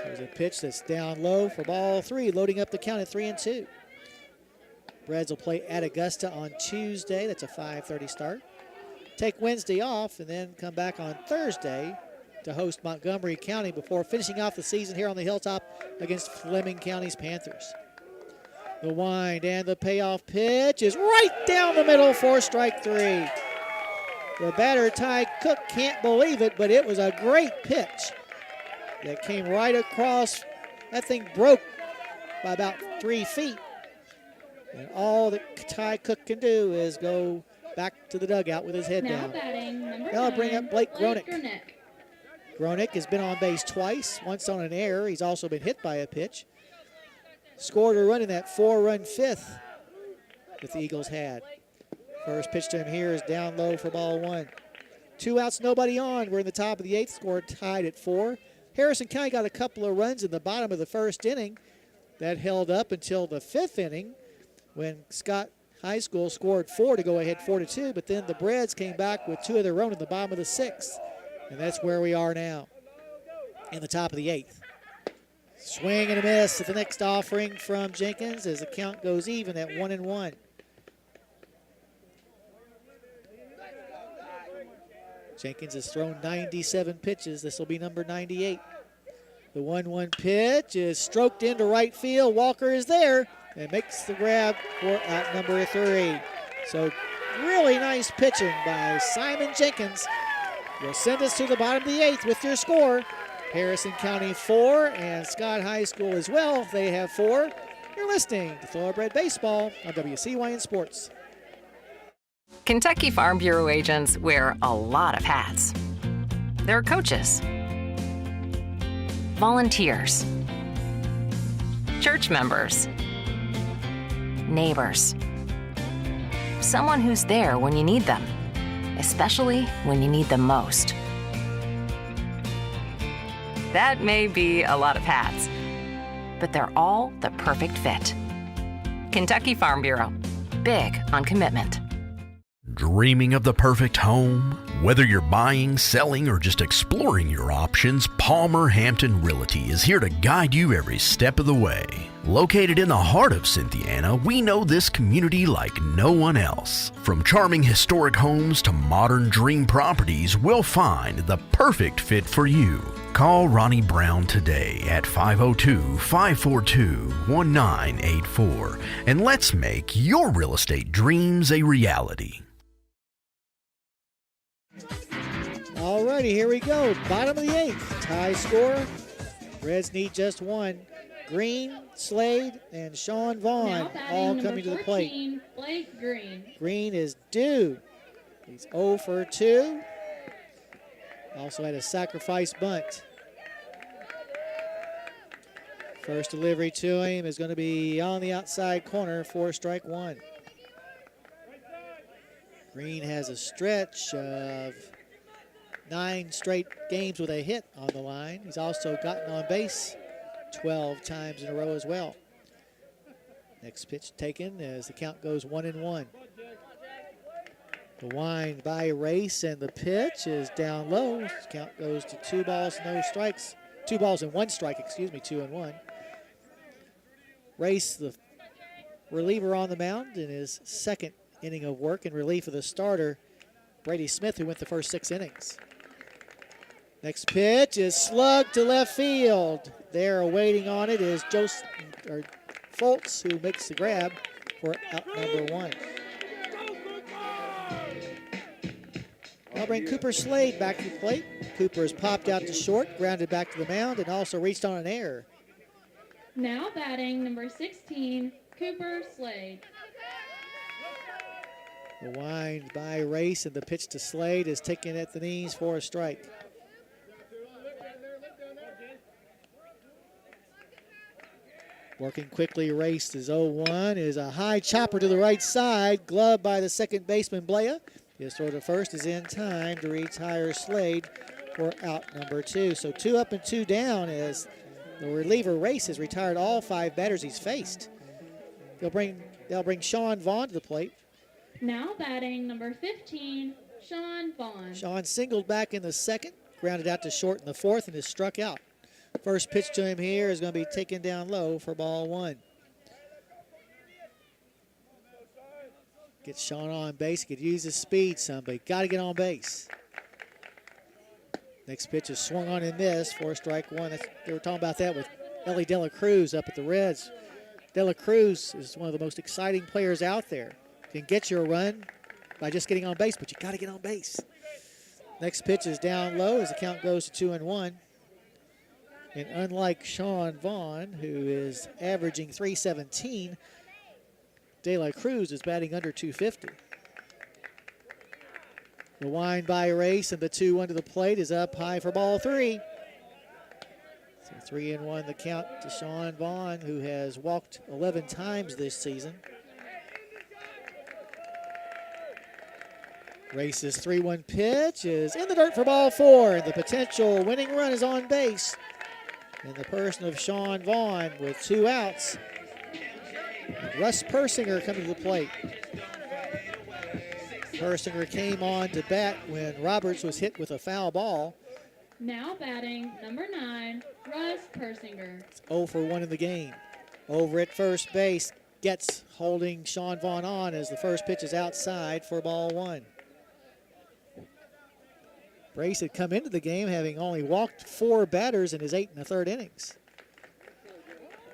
There's a pitch that's down low for ball 3, loading up the count at 3-2. Breds will play at Augusta on Tuesday. That's a 5:30 start. Take Wednesday off and then come back on Thursday to host Montgomery County before finishing off the season here on the Hilltop against Fleming County's Panthers. The wind and the payoff pitch is right down the middle for strike 3. The batter, Ty Cook, can't believe it, but it was a great pitch that came right across. That thing broke by about 3 feet. And all that Ty Cook can do is go back to the dugout with his head down. That'll bring up Blake Gronick. Gronick has been on base twice, once on an error. He's also been hit by a pitch. Scored a run in that 4-run 5th that the Eagles had. First pitch to him here is down low for ball 1. 2 outs, nobody on. We're in the top of the 8th, score tied at 4. Harrison County got a couple of runs in the bottom of the first inning. That held up until the 5th inning when Scott High School scored 4 to go ahead 4-2, but then the Breds came back with 2 of their own in the bottom of the 6th. And that's where we are now in the top of the 8th. Swing and a miss at the next offering from Jenkins as the count goes even at 1-1. Jenkins has thrown 97 pitches. This will be number 98. The 1-1 pitch is stroked into right field. Walker is there and makes the grab for out number 3. So really nice pitching by Simon Jenkins. Will send us to the bottom of the 8th with your score. Harrison County 4 and Scott High School as well. They have 4. You're listening to Thoroughbred Baseball on WCYN Sports. Kentucky Farm Bureau agents wear a lot of hats. They're coaches, volunteers, church members, neighbors, someone who's there when you need them, especially when you need them most. That may be a lot of hats, but they're all the perfect fit. Kentucky Farm Bureau, big on commitment. Dreaming of the perfect home? Whether you're buying, selling, or just exploring your options, Palmer Hampton Realty is here to guide you every step of the way. Located in the heart of Cynthiana, we know this community like no one else. From charming historic homes to modern dream properties, we'll find the perfect fit for you. Call Ronnie Brown today at 502-542-1984 and let's make your real estate dreams a reality. Alrighty, here we go. Bottom of the 8th. Tie score. Reds need just one. Green, Slade, and Sean Vaughn all coming to the plate. 14, Blake Green. Green is due. He's 0 for 2. Also had a sacrifice bunt. First delivery to him is going to be on the outside corner for strike one. Green has a stretch of 9 straight games with a hit on the line. He's also gotten on base 12 times in a row as well. Next pitch taken as the count goes 1-1. The wind by Race and the pitch is down low. Count goes to 2 balls, no strikes. 2 balls and 1 strike, 2-1. Race, the reliever on the mound in his second inning of work in relief of the starter, Brady Smith, who went the first 6 innings. Next pitch is slugged to left field. There awaiting on it is Foltz, who makes the grab for out number 1. I'll bring Cooper Slade back to the plate. Cooper has popped out to short, grounded back to the mound, and also reached on an error. Now batting number 16, Cooper Slade. The wind by Race and the pitch to Slade is taken at the knees for a strike. Working quickly, Race is 0-1. Is a high chopper to the right side, gloved by the second baseman Blea. His throw to first is in time to retire Slade for out number 2. So 2 up and 2 down as the reliever Race has retired all 5 batters he's faced. They'll bring Sean Vaughn to the plate. Now batting number 15, Sean Vaughn. Sean singled back in the second, grounded out to short in the fourth, and is struck out. First pitch to him here is going to be taken down low for ball 1. Get Sean on base. He could use his speed some, but he got to get on base. Next pitch is swung on and missed for strike 1. They were talking about that with Ellie De La Cruz up at the Reds. De La Cruz is one of the most exciting players out there. Can get you a run by just getting on base, but you got to get on base. Next pitch is down low as the count goes to 2-1. And unlike Sean Vaughn, who is averaging .317, De La Cruz is batting under .250. The wind by Race and the 2-1 to the plate is up high for ball 3. So 3-1 the count to Sean Vaughn, who has walked 11 times this season. Race's 3-1 pitch is in the dirt for ball 4. The potential winning run is on base. In the person of Sean Vaughn with 2 outs. Russ Persinger coming to the plate. Persinger came on to bat when Roberts was hit with a foul ball. Now batting number 9, Russ Persinger. It's 0 for 1 in the game. Over at first base, Getz holding Sean Vaughn on as the first pitch is outside for ball 1. Brace had come into the game having only walked 4 batters in his 8 1/3 innings.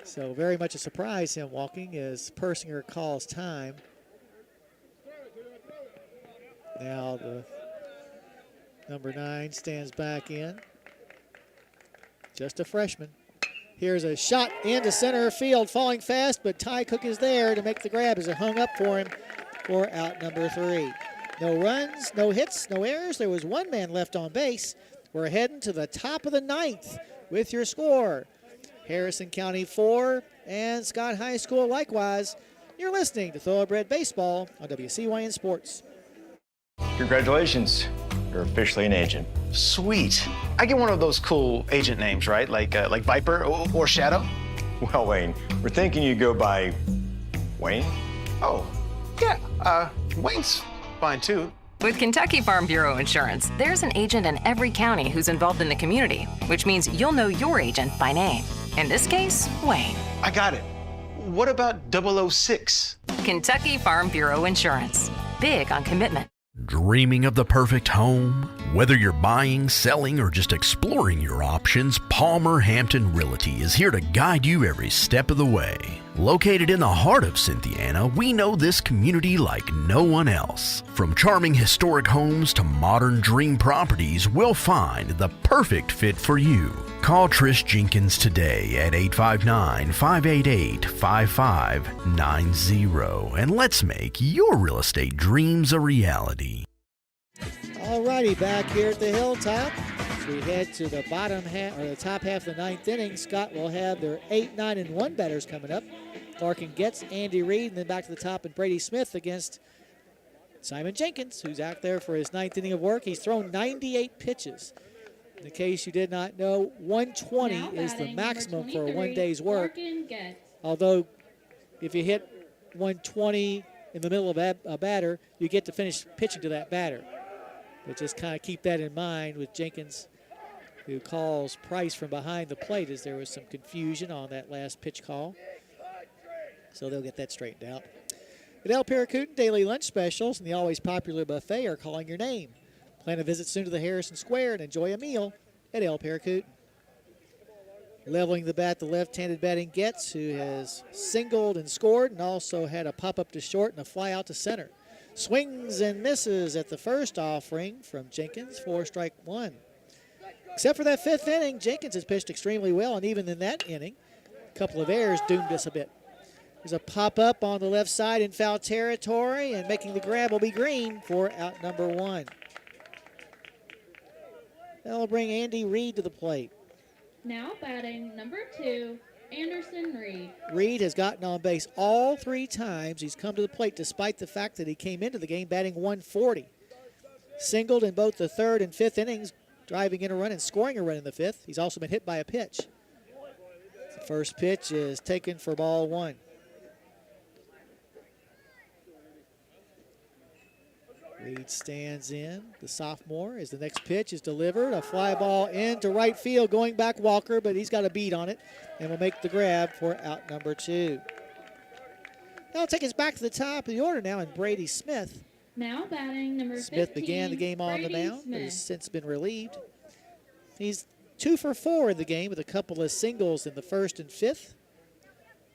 So very much a surprise him walking as Persinger calls time. Now the number 9 stands back in. Just a freshman. Here's a shot into center field, falling fast, but Ty Cook is there to make the grab as it hung up for him for out number 3. No runs, no hits, no errors. There was one man left on base. We're heading to the top of the 9th with your score. Harrison County 4 and Scott High School likewise. You're listening to Thoroughbred Baseball on WCYN Sports. Congratulations. You're officially an agent. Sweet. I get one of those cool agent names, right? Like Viper or Shadow? Well, Wayne, we're thinking you go by Wayne? Oh, yeah. Wayne's fine too. With Kentucky Farm Bureau Insurance, there's an agent in every county who's involved in the community, which means you'll know your agent by name. In this case, Wayne. I got it. What about 006? Kentucky Farm Bureau Insurance. Big on commitment. Dreaming of the perfect home? Whether you're buying, selling, or just exploring your options, Palmer Hampton Realty is here to guide you every step of the way. Located in the heart of Cynthiana, we know this community like no one else. From charming historic homes to modern dream properties, we'll find the perfect fit for you. Call Trish Jenkins today at 859-588-5590 and let's make your real estate dreams a reality. All righty, back here at the Hilltop, as we head to the bottom half or the top half of the 9th inning, Scott will have their 8, 9, and 1 batters coming up. Larkin Getz, Andy Reed, and then back to the top and Brady Smith against Simon Jenkins, who's out there for his 9th inning of work. He's thrown 98 pitches. In case you did not know, 120 is the maximum for a 1 day's work. Although, if you hit 120 in the middle of a batter, you get to finish pitching to that batter. But just kind of keep that in mind with Jenkins, who calls Price from behind the plate as there was some confusion on that last pitch call. So they'll get that straightened out. At El Paracutan, daily lunch specials and the always popular buffet are calling your name. Plan a visit soon to the Harrison Square and enjoy a meal at El Paracutan. Leveling the bat, the left-handed batting Getz, who has singled and scored and also had a pop-up to short and a fly out to center. Swings and misses at the first offering from Jenkins for strike 1. Except for that 5th inning, Jenkins has pitched extremely well, and even in that inning, a couple of errors doomed us a bit. There's a pop-up on the left side in foul territory, and making the grab will be Green for out number 1. That'll bring Andy Reed to the plate. Now batting number 2, Anderson Reed. Reed has gotten on base all 3 times he's come to the plate, despite the fact that he came into the game batting 140. Singled in both the 3rd and 5th innings, driving in a run and scoring a run in the 5th. He's also been hit by a pitch. The first pitch is taken for ball 1. Reed stands in, the sophomore, as the next pitch is delivered. A fly ball into right field, going back Walker, but he's got a beat on it and will make the grab for out number 2. Now take us back to the top of the order now, and Brady Smith. Now batting number 15, Smith began the game on the Brady mound, but Smith. has since been relieved. He's 2 for 4 in the game with a couple of singles in the 1st and 5th.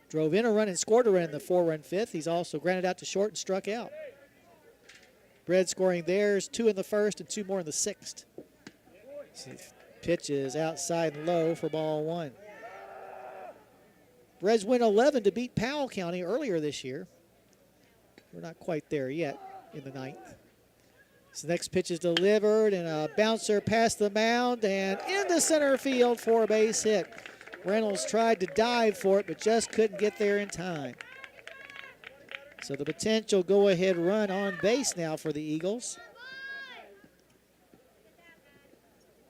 Drove in a run and scored a run in the 4-run 5th. He's also grounded out to short and struck out. Bread scoring theirs, 2 in the 1st and 2 more in the 6th. So pitch is outside and low for ball 1. Reds win 11 to beat Powell County earlier this year. We're not quite there yet in the 9th. So the next pitch is delivered, and a bouncer past the mound and into center field for a base hit. Reynolds tried to dive for it, but just couldn't get there in time. So the potential go-ahead run on base now for the Eagles,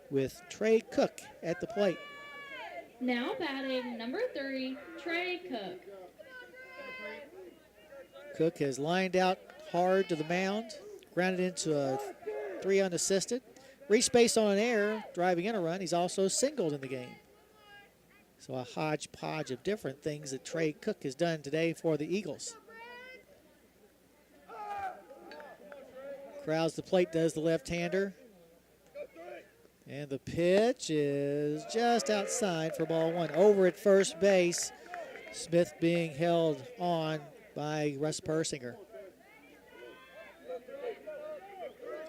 with Trey Cook at the plate. Now batting number 3, Trey Cook. Cook has lined out hard to the mound, grounded into a 3 unassisted. Reached base on an error, driving in a run. He's also singled in the game. So a hodgepodge of different things that Trey Cook has done today for the Eagles. Crowds the plate, does the left-hander. And the pitch is just outside for ball 1. Over at first base, Smith being held on by Russ Persinger.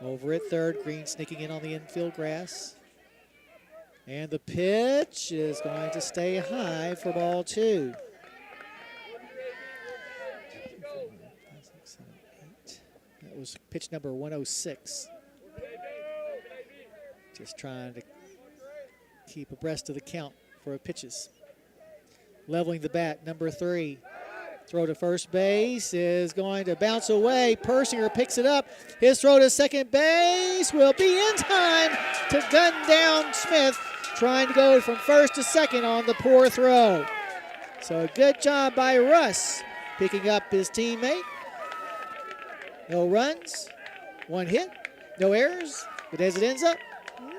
Over at third, Green sneaking in on the infield grass. And the pitch is going to stay high for ball 2. That was pitch number 106. Just trying to keep abreast of the count for pitches. Leveling the bat, number 3. Throw to first base is going to bounce away. Persinger picks it up. His throw to second base will be in time to gun down Smith, trying to go from first to second on the poor throw. So a good job by Russ picking up his teammate. No runs, 1 hit, no errors. But as it ends up,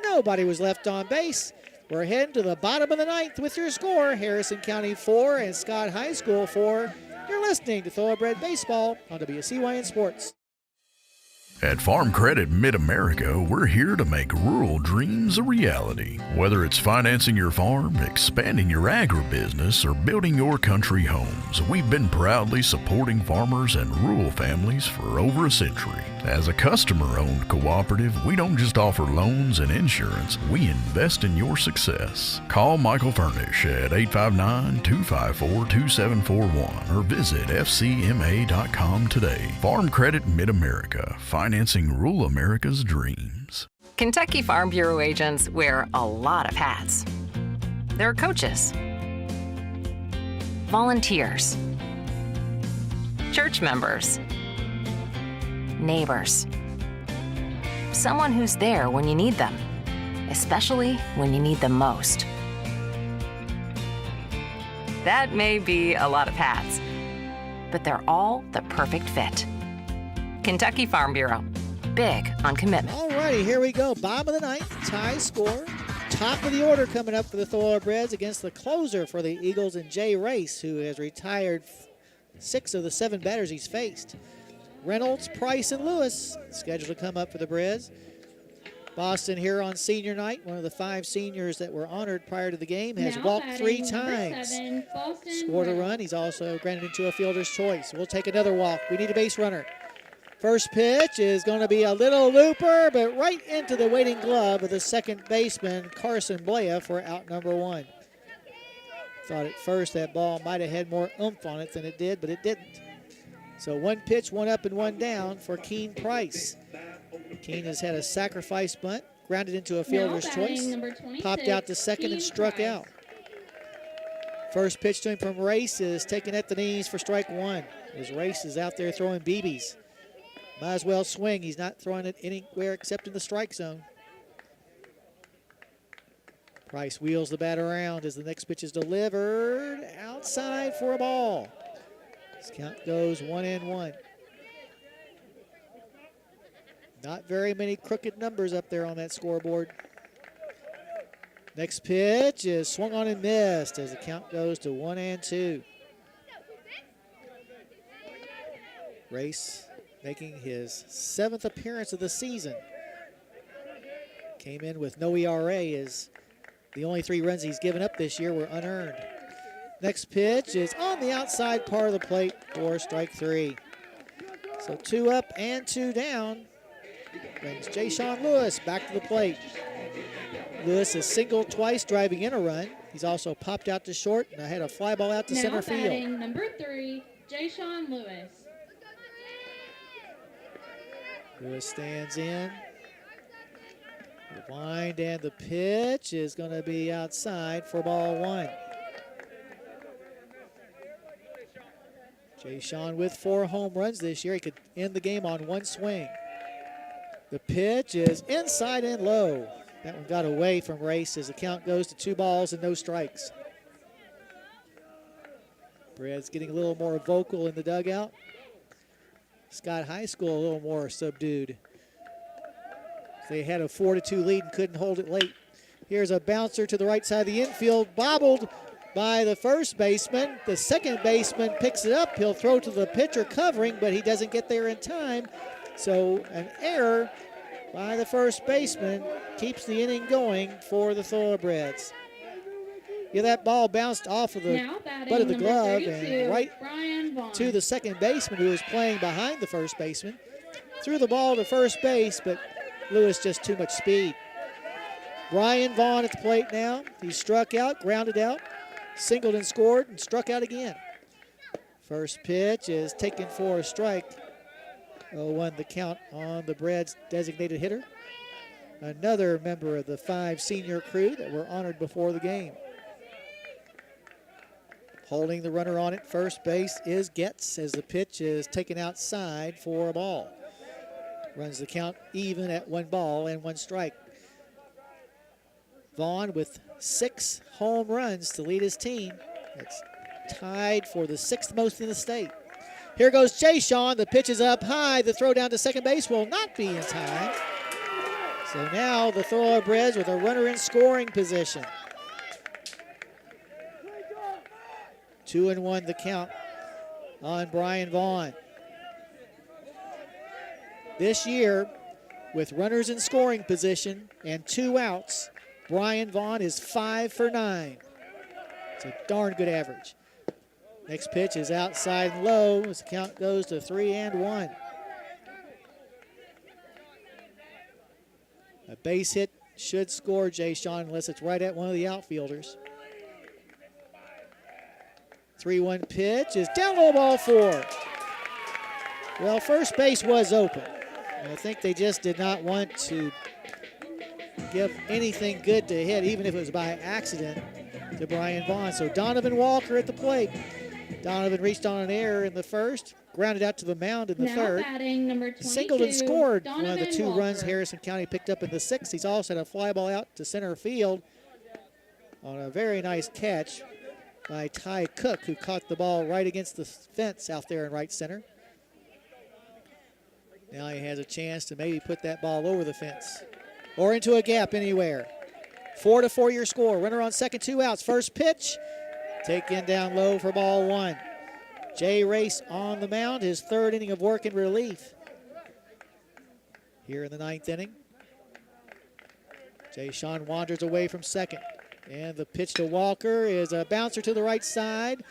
nobody was left on base. We're heading to the bottom of the 9th with your score. Harrison County 4 and Scott High School 4. You're listening to Thoroughbred Baseball on WCYN Sports. At Farm Credit Mid-America, we're here to make rural dreams a reality. Whether it's financing your farm, expanding your agribusiness, or building your country homes, we've been proudly supporting farmers and rural families for over a century. As a customer-owned cooperative, we don't just offer loans and insurance, we invest in your success. Call Michael Furnish at 859-254-2741 or visit fcma.com today. Farm Credit Mid-America, financing rural America's dreams. Kentucky Farm Bureau agents wear a lot of hats. They're coaches, volunteers, church members, neighbors, someone who's there when you need them, especially when you need them most. That may be a lot of hats, but they're all the perfect fit. Kentucky Farm Bureau, big on commitment. All righty, here we go. Bottom of the 9th, tie score. Top of the order coming up for the Thoroughbreds against the closer for the Eagles and Jay Race, who has retired 6 of the 7 batters he's faced. Reynolds, Price, and Lewis scheduled to come up for the Breds. Boston here on senior night, one of the 5 seniors that were honored prior to the game, has walked 3 times. Scored a run. He's also granted into a fielder's choice. We'll take another walk. We need a base runner. First pitch is going to be a little looper, but right into the waiting glove of the second baseman, Carson Blea, for out number 1. Thought at first that ball might have had more oomph on it than it did, but it didn't. So 1 pitch, 1 up and 1 down for Keene Price. Keene has had a sacrifice bunt, grounded into a fielder's choice, popped out to second and struck out. First pitch to him from Race is taken at the knees for strike 1. As Race is out there throwing BBs. Might as well swing. He's not throwing it anywhere except in the strike zone. Price wheels the bat around as the next pitch is delivered outside for a ball. This count goes 1-1. Not very many crooked numbers up there on that scoreboard. Next pitch is swung on and missed as the count goes to 1-2. Race making his 7th appearance of the season. Came in with no ERA as the only 3 runs he's given up this year were unearned. Next pitch is on the outside part of the plate for strike 3. So 2 up and 2 down. Brings Jay-Sean Lewis back to the plate. Lewis has singled twice, driving in a run. He's also popped out to short and had a fly ball out to center field. Now batting number 3, Jay-Sean Lewis. Lewis stands in. The wind and the pitch is going to be outside for ball 1. Jay-Sean with 4 home runs this year. He could end the game on 1 swing. The pitch is inside and low. That one got away from Race as the count goes to 2 balls and no strikes. Brad's getting a little more vocal in the dugout. Scott High School a little more subdued. They had a 4-2 lead and couldn't hold it late. Here's a bouncer to the right side of the infield, bobbled by the first baseman. The second baseman picks it up. He'll throw to the pitcher covering, but he doesn't get there in time. So an error by the first baseman keeps the inning going for the Thoroughbreds. Yeah, that ball bounced off of the butt of the glove and right to the second baseman, who was playing behind the first baseman. Threw the ball to first base, but Lewis just too much speed. Brian Vaughn at the plate now. He struck out, grounded out, singled and scored, and struck out again. First pitch is taken for a strike. 0-1 the count on the Braves' designated hitter. Another member of the 5 senior crew that were honored before the game. Holding the runner on at first base is Getz as the pitch is taken outside for a ball. Runs the count even at 1 ball and 1 strike. Vaughn with 6 home runs to lead his team. It's tied for the 6th most in the state. Here goes Jay Sean. The pitch is up high. The throw down to second base will not be in time. So now the Thoroughbreds with a runner in scoring position. 2-1 the count on Brian Vaughn. This year, with runners in scoring position and 2 outs, Brian Vaughn is 5 for 9. It's a darn good average. Next pitch is outside and low as the count goes to 3-1. A base hit should score Jay Sean unless it's right at one of the outfielders. 3-1 pitch is down low, ball 4. Well, first base was open. I think they just did not want to give anything good to hit, even if it was by accident, to Brian Vaughn. So Donovan Walker at the plate. Donovan reached on an error in the first, grounded out to the mound in the third. Batting, number 22, singled and scored Donovan one of the 2 Walker. runs Harrison County picked up in the 6th. He's also had a fly ball out to center field on a very nice catch by Ty Cook, who caught the ball right against the fence out there in right center. Now he has a chance to maybe put that ball over the fence or into a gap anywhere. 4-4 your score. Runner on second, 2 outs. First pitch, taken down low for ball 1. Jay Race on the mound, his 3rd inning of work in relief. Here in the 9th inning, Jay Sean wanders away from second. And the pitch to Walker is a bouncer to the right side.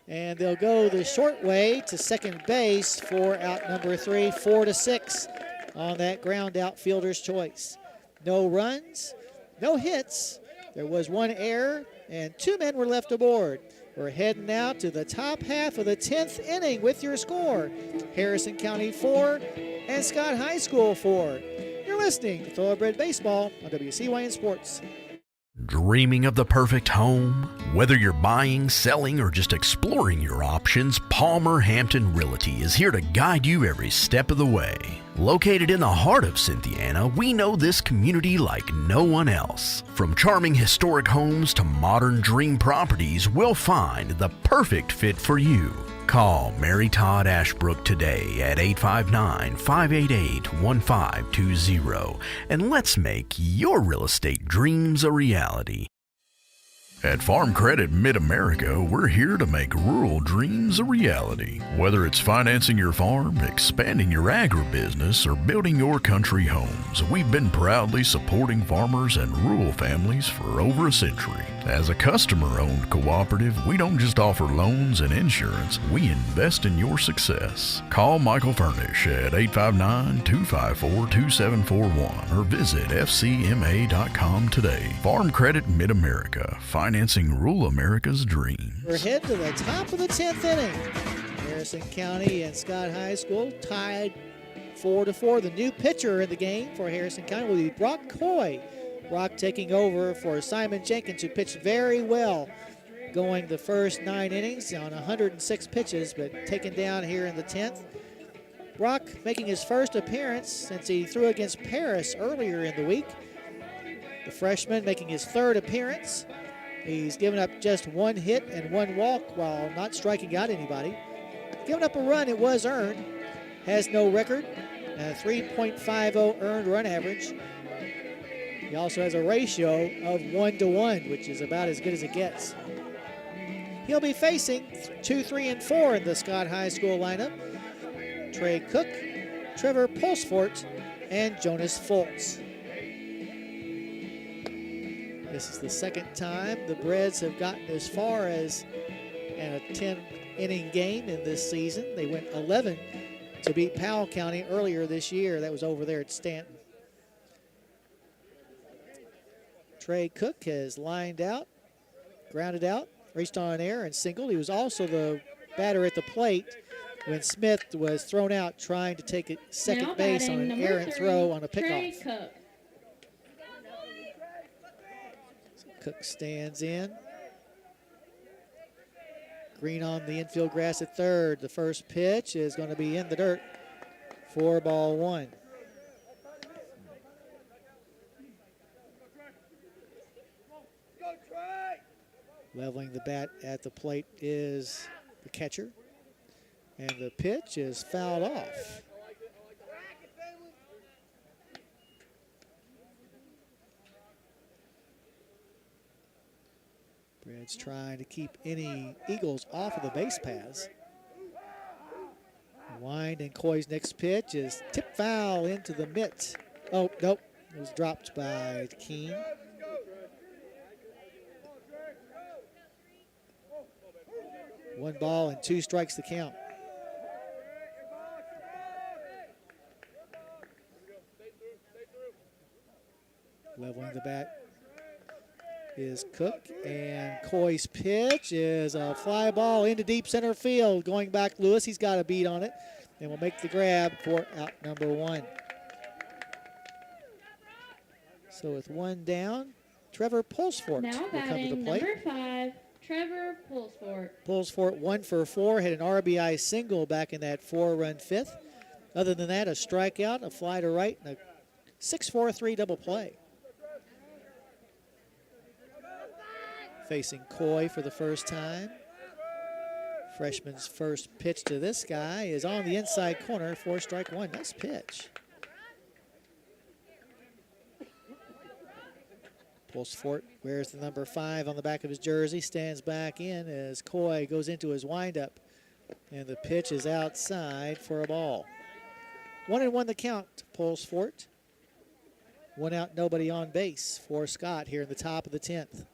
And they'll go the short way to second base for out number 3, 4-6 on that ground out fielder's choice. No runs, no hits. There was 1 error, and 2 men were left aboard. We're heading out to the top half of the 10th inning with your score. Harrison County 4 and Scott High School 4. You're listening to Thoroughbred Baseball on WCYN Sports. Dreaming of the perfect home? Whether you're buying, selling, or just exploring your options, Palmer Hampton Realty is here to guide you every step of the way. Located in the heart of Cynthiana, we know this community like no one else. From charming historic homes to modern dream properties, we'll find the perfect fit for you. Call Mary Todd Ashbrook today at 859-588-1520 and let's make your real estate dreams a reality. At Farm Credit Mid-America, we're here to make rural dreams a reality. Whether it's financing your farm, expanding your agribusiness, or building your country homes, we've been proudly supporting farmers and rural families for over a century. As a customer-owned cooperative, we don't just offer loans and insurance, we invest in your success. Call Michael Furnish at 859-254-2741 or visit fcma.com today. Farm Credit Mid-America, financing rural America's dreams. We're heading to the top of the 10th inning. Harrison County and Scott High School tied 4-4. The new pitcher in the game for Harrison County will be Brock Coy. Brock taking over for Simon Jenkins, who pitched very well going the first 9 innings on 106 pitches, but taken down here in the 10th. Brock making his first appearance since he threw against Paris earlier in the week. The freshman making his 3rd appearance. He's given up just 1 hit and 1 walk while not striking out anybody. Giving up a run, it was earned. Has no record, a 3.50 earned run average. He also has a ratio of 1-to-1, which is about as good as it gets. He'll be facing 2, 3, and 4 in the Scott High School lineup. Trey Cook, Trevor Pulsfort, and Jonas Foltz. This is the 2nd time the Braves have gotten as far as a 10-inning game in this season. They went 11 to beat Powell County earlier this year. That was over there at Stanton. Trey Cook has lined out, grounded out, reached on air and singled. He was also the batter at the plate when Smith was thrown out trying to take second base on an errant throw on a pickoff. Cook. So Cook stands in. Green on the infield grass at third. The first pitch is going to be in the dirt. 4-1. Leveling the bat at the plate is the catcher. And the pitch is fouled off. Brad's trying to keep any Eagles off of the base paths. Wind and Coy's next pitch is tip foul into the mitt. Oh, nope. It was dropped by Keene. One ball and 2 strikes to count. Leveling the bat is Cook, and Coy's pitch is a fly ball into deep center field. Going back, Lewis, he's got a beat on it, and will make the grab for out number 1. So with 1 down, Trevor Pulsfort Now will come to the batting plate. number 5, Trevor Pulsfort. Pulsfort 1 for 4, had an RBI single back in that 4-run 5th. Other than that, a strikeout, a fly to right, and a 6-4-3 double play. Facing Coy for the first time. Freshman's first pitch to this guy is on the inside corner for strike 1. Nice pitch. Pulsfort wears the number 5 on the back of his jersey, stands back in as Coy goes into his windup. And the pitch is outside for a ball. 1-1 the count to Pulsfort. 1 out, nobody on base for Scott here in the top of the 10th.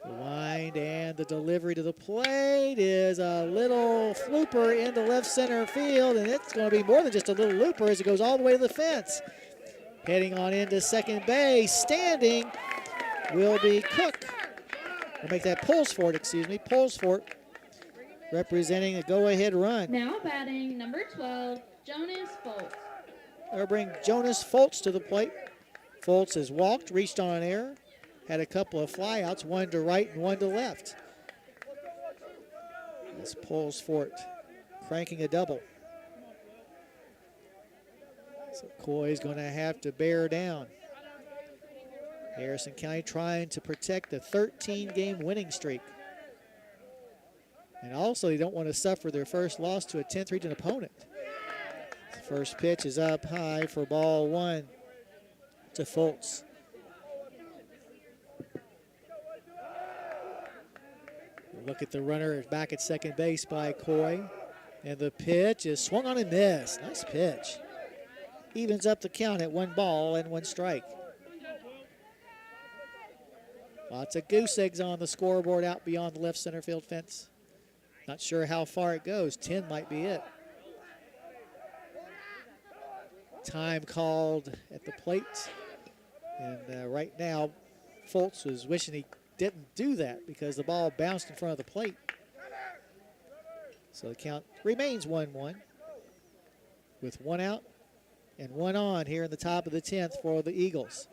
The wind and the delivery to the plate is a little flooper into left center field, and it's going to be more than just a little looper as it goes all the way to the fence. Heading on into second base, standing will be Cook. We'll make that Pulsfort, excuse me. Pulsfort representing a go-ahead run. Now batting number 12, Jonas Foltz. They'll bring Jonas Foltz to the plate. Foltz has walked, reached on an error. Had a couple of flyouts, 1 to right and 1 to left. This Pulsfort cranking a double. So Coy's going to have to bear down. Harrison County trying to protect a 13-game winning streak. And also, they don't want to suffer their first loss to a 10th region opponent. The first pitch is up high for ball 1 to Foltz. Look at the runner back at second base by Coy. And the pitch is swung on and missed. Nice pitch. Evens up the count at 1 ball and 1 strike. Lots of goose eggs on the scoreboard out beyond the left center field fence. Not sure how far it goes. 10 might be it. Time called at the plate. And right now, Foltz was wishing he didn't do that because the ball bounced in front of the plate. So the count remains 1-1 with 1 out and 1 on here in the top of the 10th for the Eagles.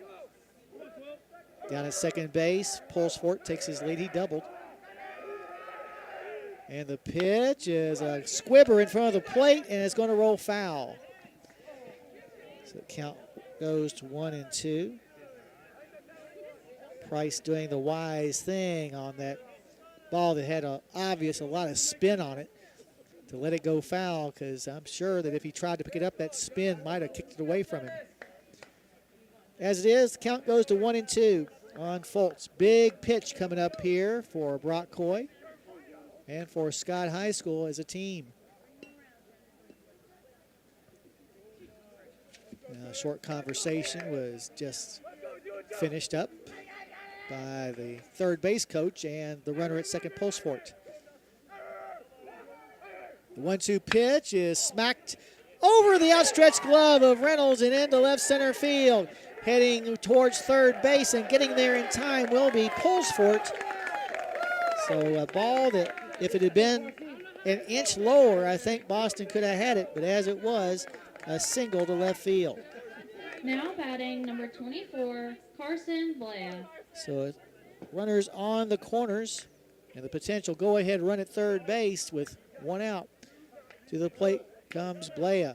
Down at second base, Pulsfort takes his lead. He doubled. And the pitch is a squibber in front of the plate, and it's going to roll foul. So the count goes to 1-2. Price doing the wise thing on that ball that had a lot of spin on it to let it go foul, because I'm sure that if he tried to pick it up, that spin might have kicked it away from him. As it is, the count goes to 1-2 on Foltz. Big pitch coming up here for Brock Coy and for Scott High School as a team. A short conversation was just finished up by the third base coach and the runner at second, Pulsfort. The 1-2 pitch is smacked over the outstretched glove of Reynolds and into left center field. Heading towards third base and getting there in time will be Pulsfort. So a ball that, if it had been an inch lower, I think Boston could have had it, but as it was, a single to left field. Now batting number 24, Carson Blea. So runners on the corners and the potential go-ahead run at third base with one out. To the plate comes Blea.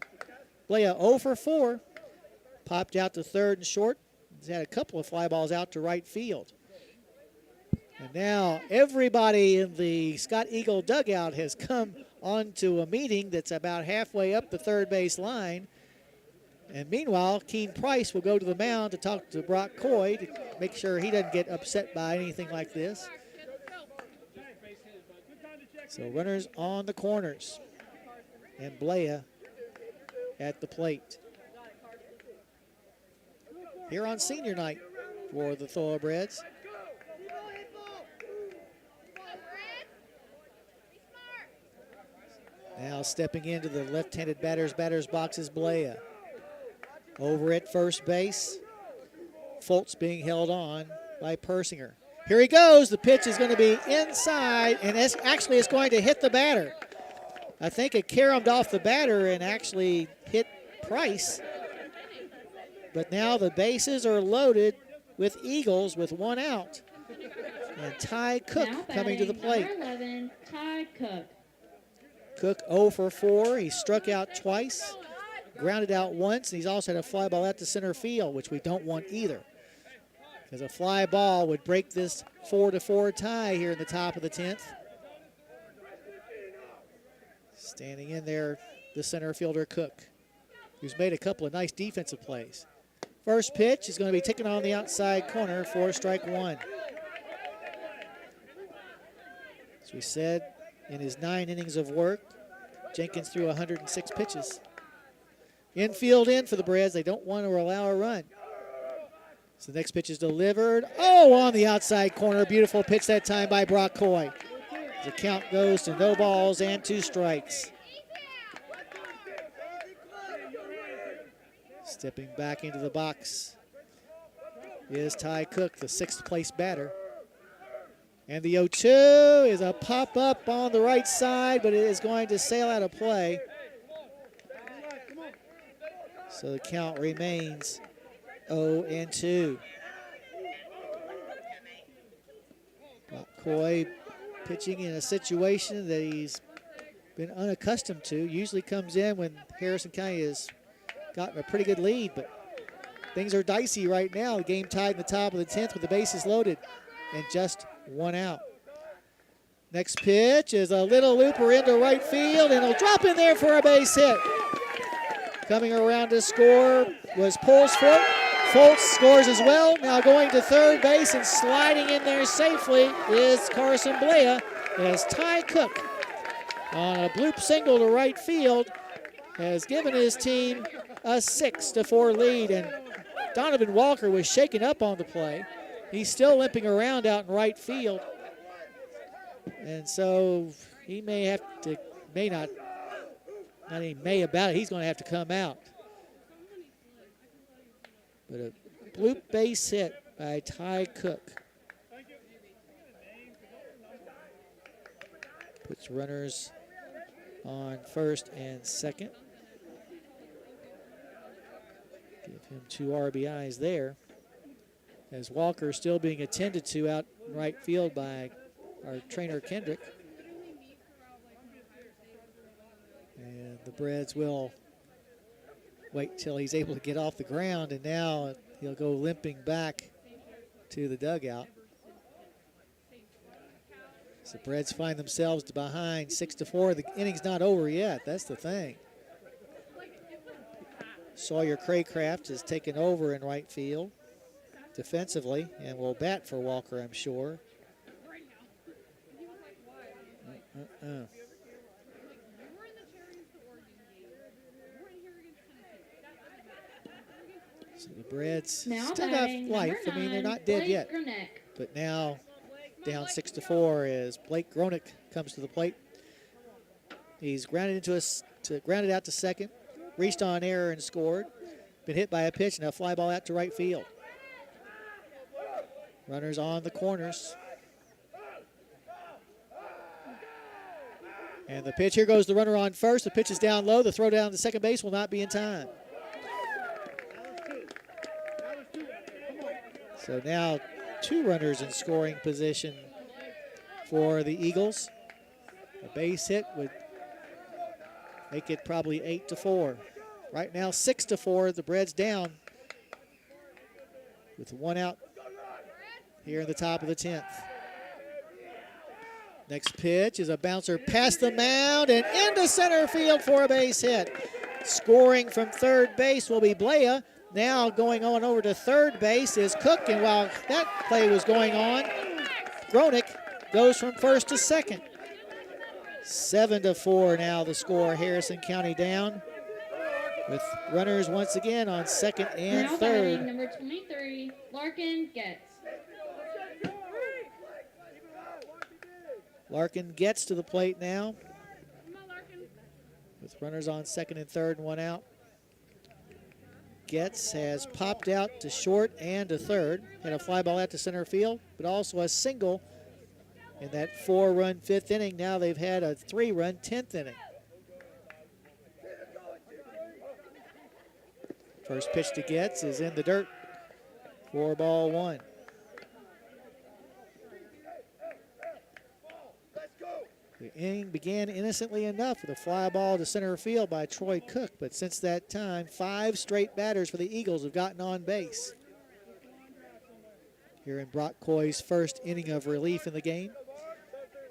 Blea 0 for 4. Popped out to third and short. He's had a couple of fly balls out to right field. And now everybody in the Scott Eagle dugout has come onto a meeting that's about halfway up the third base line. And meanwhile, Keen Price will go to the mound to talk to Brock Coy to make sure he doesn't get upset by anything like this. So runners on the corners. And Blea at the plate. Here on senior night for the Thoroughbreds. Now stepping into the left-handed batter's box is Blea. Over at first base, Fultz being held on by Persinger. Here he goes. The pitch is going to be inside, and actually it's going to hit the batter. I think it caromed off the batter and actually hit Price. But now the bases are loaded with Eagles with one out. And Ty Cook coming to the plate. Number 11, Ty Cook. Cook 0 for 4. He struck out twice, grounded out once, and he's also had a fly ball out to center field, which we don't want either. Because a fly ball would break this 4-4 tie here in the top of the 10th. Standing in there, the center fielder Cook, who's made a couple of nice defensive plays. First pitch is going to be taken on the outside corner for strike one. As we said, in his 9 innings of work, Jenkins threw 106 pitches. Infield in for the Braves. They don't want to allow a run. So the next pitch is delivered. Oh, on the outside corner. Beautiful pitch that time by Brock Coy. The count goes to no balls and 2 strikes. Stepping back into the box is Ty Cook, the 6th place batter. And the 0-2 is a pop-up on the right side, but it is going to sail out of play. So the count remains 0-2. Brock Coy pitching in a situation that he's been unaccustomed to. Usually comes in when Harrison County has gotten a pretty good lead, but things are dicey right now. The game tied in the top of the 10th with the bases loaded and just one out. Next pitch is a little looper into right field, and he'll drop in there for a base hit. Coming around to score was Pulsfort. Fultz scores as well. Now going to third base and sliding in there safely is Carson Blea as Ty Cook on a bloop single to right field has given his team a 6-4 lead. And Donovan Walker was shaken up on the play. He's still limping around out in right field. And so he may have to, not even may about it, he's going to have to come out. But a bloop base hit by Ty Cook. Puts runners on first and second. Give him 2 RBIs there. As Walker still being attended to out in right field by our trainer Kendrick. And the Braves will wait till he's able to get off the ground, and now he'll go limping back to the dugout. So the Braves find themselves behind 6-4. The inning's not over yet. That's the thing. Sawyer Craycraft has taken over in right field defensively and will bat for Walker, I'm sure. So the Braves still got life. I mean, they're not dead yet. But now down 6-4 as Blake Gronick comes to the plate. He's grounded out to second. reached on error and scored. Been hit by a pitch and a fly ball out to right field. Runners on the corners. And the pitch, here goes the runner on first. The pitch is down low. The throw down to second base will not be in time. So now 2 runners in scoring position for the Eagles. A base hit would make it probably 8-4. Right now 6-4, the Breads down with 1 out here in the top of the 10th. Next pitch is a bouncer past the mound and into center field for a base hit. Scoring from third base will be Blea. Now going on over to third base is Cook, and while that play was going on, Gronick goes from first to second. 7-4 now the score. Harrison County down with runners once again on second and Now third. batting, number 23, Larkin Getz. Larkin gets to the plate now with runners on second and third and 1 out. Getz has popped out to short and to third. Had a fly ball out to center field, but also a single in that 4-run 5th inning. Now they've had a 3-run 10th inning. First pitch to Getz is in the dirt. 4-1. The inning began innocently enough with a fly ball to center field by Troy Cook, but since that time, 5 straight batters for the Eagles have gotten on base. Here in Brock Coy's first inning of relief in the game.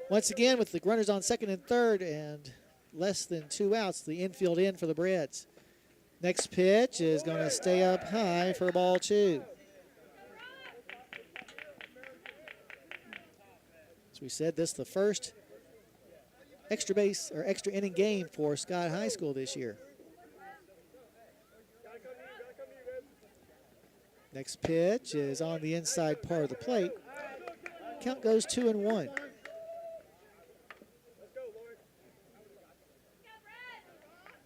Once again, with the runners on second and third and less than 2 outs, the infield in for the Breads. Next pitch is going to stay up high for ball 2. As we said, this is the first extra base or extra inning game for Scott High School this year. Next pitch is on the inside part of the plate. Count goes 2-1.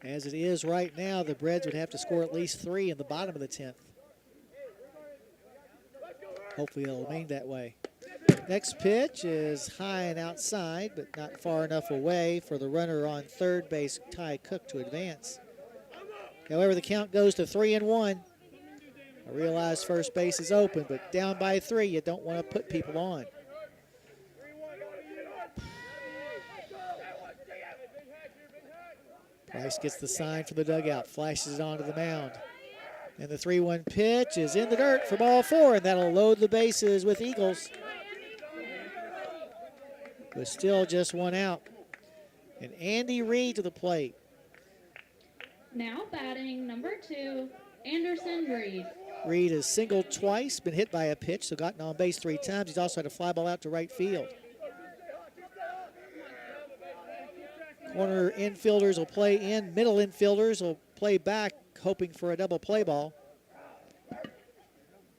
As it is right now, the Breads would have to score at least 3 in the bottom of the 10th. Hopefully it'll remain that way. Next pitch is high and outside, but not far enough away for the runner on third base, Ty Cook, to advance. However, the count goes to 3-1. I realize first base is open, but down by 3, you don't want to put people on. Price gets the sign from the dugout, flashes it onto the mound. And the 3-1 pitch is in the dirt for ball 4, and that'll load the bases with Eagles. But still just 1 out. And Andy Reed to the plate. Now batting, number 2, Anderson Reed. Reed has singled twice, been hit by a pitch, so gotten on base 3 times. He's also had a fly ball out to right field. Corner infielders will play in, middle infielders will play back, hoping for a double play ball.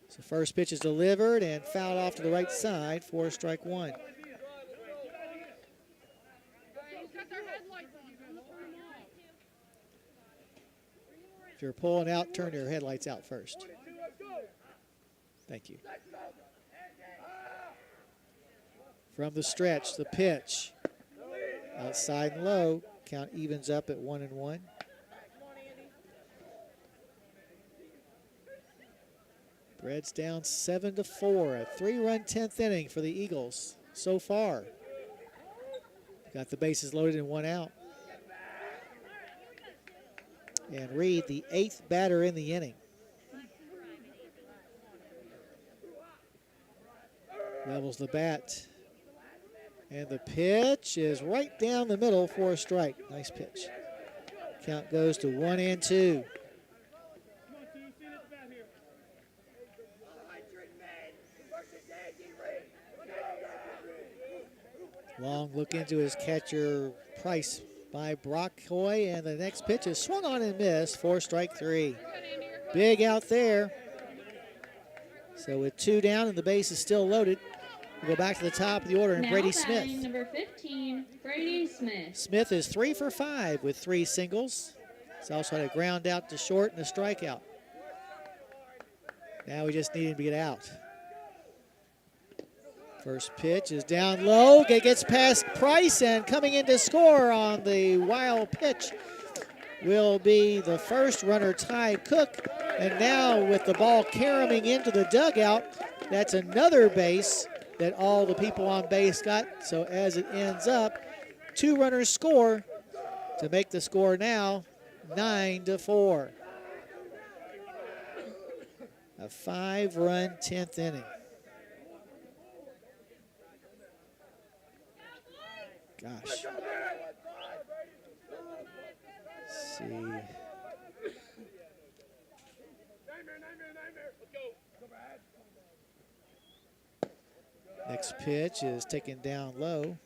So first pitch is delivered and fouled off to the right side for strike 1. If you're pulling out, turn your headlights out first. Thank you. From the stretch, the pitch. Outside and low, count evens up at 1-1. Breads down 7-4, a 3-run 10th inning for the Eagles so far. Got the bases loaded and 1 out. And Reed, the 8th batter in the inning. Levels the bat. And the pitch is right down the middle for a strike. Nice pitch. Count goes to 1-2. Long look into his catcher, Price, by Brock Coy, and the next pitch is swung on and missed for strike 3. Big out there. So with 2 down and the base is still loaded, we'll go back to the top of the order, and Now Brady batting, Smith. number 15, Brady Smith. Smith is 3 for 5 with 3 singles. He's also had a ground out to short and a strikeout. Now we just need him to get out. First pitch is down low. It gets past Price, and coming in to score on the wild pitch will be the first runner, Ty Cook. And now with the ball caroming into the dugout, that's another base that all the people on base got. So as it ends up, 2 runners score to make the score now 9-4. A 5-run 10th inning. Gosh. Let's see. Next pitch is taken down low.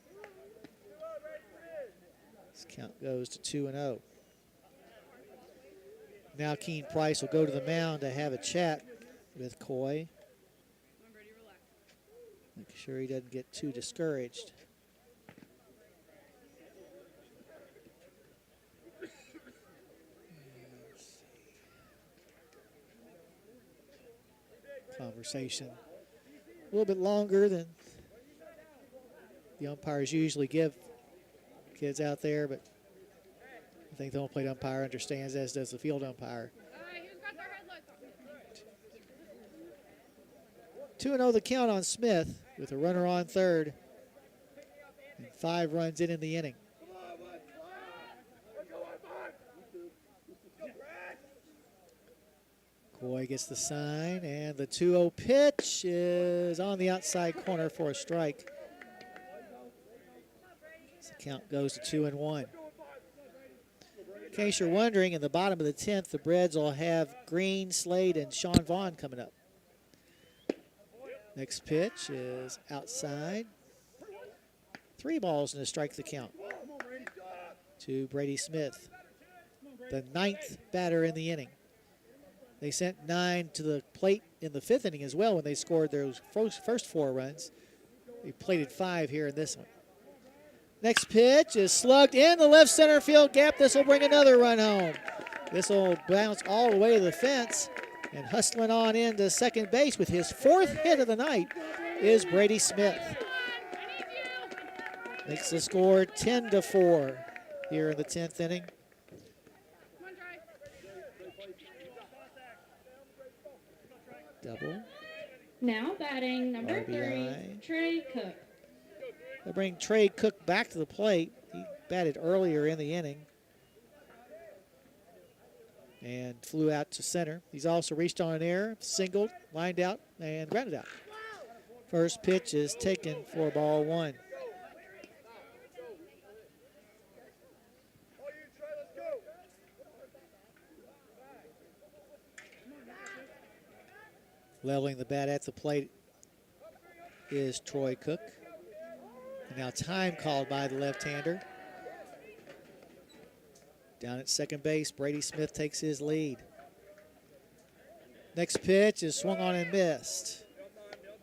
This count goes to 2-0. Now Keen Price will go to the mound to have a chat with Coy. Make sure he doesn't get too discouraged. Conversation a little bit longer than the umpires usually give kids out there, but I think the home plate umpire understands, as does the field umpire. 2-0 the count on Smith with a runner on third and 5 runs in the inning. Coy gets the sign, and the 2-0 pitch is on the outside corner for a strike. So the count goes to 2-1. In case you're wondering, in the bottom of the 10th, the Breds will have Green, Slade, and Sean Vaughn coming up. Next pitch is outside. 3 balls and a strike the count to Brady Smith, the 9th batter in the inning. They sent 9 to the plate in the 5th inning as well when they scored their first 4 runs. They plated 5 here in this one. Next pitch is slugged in the left center field gap. This will bring another run home. This will bounce all the way to the fence, and hustling on into second base with his 4th hit of the night is Brady Smith. Makes the score 10-4 here in the 10th inning. Double. Now batting number RBI. 3, Trey Cook. They bring Trey Cook back to the plate. He batted earlier in the inning and flew out to center. He's also reached on an error, singled, lined out, and grounded out. First pitch is taken for ball 1. Leveling the bat at the plate is Troy Cook. And now time called by the left-hander. Down at second base, Brady Smith takes his lead. Next pitch is swung on and missed.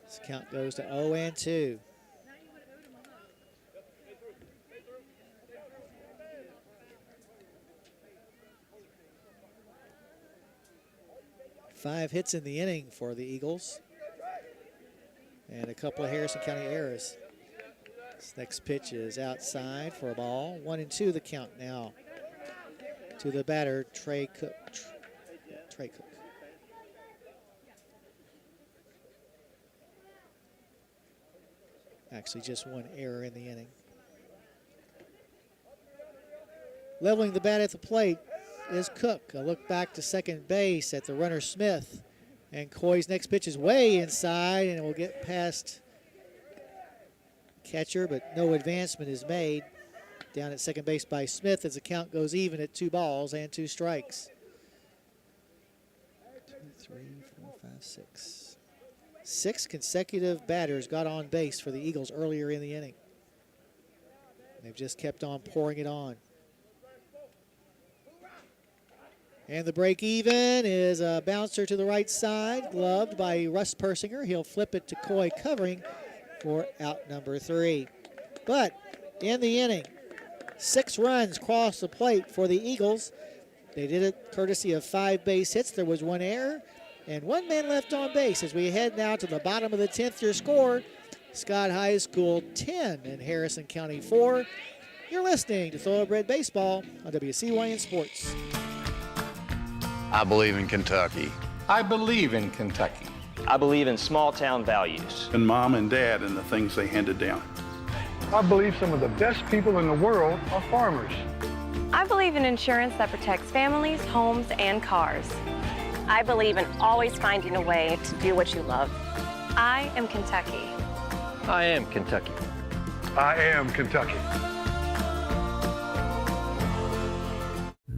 This count goes to 0-2. Five hits in the inning for the Eagles, and a couple of Harrison County errors. This next pitch is outside for a ball. 1-2 the count now to the batter, Trey Cook. Trey Cook. Actually, just 1 error in the inning. Leveling the bat at the plate is Cook. A look back to second base at the runner Smith. And Coy's next pitch is way inside, and it will get past catcher, but no advancement is made. Down at second base by Smith as the count goes even at 2 balls and 2 strikes. 2, 3, 4, 5, 6. 6 consecutive batters got on base for the Eagles earlier in the inning. They've just kept on pouring it on. And the break even is a bouncer to the right side, gloved by Russ Persinger. He'll flip it to Coy covering for out number 3. But in the inning, 6 runs cross the plate for the Eagles. They did it courtesy of 5 base hits. There was 1 error and 1 man left on base as we head now to the bottom of the 10th. Your score, Scott High School 10 and Harrison County 4. You're listening to Thoroughbred Baseball on WCYN Sports. I believe in Kentucky. I believe in Kentucky. I believe in small town values. And mom and dad and the things they handed down. I believe some of the best people in the world are farmers. I believe in insurance that protects families, homes, and cars. I believe in always finding a way to do what you love. I am Kentucky. I am Kentucky. I am Kentucky.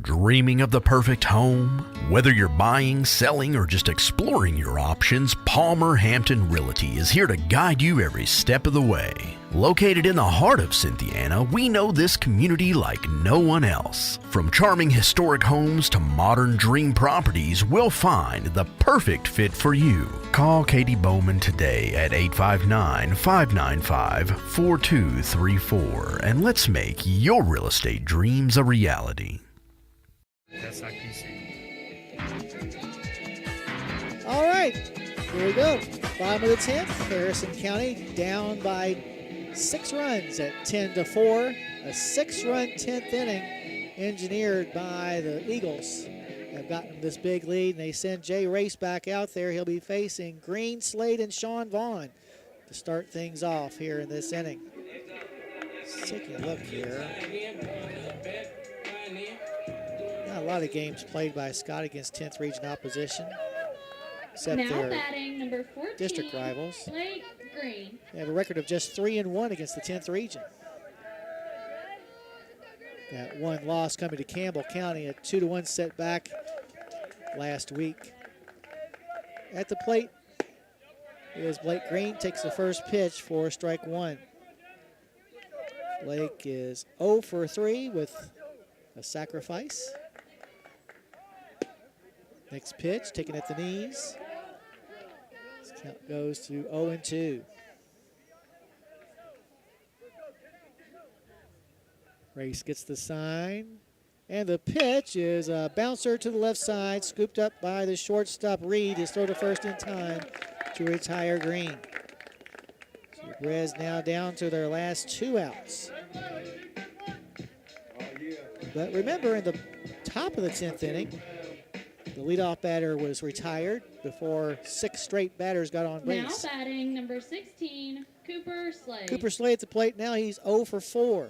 Dreaming of the perfect home? Whether you're buying, selling, or just exploring your options, Palmer Hampton Realty is here to guide you every step of the way. Located in the heart of Cynthiana, we know this community like no one else. From charming historic homes to modern dream properties, we'll find the perfect fit for you. Call Katie Bowman today at 859-595-4234 and let's make your real estate dreams a reality. All right, here we go. Bottom of the 10th, Harrison County down by 6 runs at 10-4. A 6-run 10th inning engineered by the Eagles. Have gotten this big lead, and they send Jay Race back out there. He'll be facing Green Slade and Sean Vaughn to start things off here in this inning. Let's take a look here. Not a lot of games played by Scott against 10th region opposition, except now their batting number 14, district rivals. Blake Green. They have a record of just 3-1 against the 10th region. That 1 loss coming to Campbell County, a 2-1 setback last week. At the plate is Blake Green, takes the first pitch for strike 1. Blake is 0 for 3 with a sacrifice. Next pitch, taken at the knees. This count goes to 0-2. Race gets the sign. And the pitch is a bouncer to the left side, scooped up by the shortstop Reed. His throw to first in time to retire Green. So the Breds now down to their last 2 outs. But remember, in the top of the 10th inning, the leadoff batter was retired before 6 straight batters got on base. Now batting number 16, Cooper Slade. Cooper Slade at the plate now. He's 0 for 4.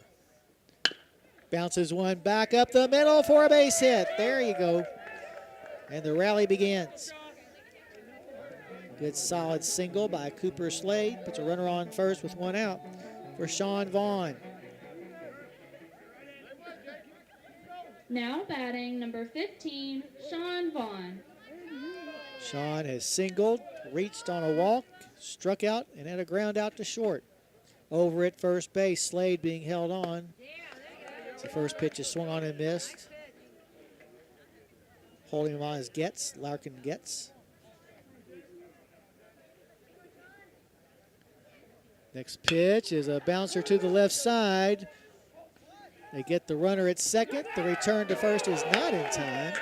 Bounces one back up the middle for a base hit. There you go. And the rally begins. Good solid single by Cooper Slade. Puts a runner on first with 1 out for Sean Vaughn. Now batting number 15, Sean Vaughn. Sean has singled, reached on a walk, struck out, and had a ground out to short. Over at first base, Slade being held on. The first pitch is swung on and missed. Holding him on is Getz, Larkin Getz. Next pitch is a bouncer to the left side. They get the runner at second. The return to first is not in time.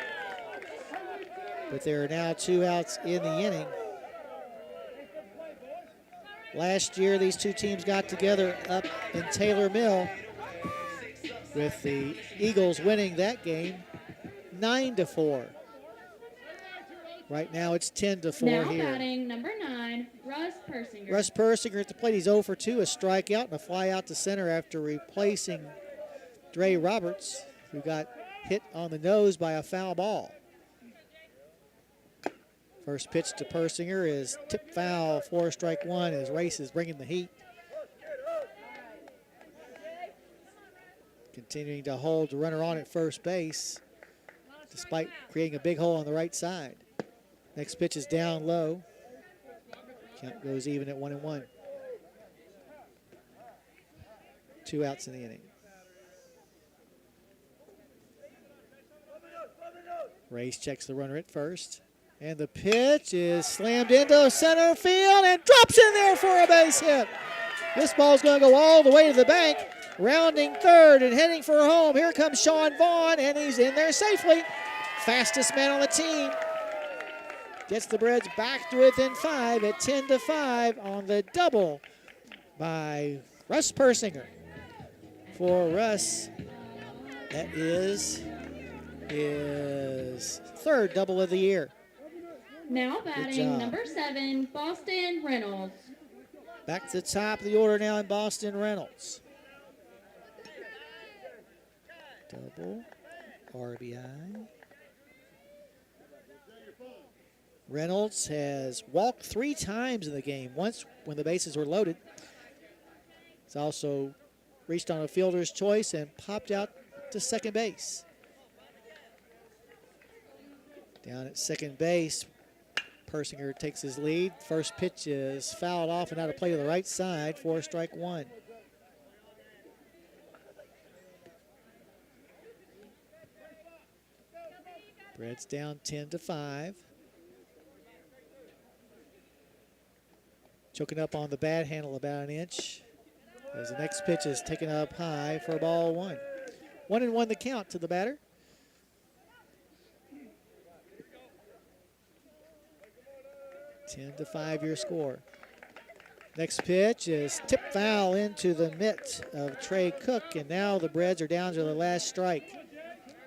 But there are now 2 outs in the inning. Last year, these 2 teams got together up in Taylor Mill, with the Eagles winning that game 9-4. Right now it's 10-4 now here. Now batting number 9, Russ Persinger. Russ Persinger at the plate. He's 0 for 2, a strikeout and a fly out to center after replacing Dre Roberts, who got hit on the nose by a foul ball. First pitch to Persinger is tip foul for strike 1 as Race is bringing the heat. Continuing to hold the runner on at first base, despite creating a big hole on the right side. Next pitch is down low. Count goes even at 1-1. 2 outs in the inning. Race checks the runner at first. And the pitch is slammed into center field and drops in there for a base hit. This ball's going to go all the way to the bank. Rounding third and heading for home. Here comes Sean Vaughn, and he's in there safely. fastest man on the team. Gets the Reds back to within 5 at 10-5 on the double by Russ Persinger. For Russ, that is his third double of the year. Now batting number 7, Boston Reynolds. Back to the top of the order now in Boston Reynolds. Double RBI. Reynolds has walked 3 times in the game, once when the bases were loaded. He's also reached on a fielder's choice and popped out to second base. Down at second base, Persinger takes his lead. First pitch is fouled off and out of play to the right side for strike 1. Reds down 10-5. Choking up on the bat handle about an inch. As the next pitch is taken up high for ball 1. 1-1 the count to the batter. (10-5) your score. Next pitch is tipped foul into the mitt of Trey Cook, and now the Reds are down to the last strike.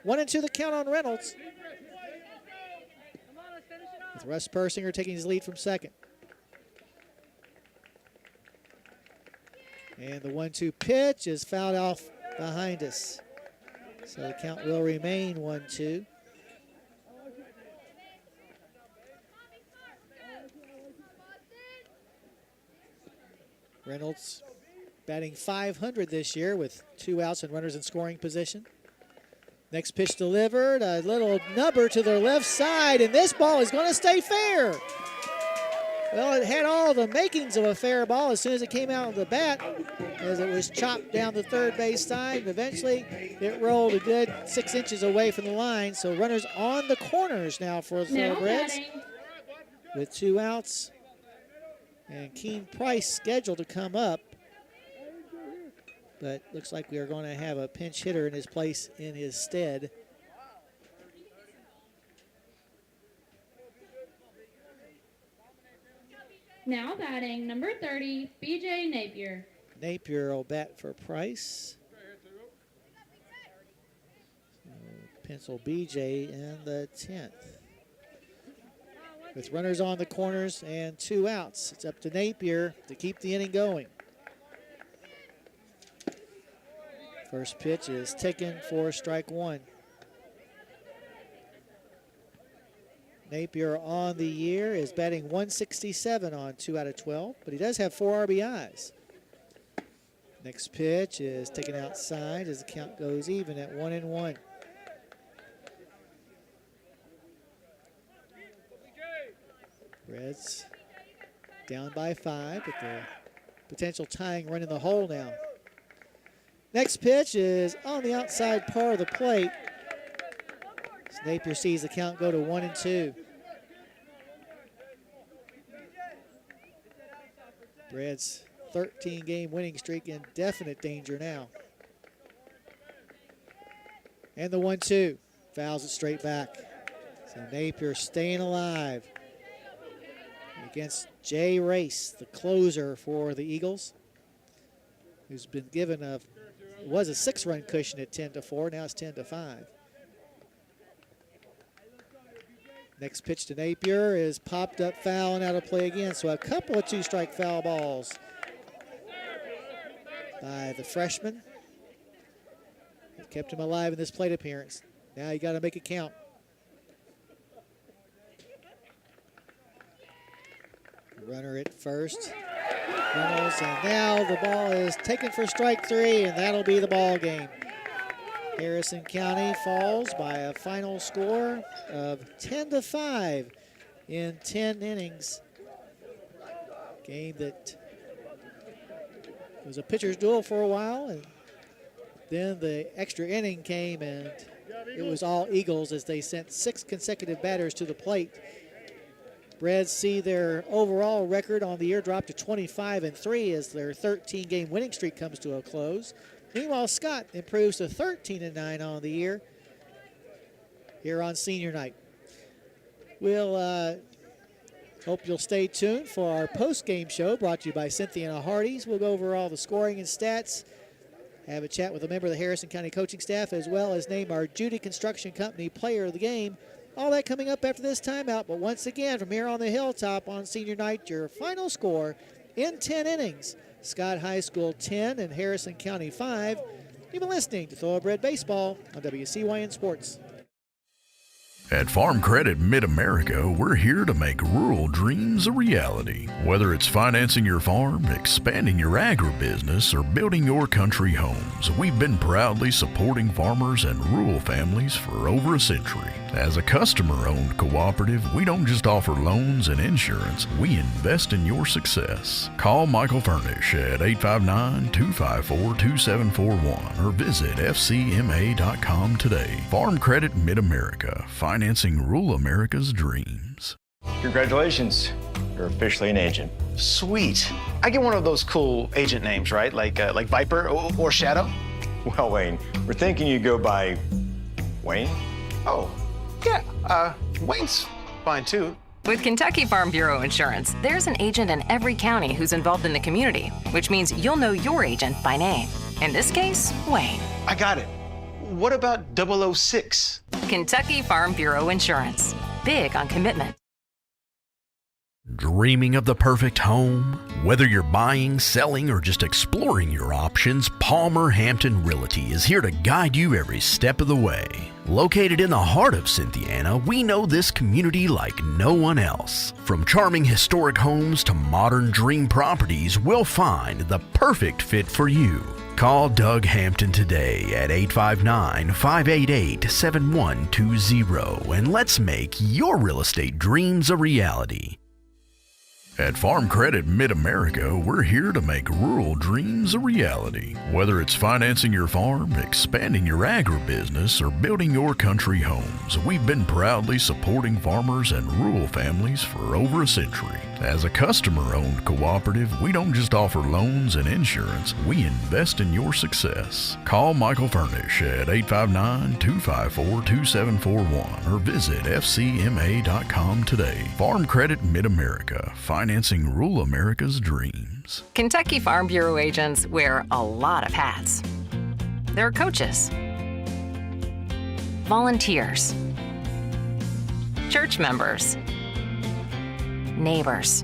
1-2 the count on Reynolds. With Russ Persinger taking his lead from second. And the 1-2 pitch is fouled off behind us. So the count will remain 1-2. Reynolds batting .500 this year with 2 outs and runners in scoring position. Next pitch delivered, a little nubber to the left side, and this ball is going to stay fair. Well, it had all the makings of a fair ball as soon as it came out of the bat, as it was chopped down the third base side, and eventually it rolled a good 6 inches away from the line. So runners on the corners now for the Thoroughbreds with 2 outs. And Keen Price scheduled to come up, but looks like we are going to have a pinch hitter in his place in his stead. Now batting number 30, B.J. Napier. Napier will bat for Price. So pencil B.J. in the 10th. With runners on the corners and 2 outs, it's up to Napier to keep the inning going. First pitch is taken for strike 1. Napier on the year is batting .167 on 2 out of 12, but he does have 4 RBIs. Next pitch is taken outside as the count goes even at 1-1. Reds down by 5, but the potential tying run in the hole now. Next pitch is on the outside part of the plate. Napier sees the count go to 1-2. Reds 13-game winning streak in definite danger now. And the 1-2 fouls it straight back. So Napier staying alive against Jay Race, the closer for the Eagles, who's been given it was a 6-run cushion at 10-4, now it's 10-5. Next pitch to Napier is popped up foul and out of play again, so a couple of 2-strike foul balls by the freshman. It kept him alive in this plate appearance. Now you got to make it count. Runner at first. Reynolds, and now the ball is taken for strike 3, and that'll be the ball game. Harrison County falls by a final score of 10-5 in 10 innings. Game that was a pitcher's duel for a while, and then the extra inning came, and it was all Eagles as they sent 6 consecutive batters to the plate. Reds see their overall record on the year drop to 25-3 as their 13-game winning streak comes to a close. Meanwhile, Scott improves to 13-9 on the year. here on senior night. We'll hope you'll stay tuned for our post-game show brought to you by Cynthiana Hardee's. We'll go over all the scoring and stats, have a chat with a member of the Harrison County coaching staff, as well as name our Judy Construction Company player of the game. All that coming up after this timeout. But once again, from here on the hilltop on senior night, your final score in 10 innings. Scott High School 10 and Harrison County 5. You've been listening to Thoroughbred Baseball on WCYN Sports. At Farm Credit Mid-America, we're here to make rural dreams a reality. Whether it's financing your farm, expanding your agribusiness, or building your country homes, we've been proudly supporting farmers and rural families for over a century. As a customer-owned cooperative, we don't just offer loans and insurance, we invest in your success. Call Michael Furnish at 859-254-2741 or visit fcma.com today. Farm Credit Mid-America, financing rural America's dreams. Congratulations. You're officially an agent. Sweet. I get one of those cool agent names, right? Like Viper or Shadow? Well, Wayne, we're thinking you go by Wayne? Oh, yeah. Wayne's fine too. With Kentucky Farm Bureau Insurance, there's an agent in every county who's involved in the community, which means you'll know your agent by name. In this case, Wayne. I got it. What about 006? Kentucky Farm Bureau Insurance. Big on commitment. Dreaming of the perfect home? Whether you're buying, selling, or just exploring your options, Palmer Hampton Realty is here to guide you every step of the way. Located in the heart of Cynthiana, we know this community like no one else. From charming historic homes to modern dream properties, we'll find the perfect fit for you. Call Doug Hampton today at 859-588-7120 and let's make your real estate dreams a reality. At Farm Credit Mid-America, we're here to make rural dreams a reality. Whether it's financing your farm, expanding your agribusiness, or building your country homes, we've been proudly supporting farmers and rural families for over a century. As a customer-owned cooperative, we don't just offer loans and insurance, we invest in your success. Call Michael Furnish at 859-254-2741 or visit fcma.com today. Farm Credit Mid-America, financing rural America's dreams. Kentucky Farm Bureau agents wear a lot of hats. They're coaches, volunteers, church members, neighbors,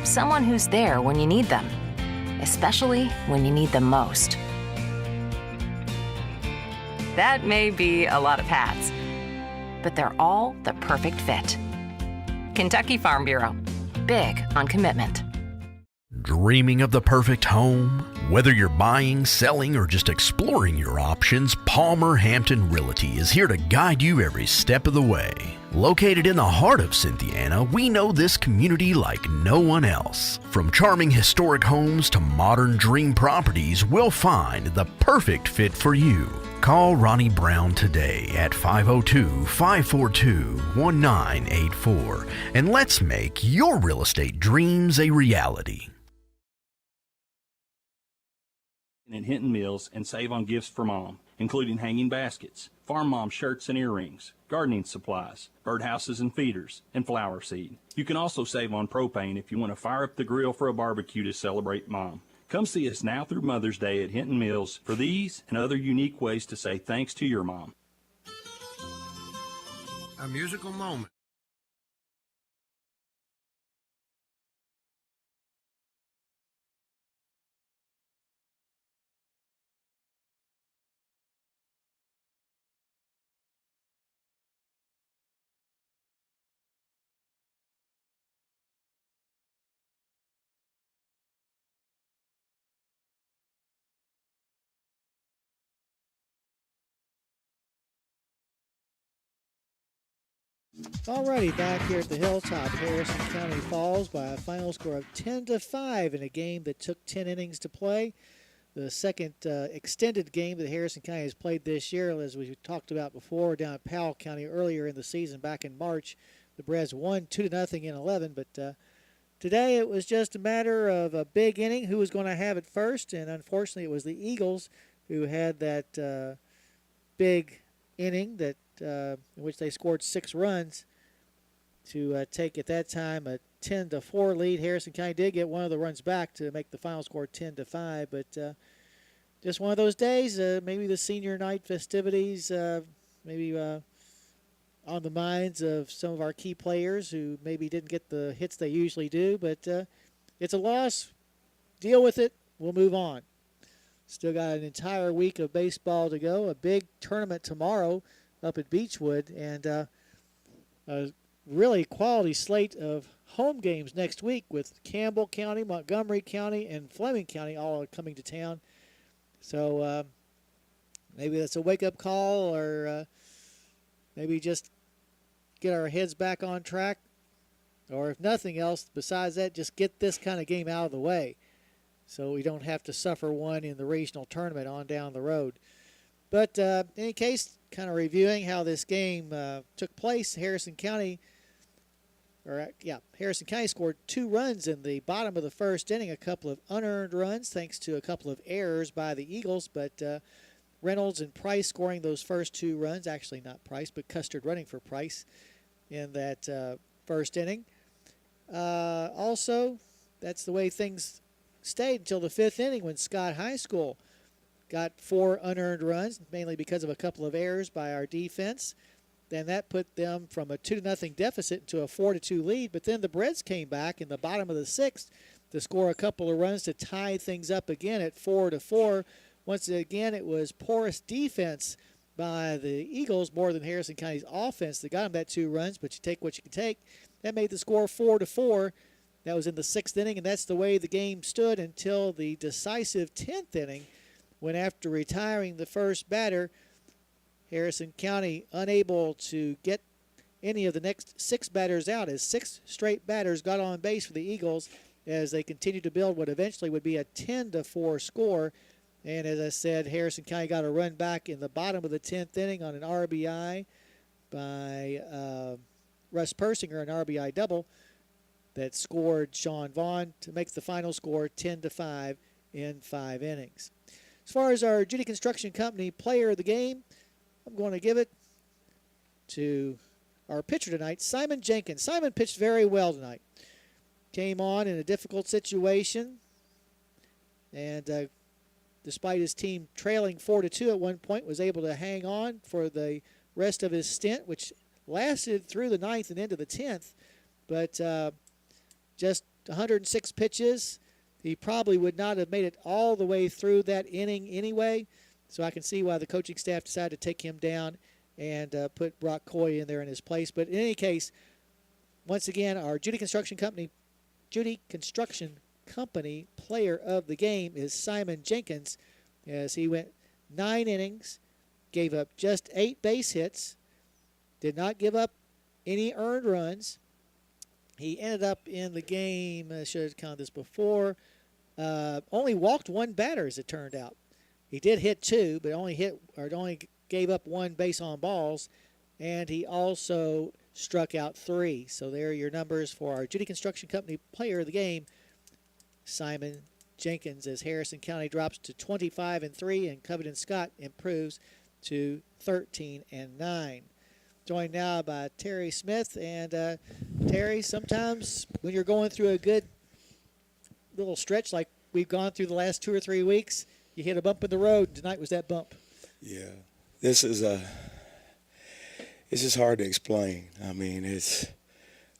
someone who's there when you need them, especially when you need them most. That may be a lot of hats, but they're all the perfect fit. Kentucky Farm Bureau, big on commitment. Dreaming of the perfect home? Whether you're buying, selling, or just exploring your options, Palmer Hampton Realty is here to guide you every step of the way. Located in the heart of Cynthiana, we know this community like no one else. From charming historic homes to modern dream properties, we'll find the perfect fit for you. Call Ronnie Brown today at 502-542-1984 and let's make your real estate dreams a reality. In Hinton Mills and save on gifts for mom, including hanging baskets, farm mom shirts and earrings, gardening supplies, birdhouses and feeders, and flower seed. You can also save on propane if you want to fire up the grill for a barbecue to celebrate mom. Come see us now through Mother's Day at Hinton Mills for these and other unique ways to say thanks to your mom. A musical moment. Alrighty, back here at the Hilltop, Harrison County falls by a final score of 10-5 in a game that took 10 innings to play. The second extended game that Harrison County has played this year, as we talked about before, down at Powell County earlier in the season back in March. The Braves won 2-0 in 11, but today it was just a matter of a big inning, who was going to have it first, and unfortunately it was the Eagles who had that big inning that in which they scored 6 runs to take at that time a 10-4 lead. Harrison County did get one of the runs back to make the final score 10-5, but just one of those days. Maybe the senior night festivities, maybe on the minds of some of our key players who maybe didn't get the hits they usually do, but it's a loss. Deal with it. We'll move on. Still got an entire week of baseball to go. A big tournament tomorrow up at Beechwood, and a really quality slate of home games next week with Campbell County, Montgomery County, and Fleming County all coming to town. So maybe that's a wake-up call, or maybe just get our heads back on track. Or if nothing else, besides that, just get this kind of game out of the way so we don't have to suffer one in the regional tournament on down the road. But in any case, kind of reviewing how this game took place, Harrison County scored 2 runs in the bottom of the first inning, a couple of unearned runs thanks to a couple of errors by the Eagles, but Reynolds and Price scoring those first 2 runs. Actually not Price, but Custard running for Price in that first inning. Also, that's the way things stayed until the 5th inning when Scott High School got 4 unearned runs, mainly because of a couple of errors by our defense. Then that put them from a 2-0 deficit to a 4-2 lead. But then the Breds came back in the bottom of the 6th to score a couple of runs to tie things up again at 4-4. Once again, it was porous defense by the Eagles more than Harrison County's offense that got them that 2 runs, but you take what you can take. That made the score 4-4. That was in the 6th inning, and that's the way the game stood until the decisive 10th inning, when after retiring the first batter, Harrison County unable to get any of the next 6 batters out, as 6 straight batters got on base for the Eagles as they continued to build what eventually would be a 10-4 score. And as I said, Harrison County got a run back in the bottom of the 10th inning on an RBI by Russ Persinger, an RBI double that scored Sean Vaughn to make the final score 10-5 in 5 innings. As far as our Judy Construction Company player of the game, I'm going to give it to our pitcher tonight, Simon Jenkins. Simon pitched very well tonight. Came on in a difficult situation, and despite his team trailing 4-2 at one point, was able to hang on for the rest of his stint, which lasted through the 9th and into the 10th. But just 106 pitches. He probably would not have made it all the way through that inning anyway. So I can see why the coaching staff decided to take him down and put Brock Coy in there in his place. But in any case, once again, our Judy Construction Company player of the game is Simon Jenkins, as he went 9 innings, gave up just 8 base hits, did not give up any earned runs. He ended up in the game, I should have counted this before, only walked 1 batter as it turned out. He did hit 2, but only gave up 1 base on balls, and he also struck out 3. So there are your numbers for our Judy Construction Company player of the game, Simon Jenkins, as Harrison County drops to 25-3 and Covington Scott improves to 13-9. Joined now by Terry Smith. And Terry, sometimes when you're going through a good little stretch like we've gone through the last 2 or 3 weeks, you hit a bump in the road. Tonight was that bump. Yeah, this is it's just hard to explain. I mean, it's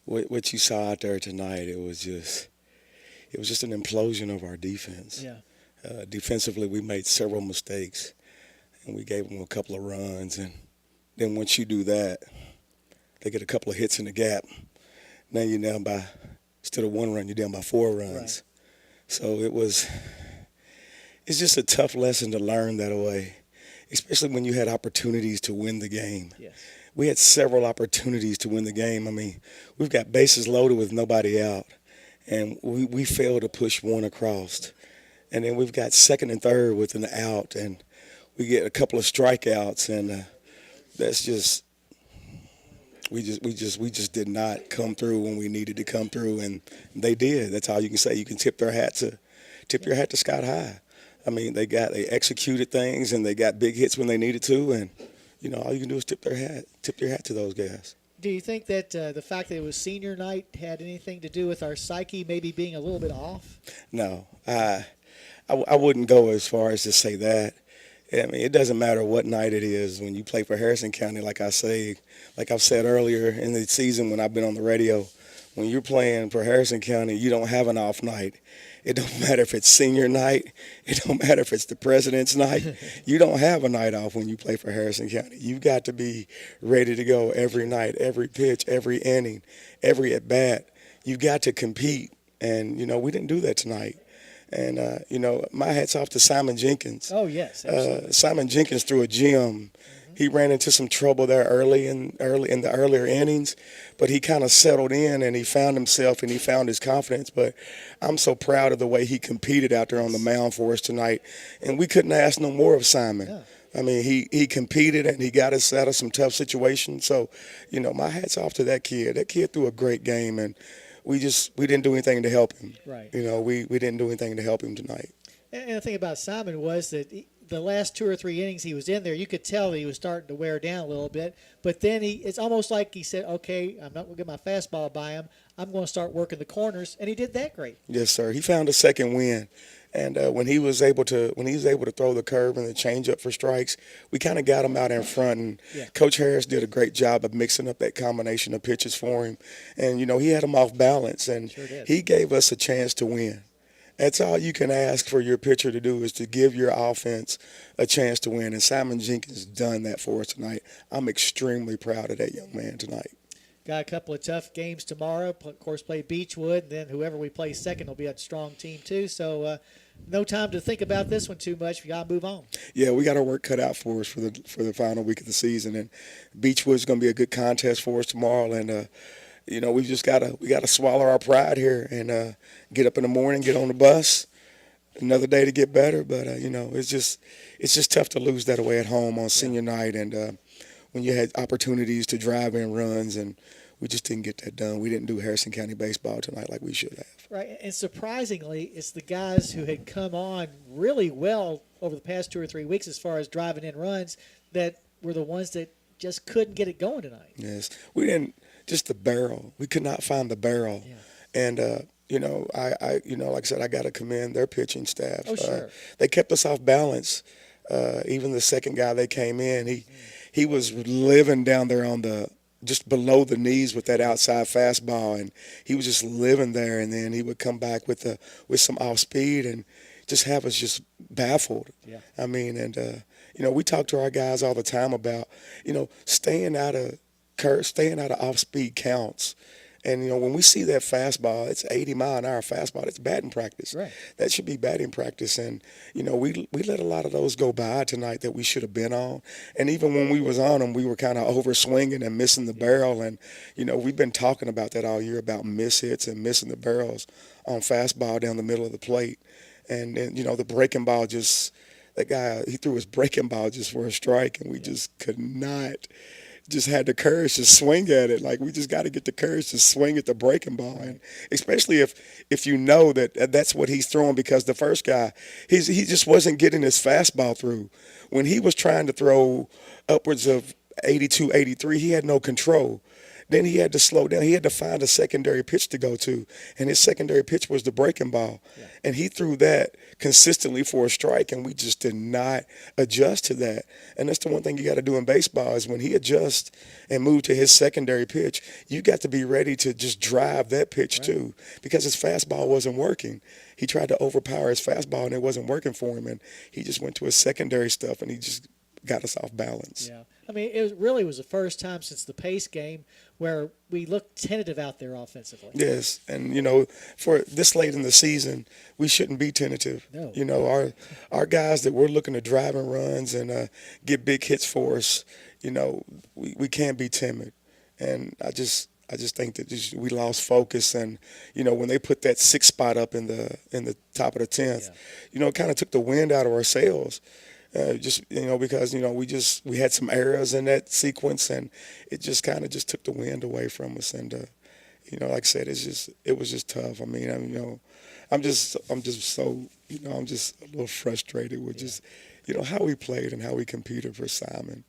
what you saw out there tonight. It was just an implosion of our defense. Yeah. Defensively, we made several mistakes, and we gave them a couple of runs. And then once you do that, they get a couple of hits in the gap. Now you're down by, instead of 1 run, you're down by 4 runs. Right. So it's just a tough lesson to learn that way, especially when you had opportunities to win the game. Yes. We had several opportunities to win the game. I mean, we've got bases loaded with nobody out, and we failed to push 1 across. And then we've got 2nd and 3rd with an out, and we get a couple of strikeouts, and that's just we just did not come through when we needed to come through, and they did. That's all you can say. You can tip your hat to Scott High. I mean, they executed things, and they got big hits when they needed to, and all you can do is tip your hat to those guys. Do you think that the fact that it was senior night had anything to do with our psyche maybe being a little bit off? No, I wouldn't go as far as to say that. I mean, it doesn't matter what night it is when you play for Harrison County. Like I've said earlier in the season when I've been on the radio, when you're playing for Harrison County, you don't have an off night. It don't matter if it's senior night. It don't matter if it's the president's night. You don't have a night off when you play for Harrison County. You've got to be ready to go every night, every pitch, every inning, every at bat. You've got to compete, and we didn't do that tonight. And my hat's off to Simon Jenkins. Oh yes, absolutely. Simon Jenkins threw a gem. He ran into some trouble there early in the earlier innings, but he kind of settled in and he found himself and he found his confidence. But I'm so proud of the way he competed out there on the mound for us tonight, and we couldn't ask no more of Simon. Yeah. I mean, he competed and he got us out of some tough situations. So, my hat's off to that kid. That kid threw a great game, and we didn't do anything to help him. Right. We didn't do anything to help him tonight. And the thing about Simon was that the last 2 or 3 innings he was in there, you could tell that he was starting to wear down a little bit. But then it's almost like he said, okay, I'm not going to get my fastball by him. I'm going to start working the corners, and he did that great. Yes, sir. He found a second win. And when he was able to throw the curve and the changeup for strikes, we kind of got him out in front. And Coach Harris did a great job of mixing up that combination of pitches for him. And he had him off balance, and he gave us a chance to win. That's all you can ask for your pitcher to do, is to give your offense a chance to win. And Simon Jenkins done that for us tonight. I'm extremely proud of that young man tonight. Got a couple of tough games tomorrow. Of course, play Beechwood, and then whoever we play second will be a strong team too. So no time to think about this one too much. We got to move on. Yeah, we got our work cut out for us for the final week of the season, and Beechwood's going to be a good contest for us tomorrow. And we just gotta swallow our pride here and get up in the morning, get on the bus. Another day to get better, but it's just tough to lose that away at home on senior night, and when you had opportunities to drive in runs, and we just didn't get that done. We didn't do Harrison County baseball tonight like we should have. Right, and surprisingly, it's the guys who had come on really well over the past 2 or 3 weeks as far as driving in runs that were the ones that just couldn't get it going tonight. Yes, we didn't. Just the barrel. We could not find the barrel. Yeah. And, like I said, I got to commend their pitching staff. Oh, sure. They kept us off balance. Even the second guy that came in, he was living down there just below the knees with that outside fastball, and he was just living there. And then he would come back with some off speed and just have us just baffled. Yeah. I mean, and we talk to our guys all the time about staying out of off-speed counts. And, when we see that fastball, it's 80-mile-an-hour fastball. It's batting practice. Right. That should be batting practice. And, we let a lot of those go by tonight that we should have been on. And even when we was on them, we were kind of over-swinging and missing the barrel. And, we've been talking about that all year, about miss hits and missing the barrels on fastball down the middle of the plate. And the breaking ball that guy, he threw his breaking ball just for a strike, and we just could not – just had the courage to swing at it. Like, we just got to get the courage to swing at the breaking ball, and especially if that's what he's throwing, because the first guy, he just wasn't getting his fastball through. When he was trying to throw upwards of 82, 83, he had no control. Then he had to slow down. He had to find a secondary pitch to go to, and his secondary pitch was the breaking ball. Yeah. And he threw that consistently for a strike, and we just did not adjust to that. And that's the one thing you got to do in baseball, is when he adjusts and move to his secondary pitch, you got to be ready to just drive that pitch too, because his fastball wasn't working. He tried to overpower his fastball, and it wasn't working for him, and he just went to his secondary stuff, and he just got us off balance. Yeah. I mean, it really was the first time since the Pace game where we looked tentative out there offensively. Yes, and, for this late in the season, we shouldn't be tentative. No. Our guys that we're looking to drive and runs and get big hits for us, we can't be timid. And I just think that we lost focus, and when they put that 6th spot up in the top of the 10th, it kind of took the wind out of our sails. Because we had some errors in that sequence, and it just kind of took the wind away from us. And like I said, it was just tough. I mean, I'm just so I'm just a little frustrated with just how we played and how we competed for Simon.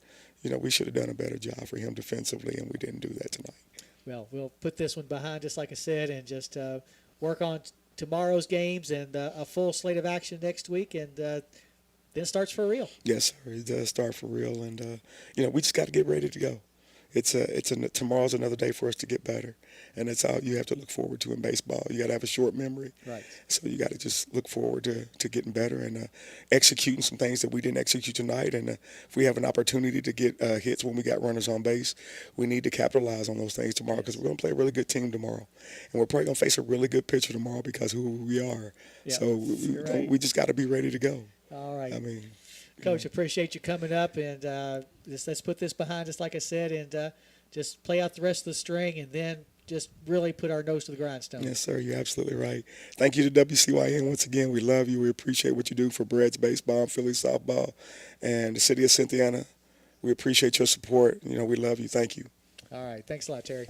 we should have done a better job for him defensively, and we didn't do that tonight. Well, we'll put this one behind us, like I said, and just work on tomorrow's games and a full slate of action next week, and then it starts for real. Yes, sir. It does start for real, and we just got to get ready to go. Tomorrow's another day for us to get better, and that's all you have to look forward to in baseball. You got to have a short memory, right? So you got to just look forward to getting better and executing some things that we didn't execute tonight. And if we have an opportunity to get hits when we got runners on base, we need to capitalize on those things tomorrow because we're going to play a really good team tomorrow, and we're probably going to face a really good pitcher tomorrow because of who we are. Yeah, so we just got to be ready to go. All right. I mean. Coach, appreciate you coming up, and let's put this behind us, like I said, and just play out the rest of the string, and then just really put our nose to the grindstone. Yes, sir. You're absolutely right. Thank you to WCYN once again. We love you. We appreciate what you do for Breads baseball and Philly softball, and the city of Cynthiana. We appreciate your support. We love you. Thank you. All right. Thanks a lot, Terry.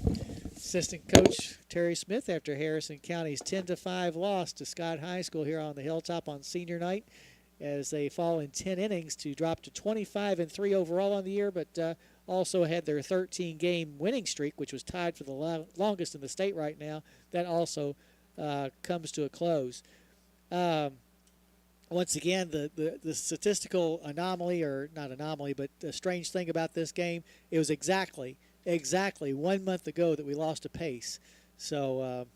Assistant Coach Terry Smith after Harrison County's 10-5 loss to Scott High School here on the Hilltop on senior night, as they fall in 10 innings to drop to 25-3 overall on the year, but also had their 13-game winning streak, which was tied for the longest in the state right now. That also comes to a close. Once again, the statistical anomaly, or not anomaly, but the strange thing about this game, it was exactly 1 month ago that we lost to Pace. So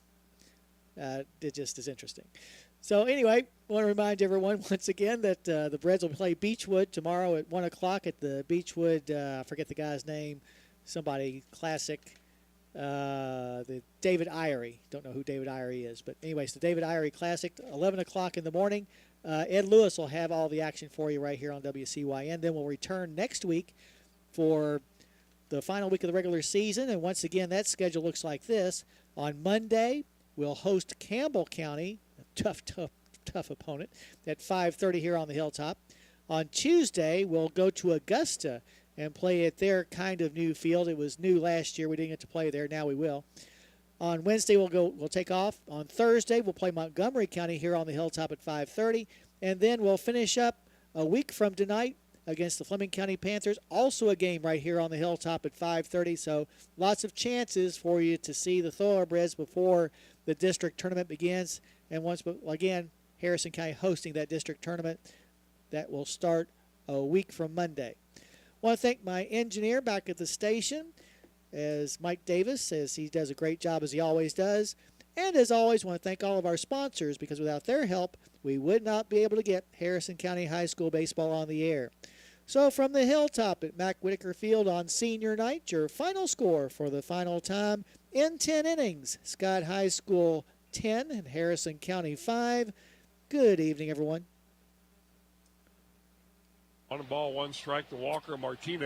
it just is interesting. So anyway, I want to remind everyone once again that the Breads will play Beechwood tomorrow at 1 o'clock at the Beechwood, I forget the guy's name, somebody classic, the David Irie. Don't know who David Irie is. But anyways, the David Irie Classic, 11 o'clock in the morning. Ed Lewis will have all the action for you right here on WCYN. Then we'll return next week for the final week of the regular season. And once again, that schedule looks like this. On Monday, we'll host Campbell County, tough opponent, at 5:30 here on the Hilltop. On Tuesday, we'll go to Augusta and play at their kind of new field. It was new last year. We didn't get to play there. Now we will. On Wednesday, we'll take off. On Thursday, we'll play Montgomery County here on the Hilltop at 5:30. And then we'll finish up a week from tonight against the Fleming County Panthers. Also a game right here on the Hilltop at 5:30. So lots of chances for you to see the Thoroughbreds before the district tournament begins. And once again, Harrison County hosting that district tournament that will start a week from Monday. I want to thank my engineer back at the station, as Mike Davis says he does a great job as he always does. And as always, I want to thank all of our sponsors, because without their help, we would not be able to get Harrison County High School baseball on the air. So from the Hilltop at Mack Whitaker Field on senior night, your final score for the final time in 10 innings, Scott High School 10 and Harrison County 5. Good evening, everyone. On the ball, 1 strike to Walker Martinez.